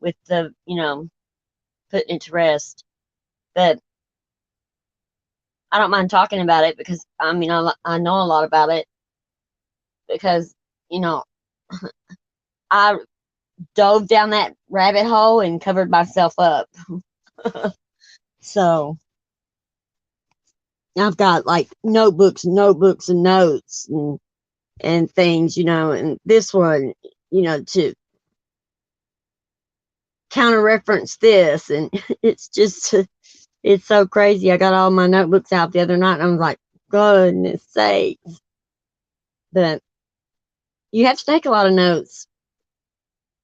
with the, putting it to rest. But I don't mind talking about it because, I mean, I know a lot about it because, you know, I dove down that rabbit hole and covered myself up. So I've got like notebooks, notebooks, and notes and things, and this one, to counter reference this, and it's just it's so crazy. I got all my notebooks out the other night, and I was like, goodness sakes. But you have to take a lot of notes.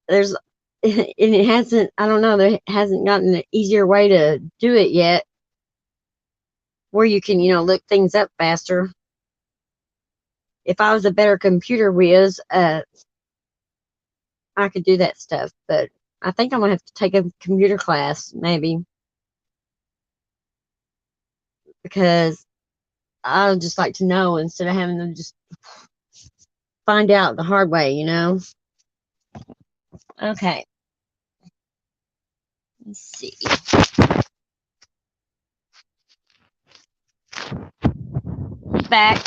There's and it hasn't, I don't know, there hasn't gotten an easier way to do it yet where you can, look things up faster. If I was a better computer whiz, I could do that stuff, but I think I'm gonna have to take a computer class maybe because I would just like to know instead of having to just find out the hard way. Okay. Let's see. Back.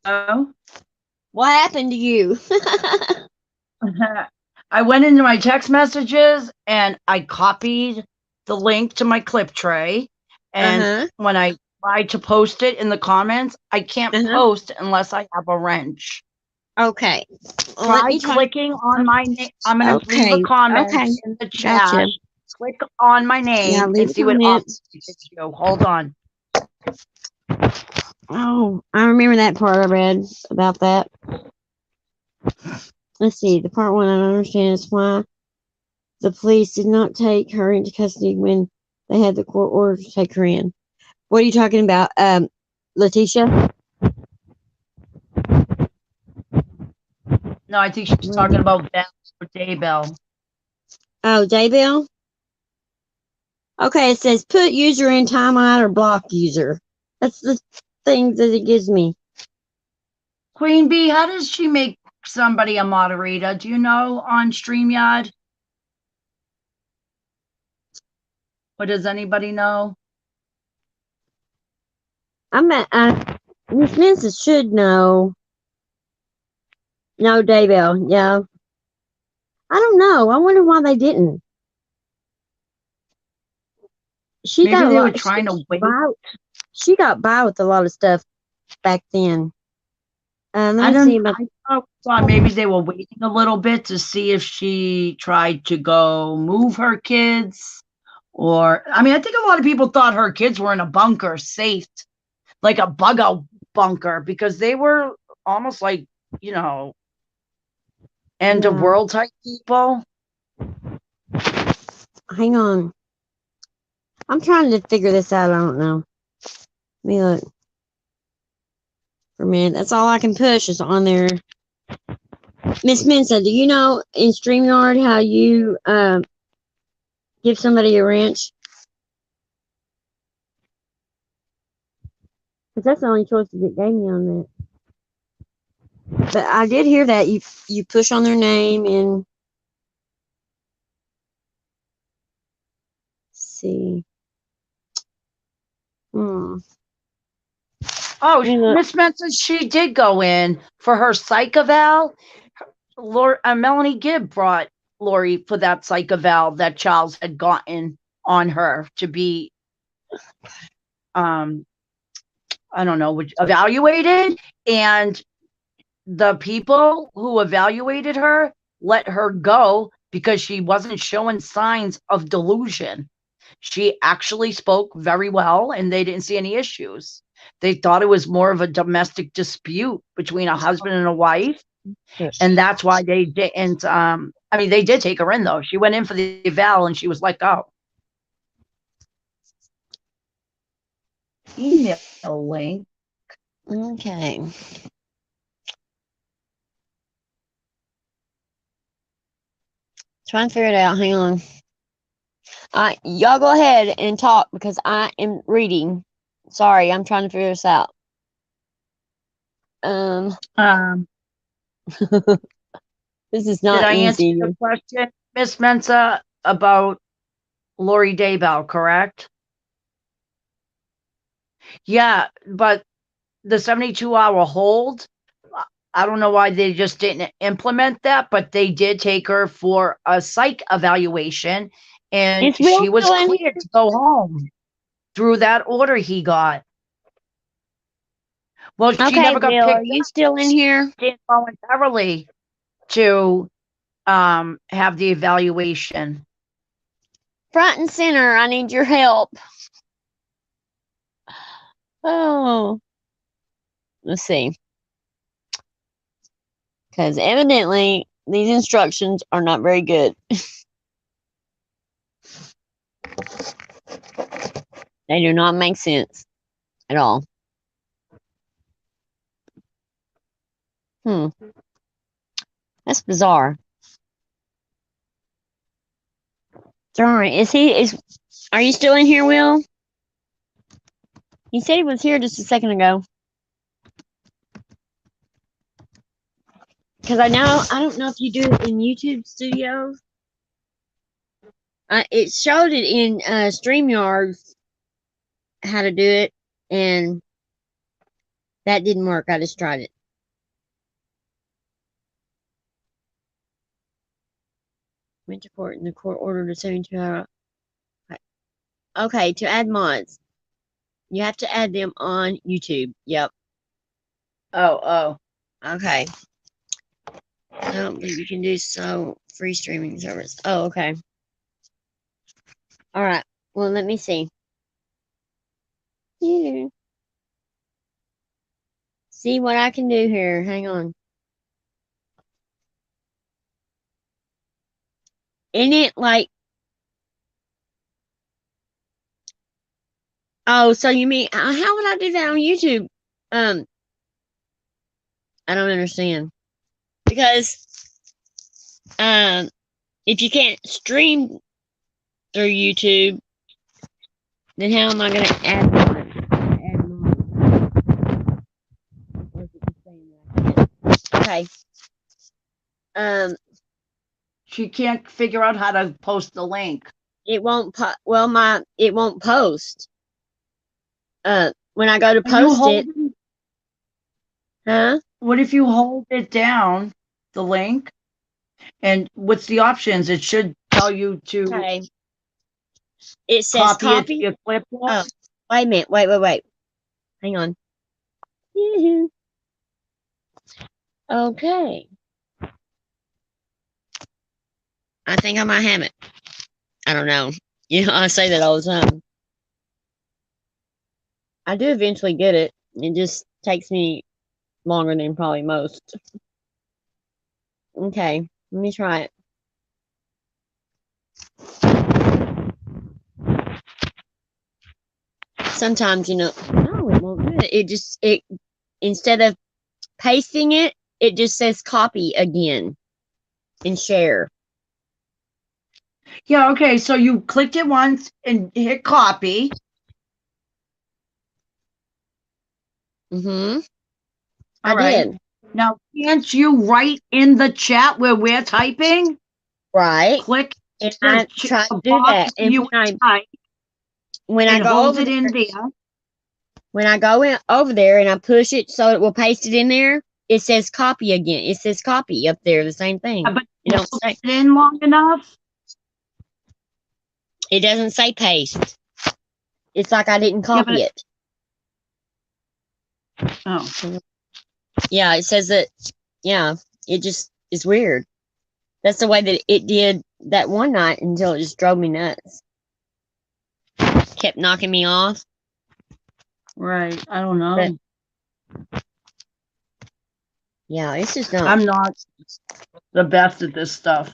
Oh. What happened to you? I went into my text messages and I copied the link to my clip try. And when I tried to post it in the comments, I can't post unless I have a wrench. Okay. Well, try clicking on my name. I'm going to leave a comment in the chat. Gotcha. Click on my name and see what options it gives you. Hold on. Oh, I remember that part I read about that. Let's see. The part one I don't understand is why the police did not take her into custody when they had the court order to take her in. What are you talking about, Leticia? No, I think she's talking about Bell or Daybell. Oh, Daybell? Okay, it says put user in timeout or block user. That's the thing that it gives me. Queen Bee, how does she make somebody a moderator? Do you know on StreamYard? Or does anybody know? Miss Mensa should know. No, Daybell, yeah. I don't know. I wonder why they didn't. Maybe they were trying to wait. She got by with a lot of stuff back then. I thought maybe they were waiting a little bit to see if she tried to go move her kids. Or, I mean, I think a lot of people thought her kids were in a bunker, safe, like a bug out bunker, because they were almost like, end of world type people. Hang on. I'm trying to figure this out. I don't know. Let me look. for a minute. That's all I can push is on there. Miss Mensa, do you know in StreamYard how you give somebody a wrench? Because that's the only choices it gave me on that. But I did hear that you push on their name and see. Hmm. Oh, Let me look. Miss Mensa, she did go in for her psych eval. Melanie Gibb brought Lori for that psych eval that Charles had gotten on her to be, I don't know, evaluated. And the people who evaluated her let her go because she wasn't showing signs of delusion. She actually spoke very well and they didn't see any issues. They thought it was more of a domestic dispute between a husband and a wife. And that's why they didn't. I mean, they did take her in though. She went in for the eval and she was let go. Email link. Okay. Trying to figure it out. Hang on. Y'all go ahead and talk because I am reading. Sorry, I'm trying to figure this out. This is not Did I easy. answer the question, Miss Mensa, about Lori Daybell, correct? Yeah, but the 72-hour hold, I don't know why they just didn't implement that, but they did take her for a psych evaluation and she was cleared to go home through that order he got. Well, she never got Will, picked are you still in here? voluntarily to have the evaluation. Front and center, I need your help. Oh. Let's see. Because evidently these instructions are not very good. They do not make sense at all. That's bizarre. Sorry, are you still in here, Will? He said he was here just a second ago. Because I don't know if you do it in YouTube Studios. It showed it in StreamYard how to do it, and that didn't work. I just tried it. Went to court, and the court ordered a 72-hour. Okay, to add mods, you have to add them on YouTube. Yep. Oh. Okay. I don't think you can do so free streaming service. Oh, okay. All right. Well, let me see. Yeah. See what I can do here. Hang on. Isn't it like? Oh, so you mean how would I do that on YouTube? I don't understand because if you can't stream through YouTube, then how am I going to add one? Okay. She can't figure out how to post the link. It won't. It won't post. When I go to post it, huh? What if you hold it down, the link, and what's the options? It should tell you to. Okay. It says copy it to your clipboard. Oh, wait a minute. Wait. Hang on. Okay. I think I might have it. I don't know. I say that all the time. I do eventually get it. It just takes me longer than probably most. Okay, let me try it. Sometimes, no, it won't do it. instead of pasting it, it just says copy again and share. Yeah, okay, so you clicked it once and hit copy. Mm-hmm. All I right. did. Now, can't you write in the chat where we're typing? Right. Click And the, I tried the to do box that. where And you type when I and go hold over it in there, there. when I go in over there and I push it so it will paste it in there, it says copy again. It says copy up there, the same thing. But It you don't hold say, it in long enough. it doesn't say paste. It's like I didn't Yeah, copy it. Oh, Yeah, it says that. Yeah, it just is weird. That's the way that it did that one night until it just drove me nuts. Kept knocking me off. right. I don't know. But yeah, it's just not. I'm not the best at this stuff.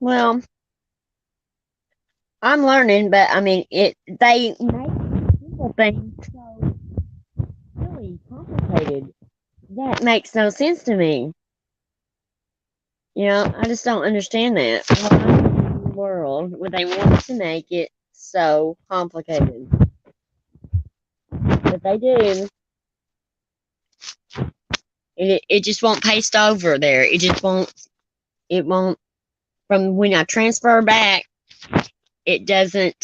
Well, I'm learning, but I mean, they make simple things so really complicated. That makes no sense to me. You know, I just don't understand that. Why in the world would they want to make it so complicated? But they do. And it just won't paste over there. It just won't. It won't. From when I transfer back, it doesn't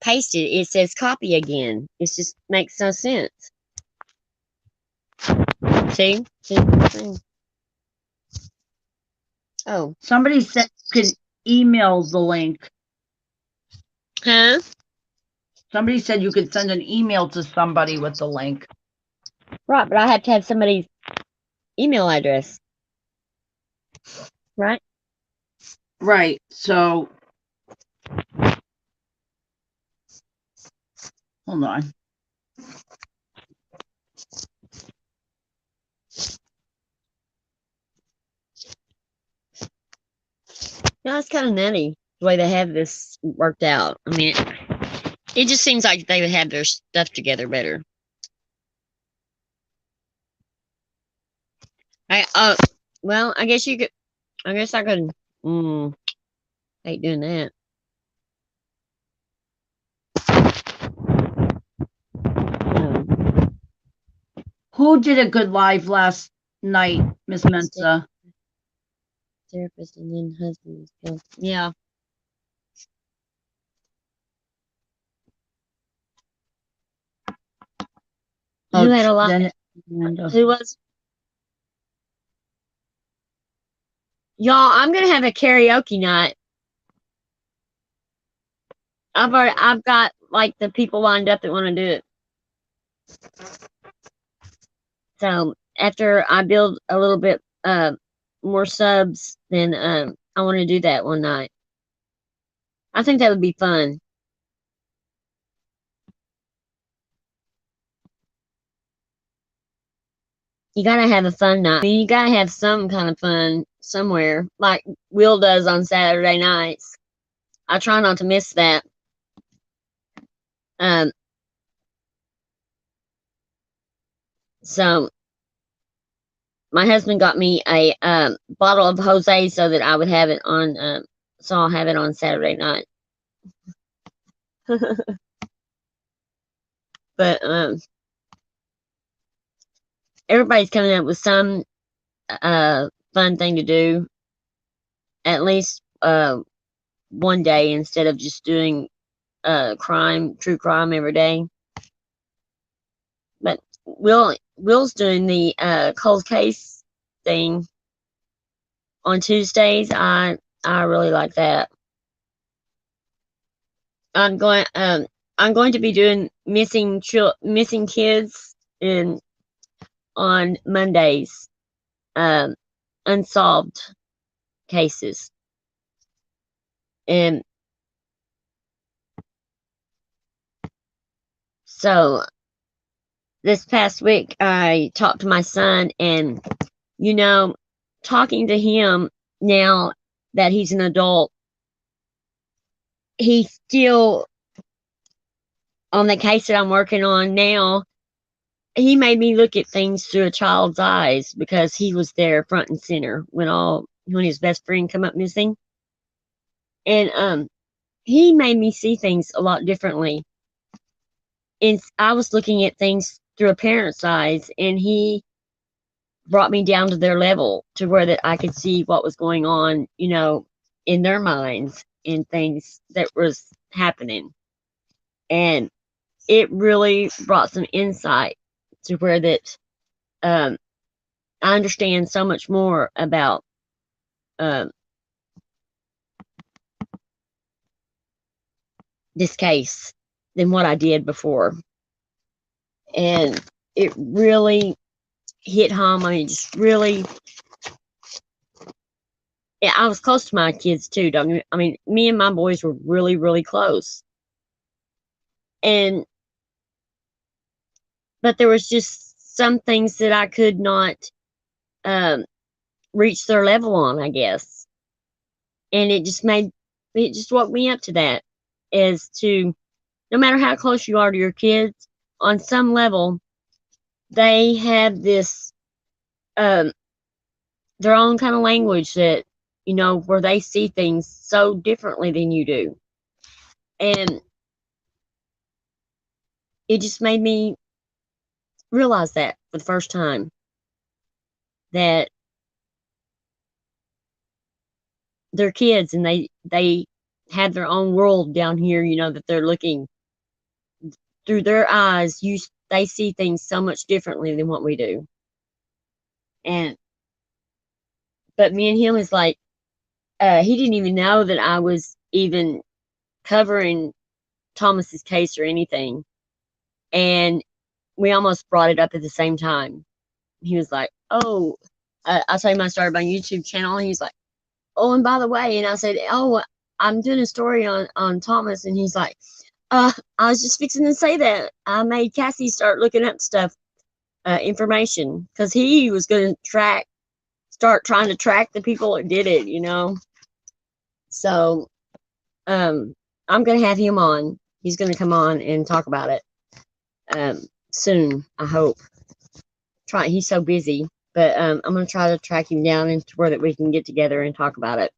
paste it. It says copy again. It just makes no sense. See? Oh. Somebody said you can email the link. Huh? Somebody said you could send an email to somebody with the link. Right, but I have to have somebody's email address. Right? Right. So, hold on. Yeah, it's kind of nutty the way they have this worked out. I mean, it just seems like they would have their stuff together better. Well, I guess you could. I guess I could. Hate doing that. Who did a good live last night, Miss Mensa? Therapist and then husband was killed. Yeah. Who had a lot? Who was? Y'all, I'm gonna have a karaoke night. I've got like the people lined up that want to do it. So after I build a little bit more subs, then I want to do that one night. I think that would be fun. You gotta have a fun night. I mean, you gotta have some kind of fun somewhere, like Will does on Saturday nights. I try not to miss that. So my husband got me a bottle of Jose so that I would have it on. So I'll have it on Saturday night. But everybody's coming up with some fun thing to do at least one day instead of just doing true crime every day. But Will's doing the cold case thing on Tuesdays. I really like that. I'm going to be doing missing kids on Mondays. Unsolved cases. And so this past week I talked to my son, and talking to him now that he's an adult, he still on the case that I'm working on now, he made me look at things through a child's eyes because he was there front and center when his best friend come up missing. And he made me see things a lot differently. And I was looking at things through a parent's eyes, and he brought me down to their level to where that I could see what was going on, in their minds and things that was happening. And it really brought some insight to where that I understand so much more about um, this case than what I did before. And it really hit home. I mean, just really, yeah, I was close to my kids too. I mean, me and my boys were really, really close. But there was just some things that I could not um, reach their level on, I guess. And it just woke me up to that, as to no matter how close you are to your kids, on some level, they have this um, their own kind of language that where they see things so differently than you do, and it just made me realize that for the first time, that they're kids and they have their own world down here, that they're looking through their eyes. They see things so much differently than what we do. And but me and him is like, he didn't even know that I was even covering Thomas's case or anything, and we almost brought it up at the same time. He was like, "Oh, I told him I started my YouTube channel," and he's like, "Oh, and by the way," and I said, "Oh, I'm doing a story on Thomas," and he's like, I was just fixing to say that I made Cassie start looking up stuff, information, because he was going to start trying to track the people that did it. So, I'm going to have him on. He's going to come on and talk about it soon, I hope. He's so busy, but I'm going to try to track him down into where that we can get together and talk about it.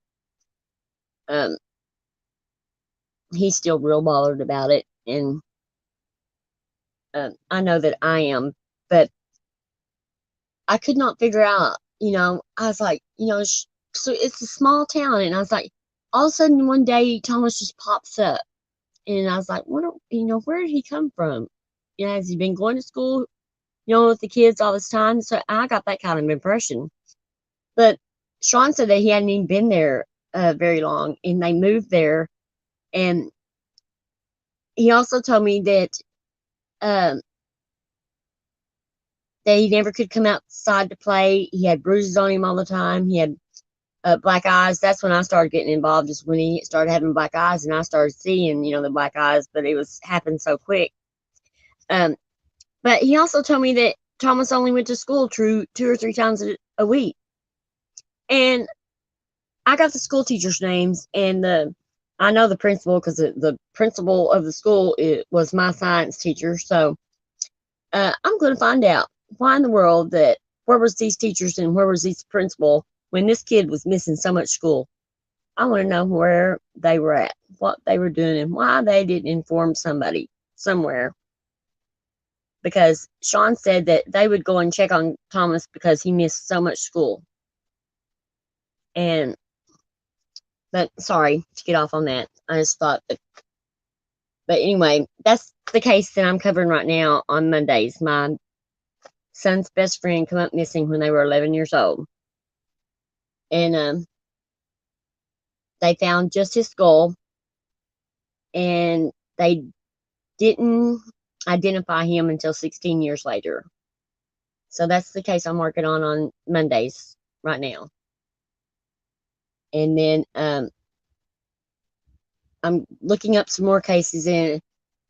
He's still real bothered about it, and I know that I am, but I could not figure out, I was like, so it's a small town, and I was like, all of a sudden one day Thomas just pops up, and I was like, where did he come from? Has he been going to school, with the kids all this time? So I got that kind of impression. But Sean said that he hadn't even been there very long, and they moved there. And he also told me that um, that he never could come outside to play. He had bruises on him all the time. He had black eyes. That's when I started getting involved, is when he started having black eyes, and I started seeing, the black eyes, but it was happened so quick. But he also told me that Thomas only went to school 2 or 3 times a week. And I got the school teachers' names, and I know the principal, because the principal of the school was my science teacher. So I'm going to find out why in the world where was these teachers and where was this principal when this kid was missing so much school. I want to know where they were at, what they were doing, and why they didn't inform somebody somewhere. Because Sean said that they would go and check on Thomas because he missed so much school. But sorry to get off on that. I just thought that. But anyway, that's the case that I'm covering right now on Mondays. My son's best friend come up missing when they were 11 years old. And they found just his skull, and they didn't identify him until 16 years later. So that's the case I'm working on Mondays right now. And then I'm looking up some more cases and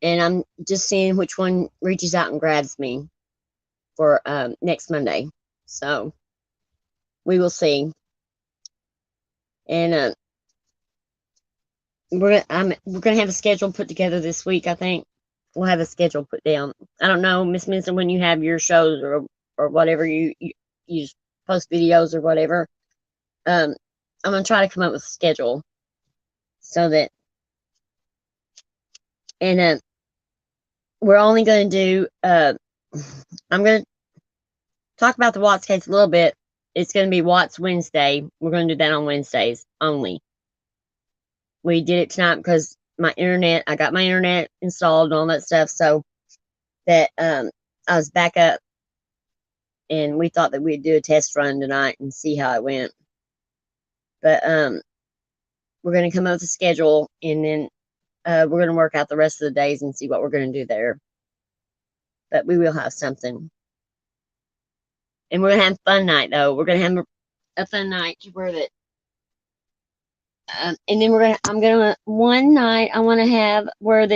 I'm just seeing which one reaches out and grabs me for next Monday. So we will see. And we're gonna have a schedule put together this week, I think. we'll have a schedule put down. I don't know, Miss Minson, when you have your shows or whatever you post videos or whatever. I'm gonna try to come up with a schedule so that, and we're only gonna do. I'm gonna talk about the Watts case a little bit. It's gonna be Watts Wednesday. We're gonna do that on Wednesdays only. We did it tonight because I got my internet installed and all that stuff, so that I was back up, and we thought that we'd do a test run tonight and see how it went. But we're gonna come up with a schedule, and then we're gonna work out the rest of the days and see what we're gonna do there. But we will have something, and we're gonna have a fun night though. We're gonna have a fun night where that. And then I'm gonna one night I want to have where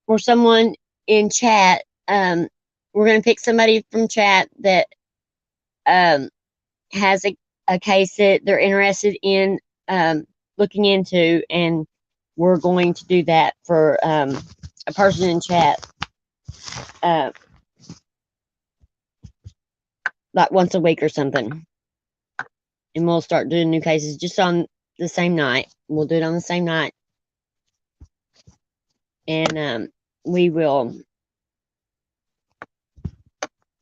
where someone in chat, we're gonna pick somebody from chat that has a case that they're interested in looking into, and we're going to do that for a person in chat, like once a week or something. And we'll start doing new cases just on the same night. We'll do it on the same night. And we will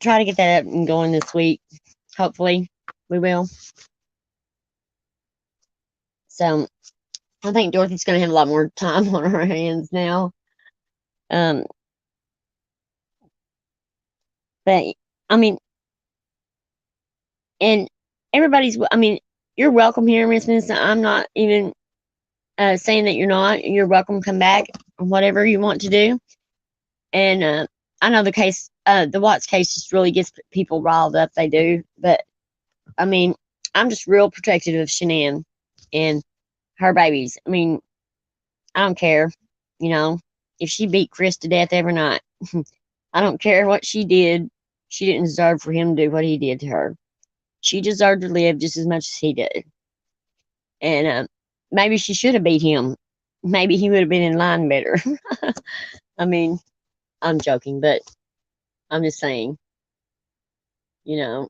try to get that up and going this week. Hopefully, we will. So, I think Dorothy's going to have a lot more time on her hands now. But, I mean, and everybody's, I mean, you're welcome here, Miss Vincent. I'm not even saying that you're not. You're welcome to come back, whatever you want to do. And I know the Watts case just really gets people riled up. They do. But, I mean, I'm just real protective of Shanann and her babies. I mean, I don't care, you know, if she beat Chris to death every night. I don't care what she did. She didn't deserve for him to do what he did to her. She deserved to live just as much as he did. And maybe she should have beat him. Maybe he would have been in line better. I mean, I'm joking, but I'm just saying, you know,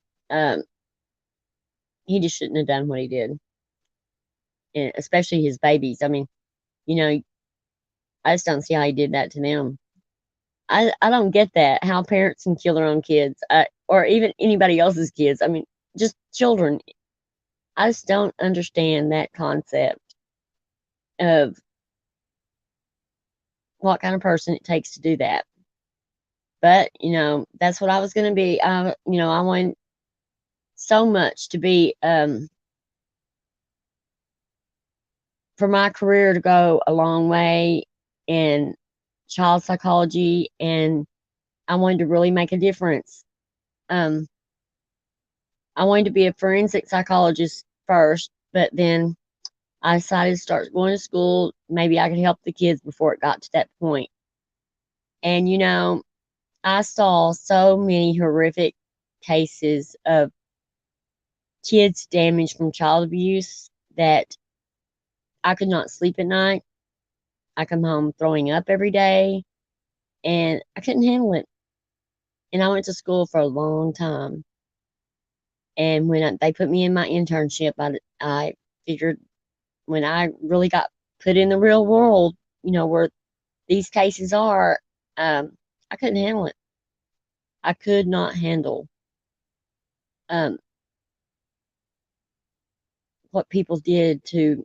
he just shouldn't have done what he did. And especially his babies. I mean, you know, I just don't see how he did that to them. I don't get that, how parents can kill their own kids, or even anybody else's kids. I mean, just children. I just don't understand that concept of what kind of person it takes to do that. But, you know, that's what I was going to be. You know, I wanted so much to be, for my career to go a long way in child psychology, and I wanted to really make a difference. I wanted to be a forensic psychologist first, but then I decided to start going to school. Maybe I could help the kids before it got to that point. And, you know, I saw so many horrific cases of kids damaged from child abuse that I could not sleep at night. I come home throwing up every day, and I couldn't handle it. And I went to school for a long time. And when they put me in my internship, I figured when I really got put in the real world, you know, where these cases are, I couldn't handle it. I could not handle um, what people did to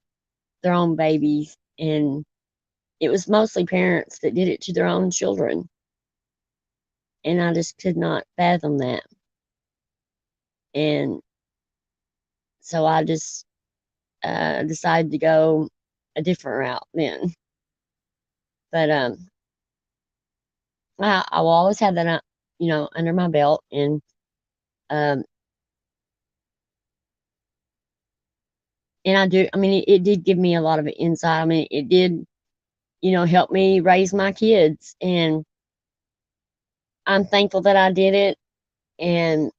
their own babies. And it was mostly parents that did it to their own children. And I just could not fathom that. And so I just decided to go a different route then. But I will always have that, you know, under my belt. Um, and I do. I mean, it did give me a lot of insight. I mean, it did, you know, help me raise my kids, and I'm thankful that I did it. And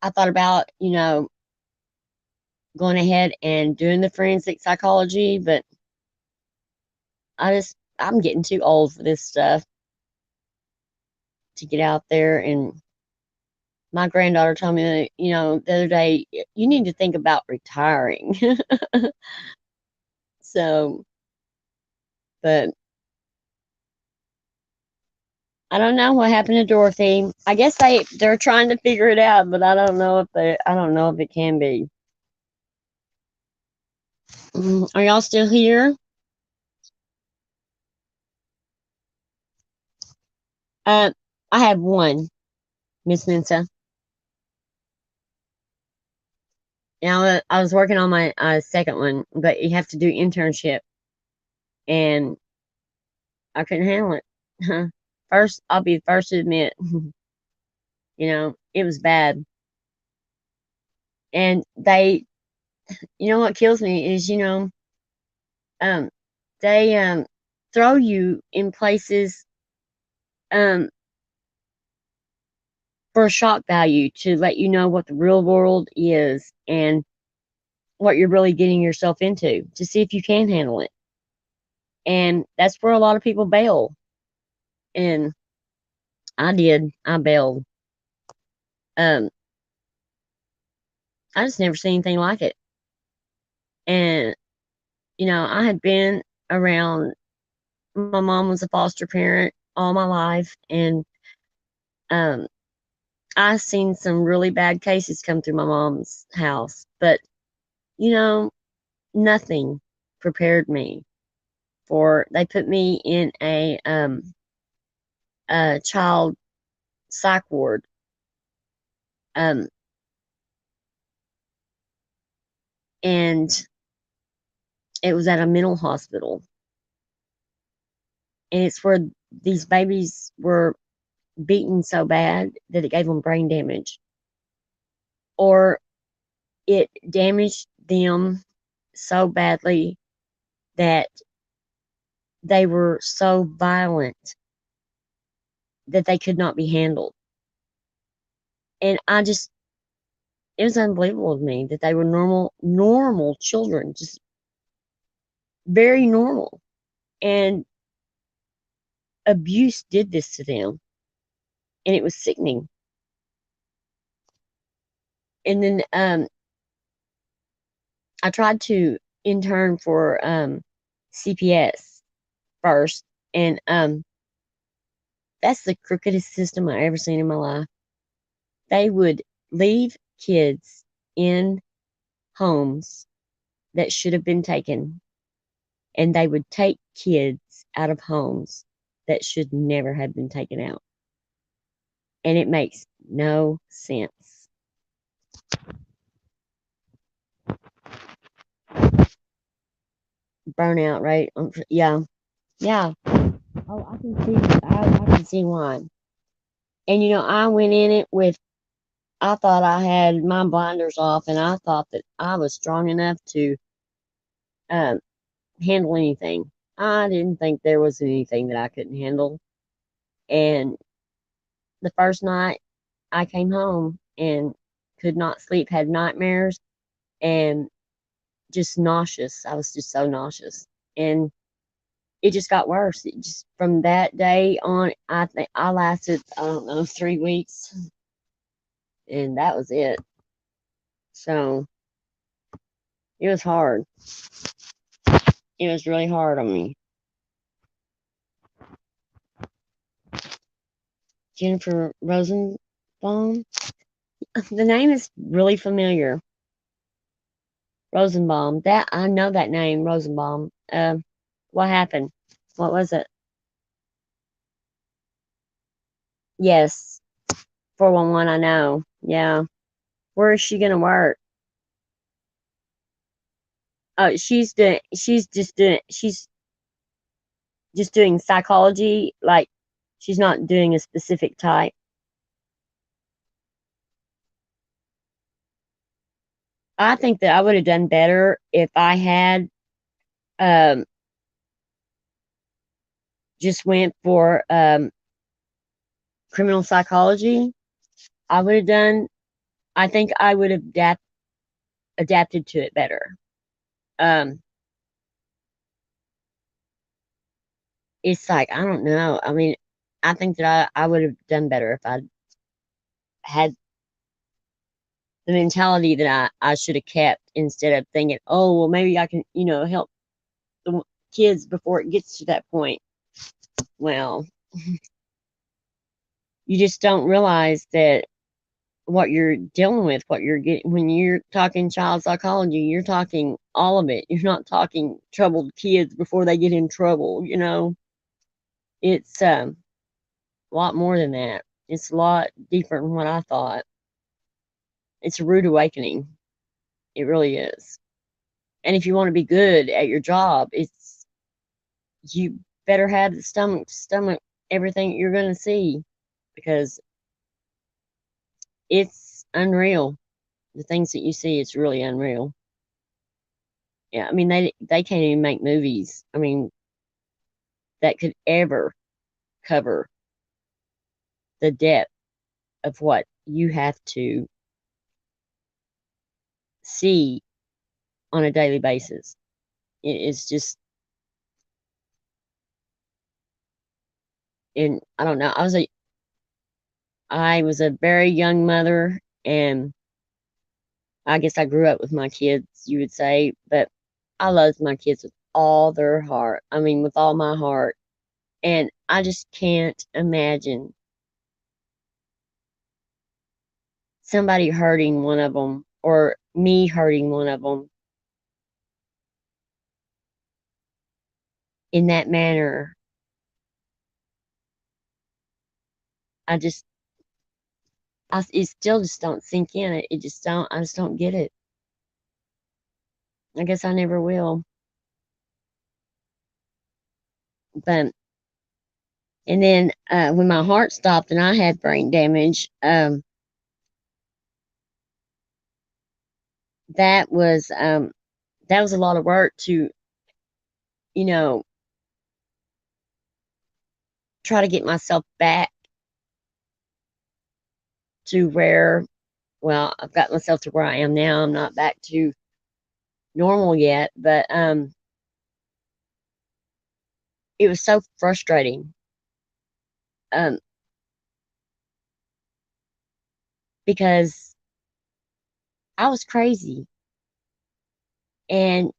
I thought about, you know, going ahead and doing the forensic psychology, but I'm getting too old for this stuff to get out there. And my granddaughter told me, the other day, you need to think about retiring. So, but I don't know what happened to Dorothy. I guess they're trying to figure it out, but I don't know if it can be. Are y'all still here? Uh, I have one, Miss Mensa. Now I was working on my second one, but you have to do internship, and I couldn't handle it. First, I'll be the first to admit, it was bad. And what kills me is, um, they throw you in places um for shock value to let you know what the real world is and what you're really getting yourself into to see if you can handle it. And that's where a lot of people bail. And I did. I bailed. Um, I just never seen anything like it. And, I had been around, my mom was a foster parent all my life. And um, I've seen some really bad cases come through my mom's house. But, you know, nothing prepared me they put me in a child psych ward. Um, and it was at a mental hospital. And it's where these babies were beaten so bad that it gave them brain damage, or it damaged them so badly that they were so violent that they could not be handled. And it was unbelievable to me that they were normal children, just very normal. And abuse did this to them, and it was sickening. And then I tried to intern for CPS first, and that's the crookedest system I ever seen in my life. They would leave kids in homes that should have been taken, and they would take kids out of homes that should never have been taken out. And it makes no sense. Burnout, right? Yeah. Yeah. Oh, I can see. I can see why. And I went in it with. I thought I had my blinders off, and I thought that I was strong enough to um, handle anything. I didn't think there was anything that I couldn't handle. And the first night I came home and could not sleep, had nightmares, and just nauseous. I was just so nauseous. And it just got worse. It just from that day on, I think I lasted, I don't know, 3 weeks, and that was it. So it was hard. It was really hard on me. Jennifer Rosenbaum. The name is really familiar. Rosenbaum. That I know that name, Rosenbaum. What happened? What was it? Yes, 411. I know. Yeah. Where is she gonna work? Oh, she's just doing psychology. Like she's not doing a specific type. I think that I would have done better if I had um just went for criminal psychology. I would have done. I think I would have adapted to it better. Um, it's like, I don't know. I mean, I think that I would have done better if I had the mentality that I should have kept instead of thinking, oh, well, maybe I can, help the kids before it gets to that point. Well, you just don't realize that what you're dealing with, what you're getting when you're talking child psychology, you're talking all of it. You're not talking troubled kids before they get in trouble. It's a lot more than that. It's a lot deeper than what I thought. It's a rude awakening. It really is. And if you want to be good at your job, it's you better have the stomach everything you're going to see, because it's unreal. The things that you see, it's really unreal. Yeah, I mean they can't even make movies. I mean, that could ever cover the depth of what you have to see on a daily basis. It's just, and I don't know. I was a very young mother, and I guess I grew up with my kids, you would say, but I loved my kids with all their heart. I mean, with all my heart. And I just can't imagine somebody hurting one of them or me hurting one of them in that manner. I just, it still just don't sink in. I just don't get it. I guess I never will. But, and then when my heart stopped and I had brain damage, that was, that was a lot of work to, you know, try to get myself back to where, well, I've got myself to where I am now. I'm not back to normal yet, but it was so frustrating. Um, because I was crazy and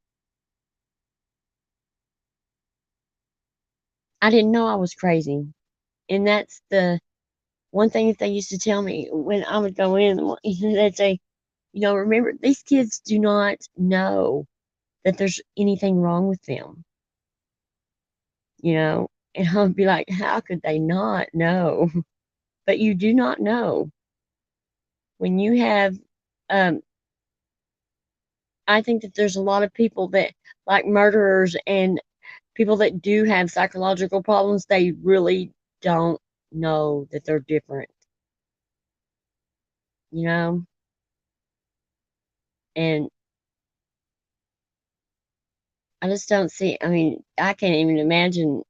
I didn't know I was crazy. And that's the one thing that they used to tell me when I would go in. They'd say, remember, these kids do not know that there's anything wrong with them, and I would be like, how could they not know? But you do not know when you have, um, I think that there's a lot of people that, like murderers and people that do have psychological problems, they really don't know that they're different, you know? And I just don't see, I mean, I can't even imagine,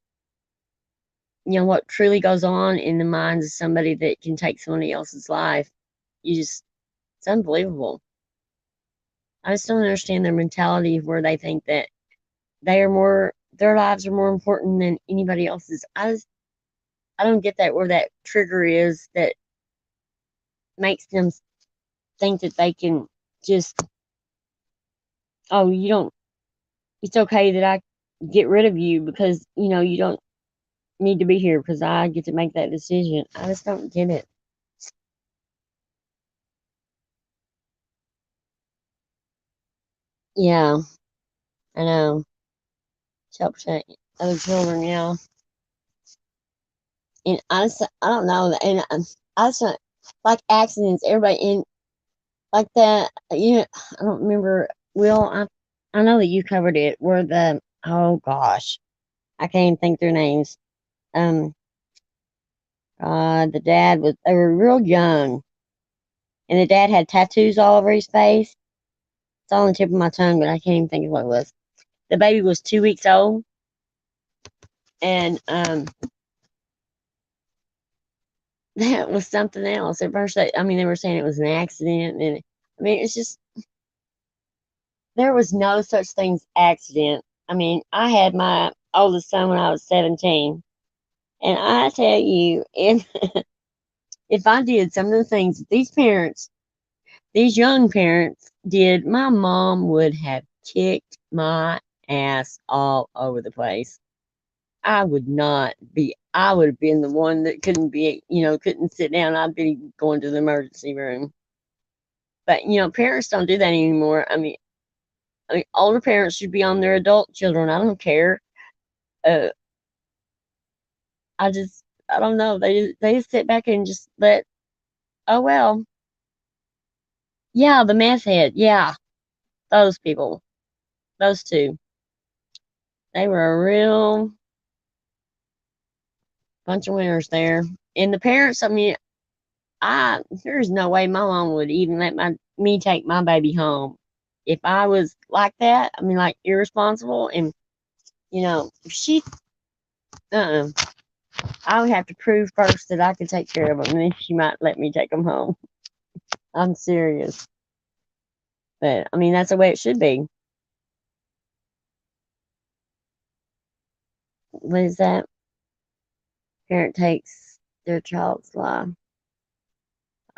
what truly goes on in the minds of somebody that can take somebody else's life. It's unbelievable. I just don't understand their mentality where they think that their lives are more important than anybody else's. I don't get that, where that trigger is that makes them think that they can just, oh, it's okay that I get rid of you because, you don't need to be here because I get to make that decision. I just don't get it. Yeah, I know. Help protect other children, yeah. And I don't know. And I just don't, like accidents, everybody, in like that, I don't remember. Will, I know that you covered it where oh gosh, I can't even think their names. Um, the dad they were real young, and the dad had tattoos all over his face. It's on the tip of my tongue, but I can't even think of what it was. The baby was 2 weeks old, and that was something else. At first, they were saying it was an accident, and I mean, it's just there was no such thing as accident. I mean, I had my oldest son when I was 17. And I tell you, if I did some of the things that these parents, these young parents did, my mom would have kicked my ass all over the place. I would not be, I would have been the one that couldn't be, couldn't sit down. I'd be going to the emergency room. But, parents don't do that anymore. I mean, older parents should be on their adult children. I don't care. Uh, I don't know. They just sit back and just let, oh, well, yeah, the meth head. Yeah, those people, those two. They were a real bunch of winners there. And the parents, I mean, there's no way my mom would even let me take my baby home if I was like that. I mean, like irresponsible, and if she, uh, I would have to prove first that I could take care of them, and then she might let me take them home. I'm serious, but I mean that's the way it should be. What is that? Parent takes their child's life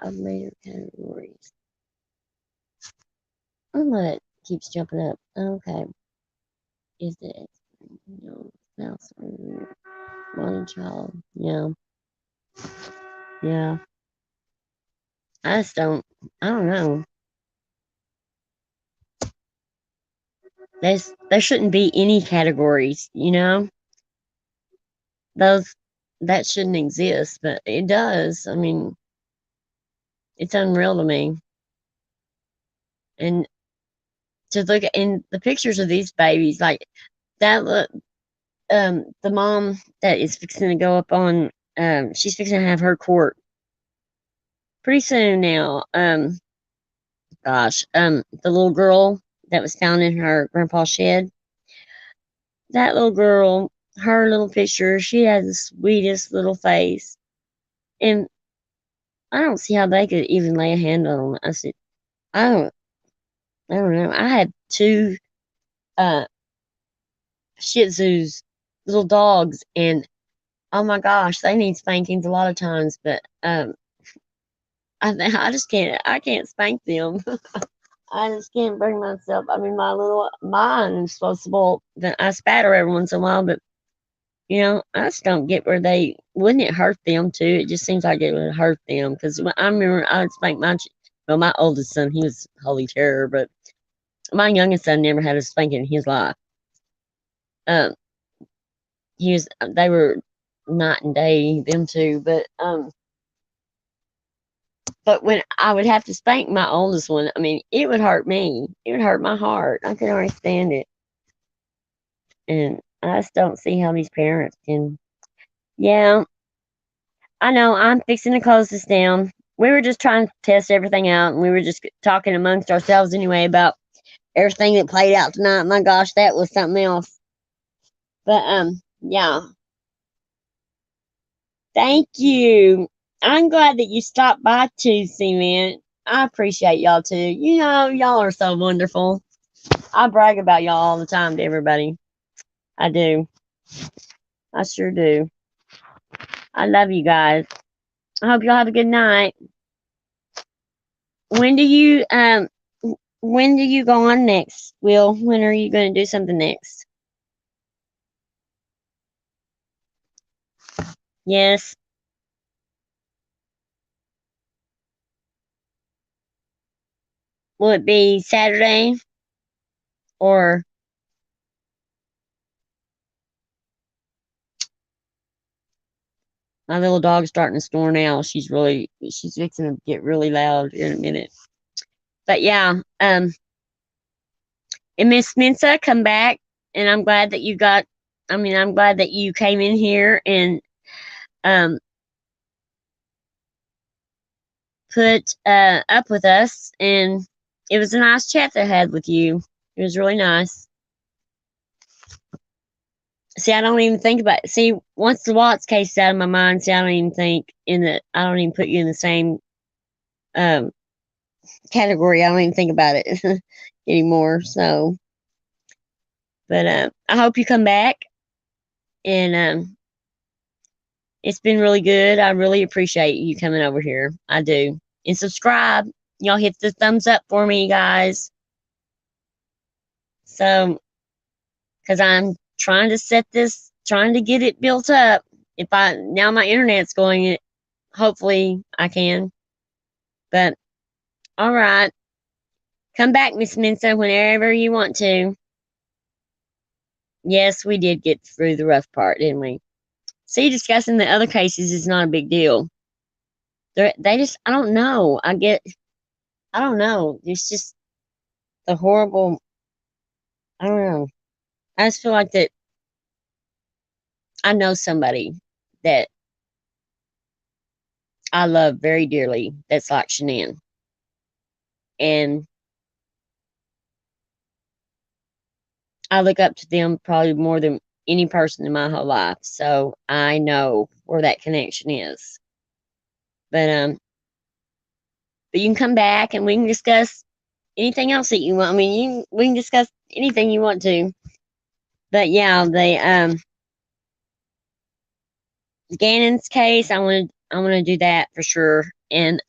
of later categories. Oh, my, it keeps jumping up. Okay. Is it, spouse or one child? Yeah. Yeah. I just don't, I don't know. There shouldn't be any categories, Those, that shouldn't exist, but it does. I mean, it's unreal to me. And to look at in the pictures of these babies, like that look, the mom that is fixing to go up on, she's fixing to have her court pretty soon now. The little girl that was found in her grandpa's shed, that little girl, her little picture, she has the sweetest little face. And I don't see how they could even lay a hand on them. I don't, I don't know. I had two uh, Shih Tzus, little dogs, and oh my gosh, they need spankings a lot of times, but I just can't. I can't spank them. I just can't bring myself. I mean, my little mine is supposed to spoil. Then I spat her every once in a while, but I just don't get where they wouldn't it hurt them too. It just seems like it would hurt them because I remember I would spank my oldest son. He was holy terror, but my youngest son never had a spanking in his life. Um, they were night and day, them two, but when I would have to spank my oldest one, I mean, it would hurt me. It would hurt my heart. I could already stand it. And I just don't see how these parents can. Yeah, I know. I'm fixing to close this down. We were just trying to test everything out, and we were just talking amongst ourselves anyway about everything that played out tonight. My gosh, that was something else. But yeah. Thank you. I'm glad that you stopped by too, Cement. I appreciate y'all too. Y'all are so wonderful. I brag about y'all all the time to everybody. I do. I sure do. I love you guys. I hope y'all have a good night. When do you go on next, Will? When are you gonna do something next? Yes. Will it be Saturday or my little dog's starting to snore now. She's fixing to get really loud in a minute. But yeah, and Miss Mensa, come back, and I'm glad that I'm glad that you came in here and um put up with us, and it was a nice chat that I had with you. It was really nice. See, I don't even think about it. See, once the Watts case is out of my mind, see, I don't even think I don't even put you in the same um category. I don't even think about it. anymore. So, but I hope you come back, and it's been really good. I really appreciate you coming over here. I do. And subscribe. Y'all hit the thumbs up for me, guys. So, because I'm trying to trying to get it built up. If now my internet's going, hopefully I can. But, all right. Come back, Miss Mensa, whenever you want to. Yes, we did get through the rough part, didn't we? See, discussing the other cases is not a big deal. They just, I don't know. I don't know. It's just the horrible, I don't know. I just feel like that I know somebody that I love very dearly that's like Shanann. And I look up to them probably more than any person in my whole life. So I know where that connection is. But you can come back and we can discuss anything else that you want. I mean, we can discuss anything you want to. But yeah, Ganon's case, I want to do that for sure. And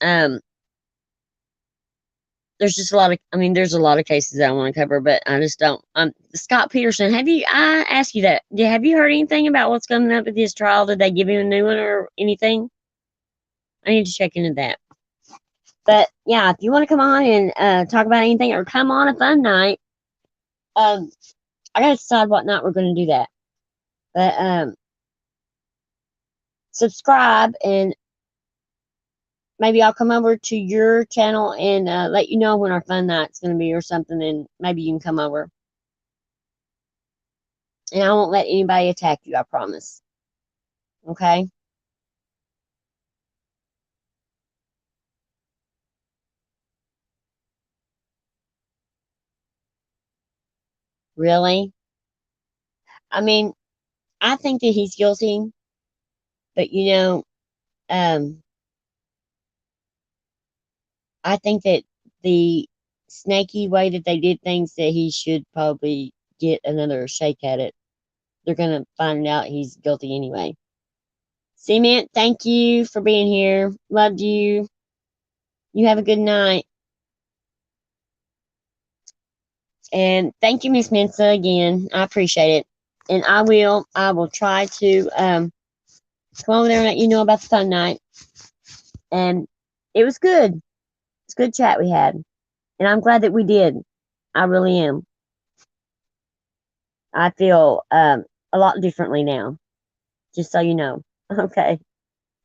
there's just a lot of, I mean, there's a lot of cases that I want to cover, but I just don't. Scott Peterson, I asked you that. Have you heard anything about what's coming up with his trial? Did they give him a new one or anything? I need to check into that. But yeah, if you want to come on and talk about anything or come on a fun night, I gotta decide what night we're going to do that. But subscribe and maybe I'll come over to your channel and let you know when our fun night's going to be or something, and maybe you can come over. And I won't let anybody attack you, I promise. Okay? Really? I mean, I think that he's guilty, but um, I think that the snaky way that they did things, that he should probably get another shake at it. They're going to find out he's guilty anyway. Cement, thank you for being here. Loved you. You have a good night. And thank you, Miss Mensa, again. I appreciate it. And I will try to come over there and let you know about the fun night. And it was good. It's a good chat we had. And I'm glad that we did. I really am. I feel a lot differently now. Just so you know. Okay.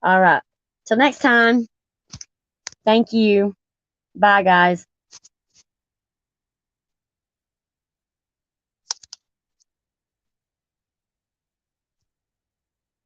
All right. Till next time. Thank you. Bye, guys.